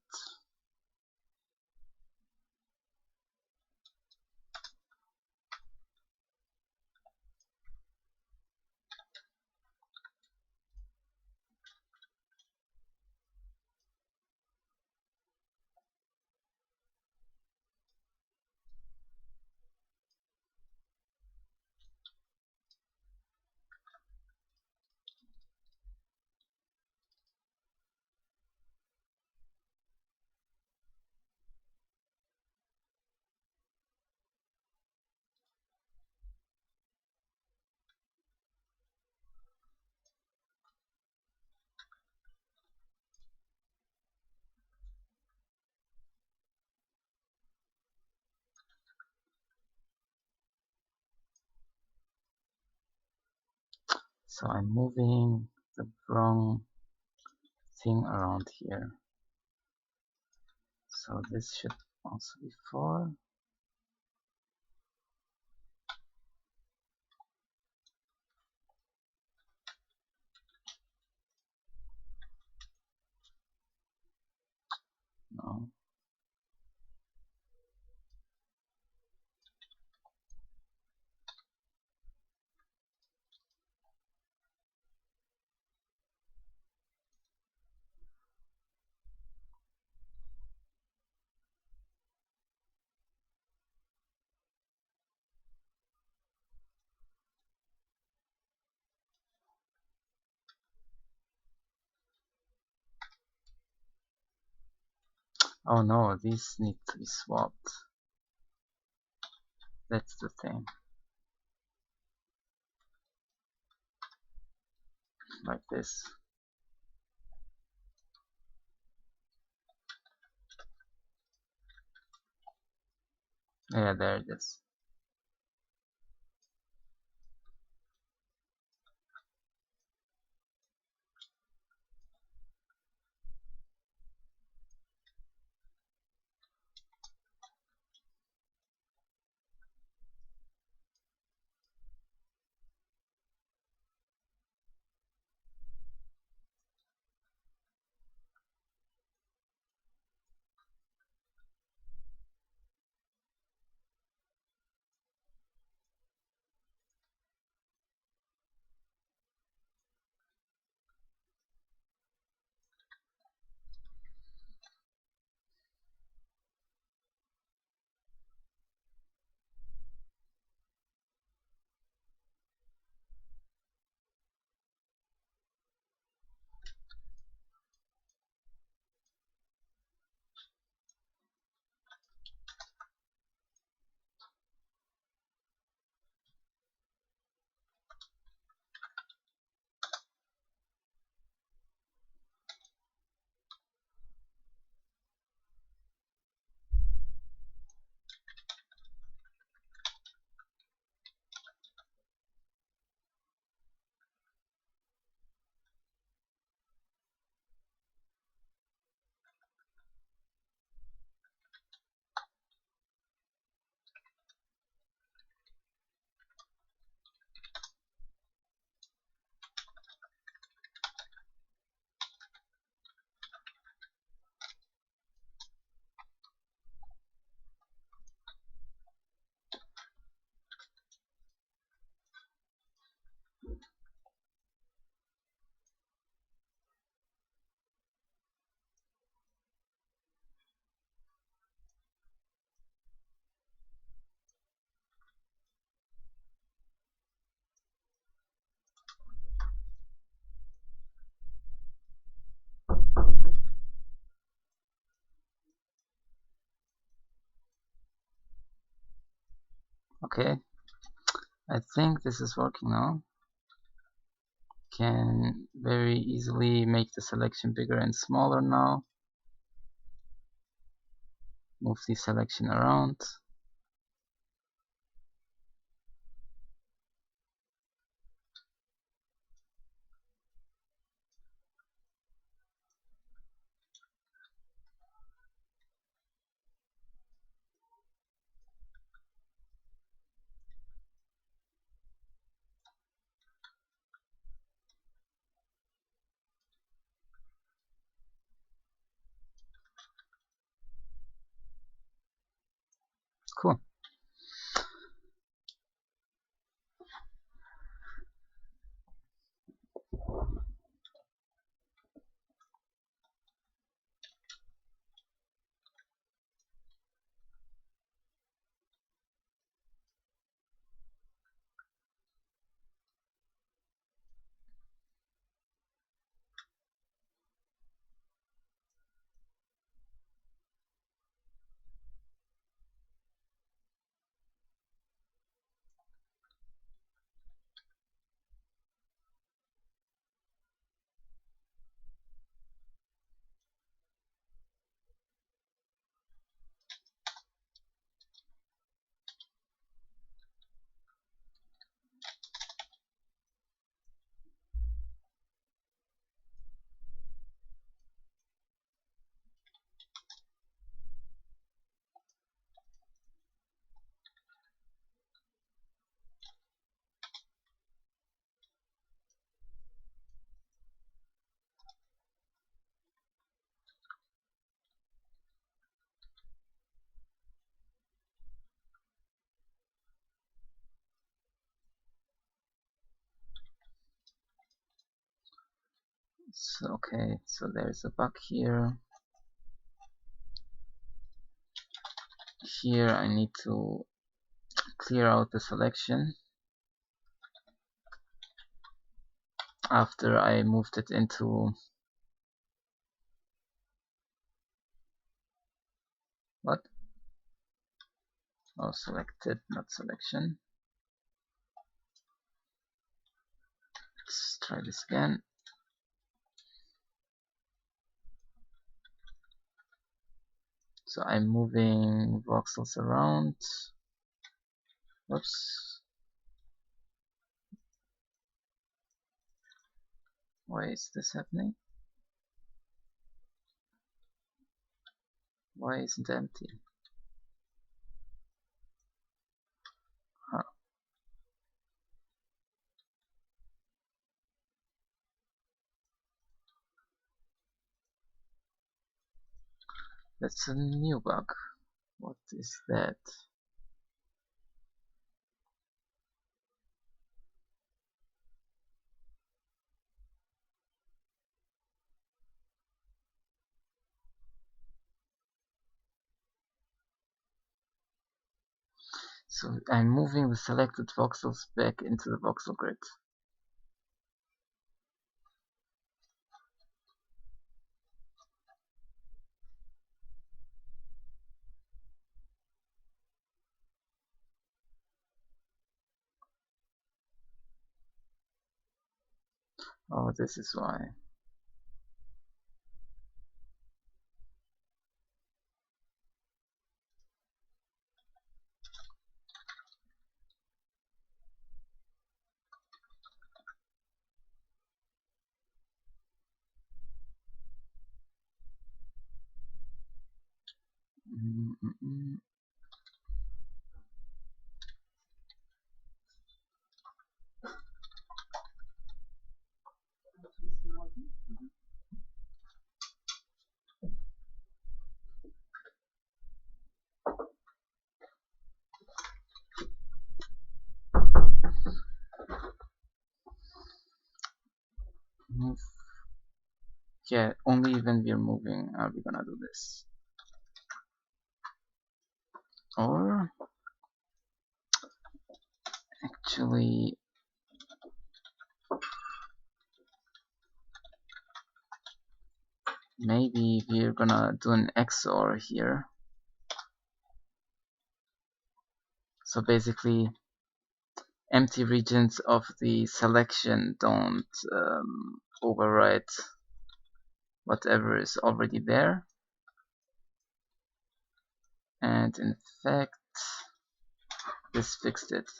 So I'm moving the wrong thing around here. So this should also be 4. No. Oh no, these need to be swapped. That's the thing. Like this. Yeah, there it is. Okay, I think this is working now. Can very easily make the selection bigger and smaller now. Move the selection around. Cool. So, okay, so there's a bug here. Here I need to clear out the selection after I moved it into what? Oh, selected, not selection. Let's try this again. So I'm moving voxels around. Whoops. Why is this happening? Why isn't it empty? Huh. That's a new bug. What is that? So I'm moving the selected voxels back into the voxel grid. Oh, this is why. Mm -mm -mm. Move. Yeah, only when we're moving are we gonna do this. Or actually, maybe we're gonna do an XOR here. So basically, empty regions of the selection don't overwrite whatever is already there. And in fact, this fixed it.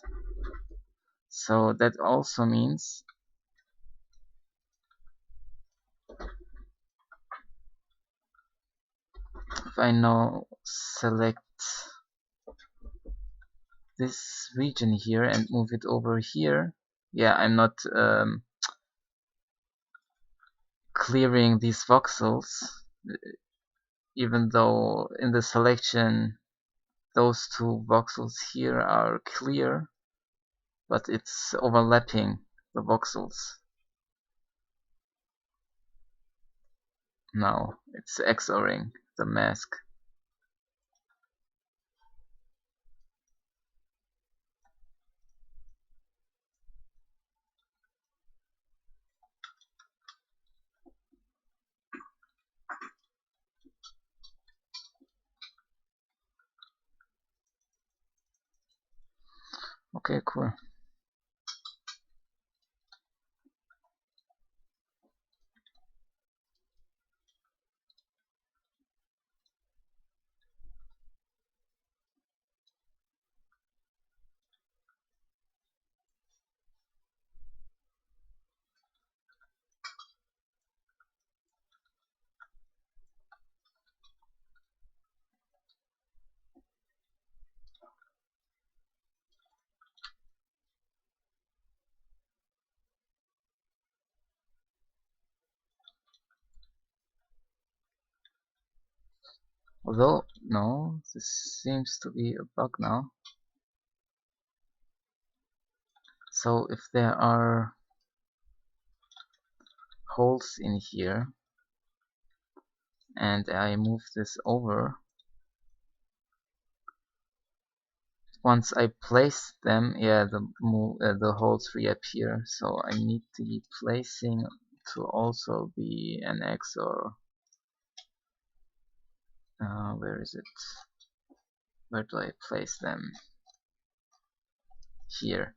So that also means if I now select this region here and move it over here, yeah, I'm not clearing these voxels, even though in the selection those two voxels here are clear, but it's overlapping the voxels. Now it's XORing the mask. Okay, cool. Although, no, this seems to be a bug now. So if there are holes in here and I move this over, once I place them, yeah, the holes reappear. So I need the placing to also be an XOR. Where is it? Where do I place them? Here.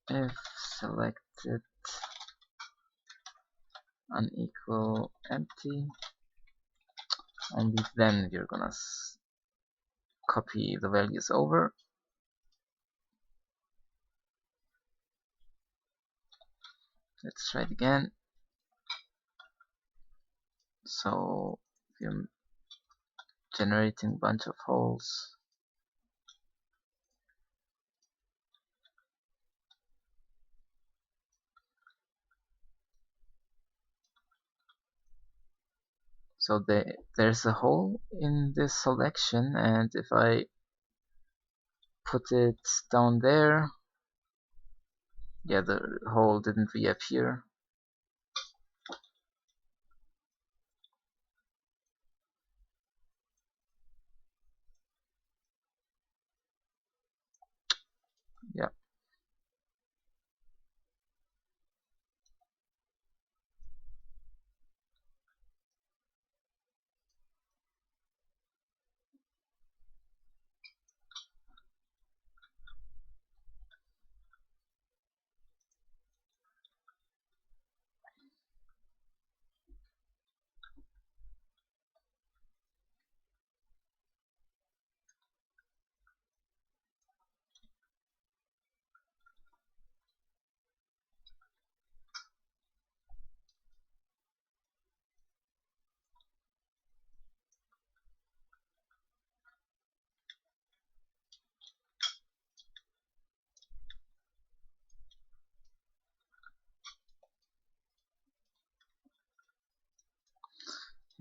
If selected unequal empty, only then you're gonna copy the values over. Let's try it again. So you're generating a bunch of holes. So there's a hole in this selection, and if I put it down there, yeah, the hole didn't reappear. Yeah.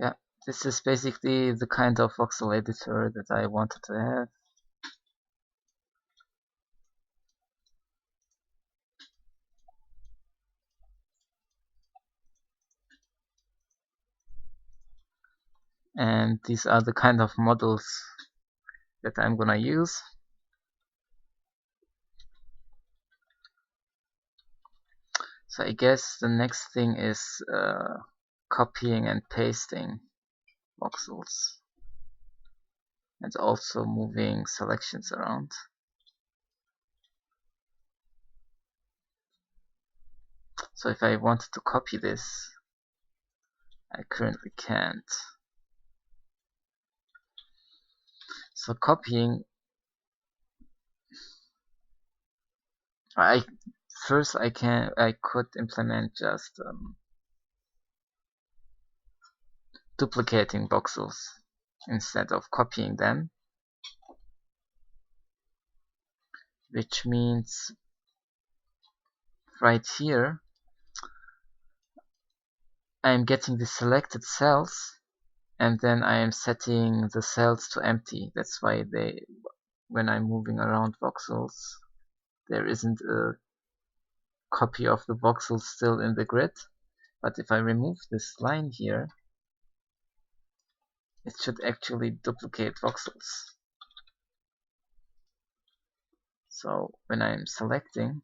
Yeah, this is basically the kind of voxel editor that I wanted to have. And these are the kind of models that I'm gonna use. So I guess the next thing is copying and pasting voxels. and also moving selections around. So if I wanted to copy this, I currently can't. So copying, I could implement just duplicating voxels instead of copying them, which means right here I am getting the selected cells, and then I am setting the cells to empty. That's why when I'm moving around voxels, there isn't a copy of the voxels still in the grid. But if I remove this line here, it should actually duplicate voxels. So when I'm selecting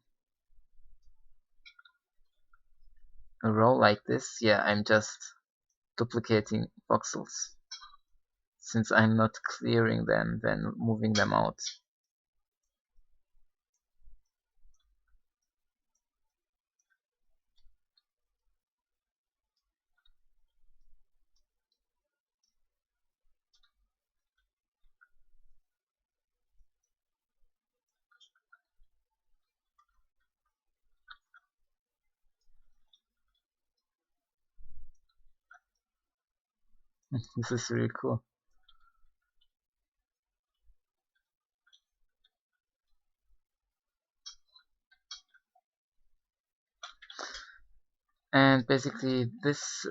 a row like this, yeah, I'm just duplicating voxels, since I'm not clearing them then moving them out. This is really cool. And basically this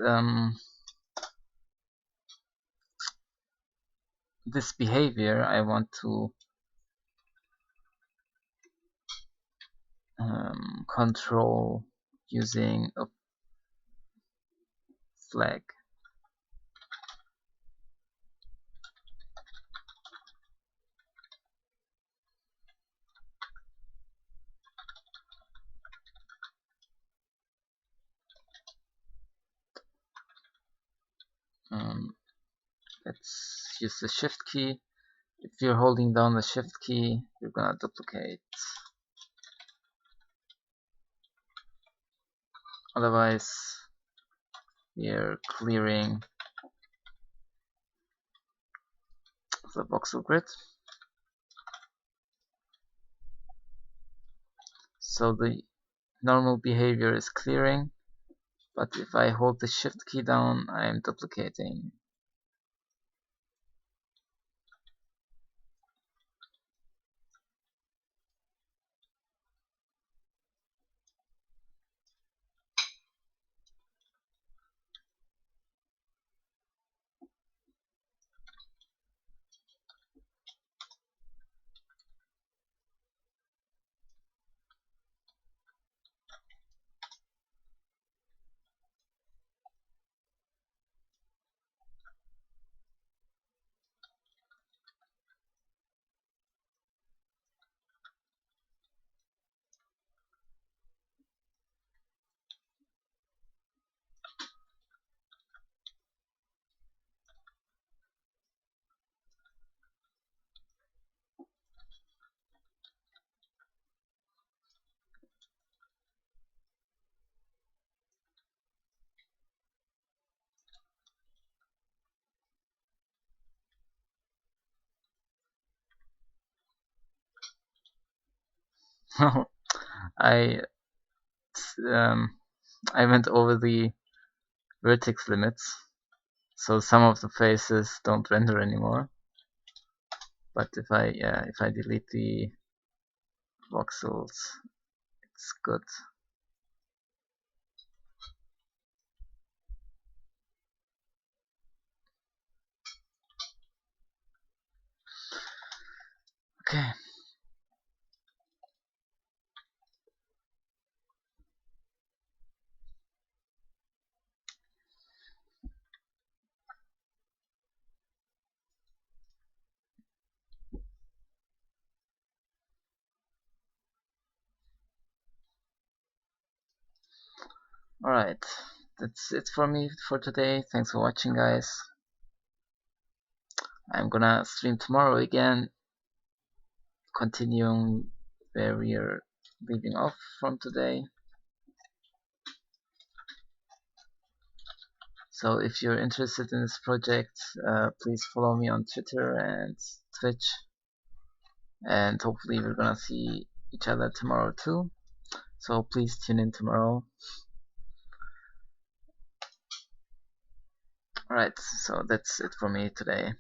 this behavior I want to control using a flag. Let's use the shift key. If you're holding down the shift key, you're gonna duplicate. Otherwise, we're clearing the voxel grid. So the normal behavior is clearing, but if I hold the shift key down, I am duplicating. I um, I went over the vertex limits, so some of the faces don't render anymore. But if I delete the voxels, it's good. Okay. Alright, that's it for me for today. Thanks for watching, guys. I'm gonna stream tomorrow again, continuing where we're leaving off from today. So if you're interested in this project, please follow me on Twitter and Twitch, and hopefully we're gonna see each other tomorrow too. So please tune in tomorrow. Alright, so that's it for me today.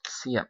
See ya.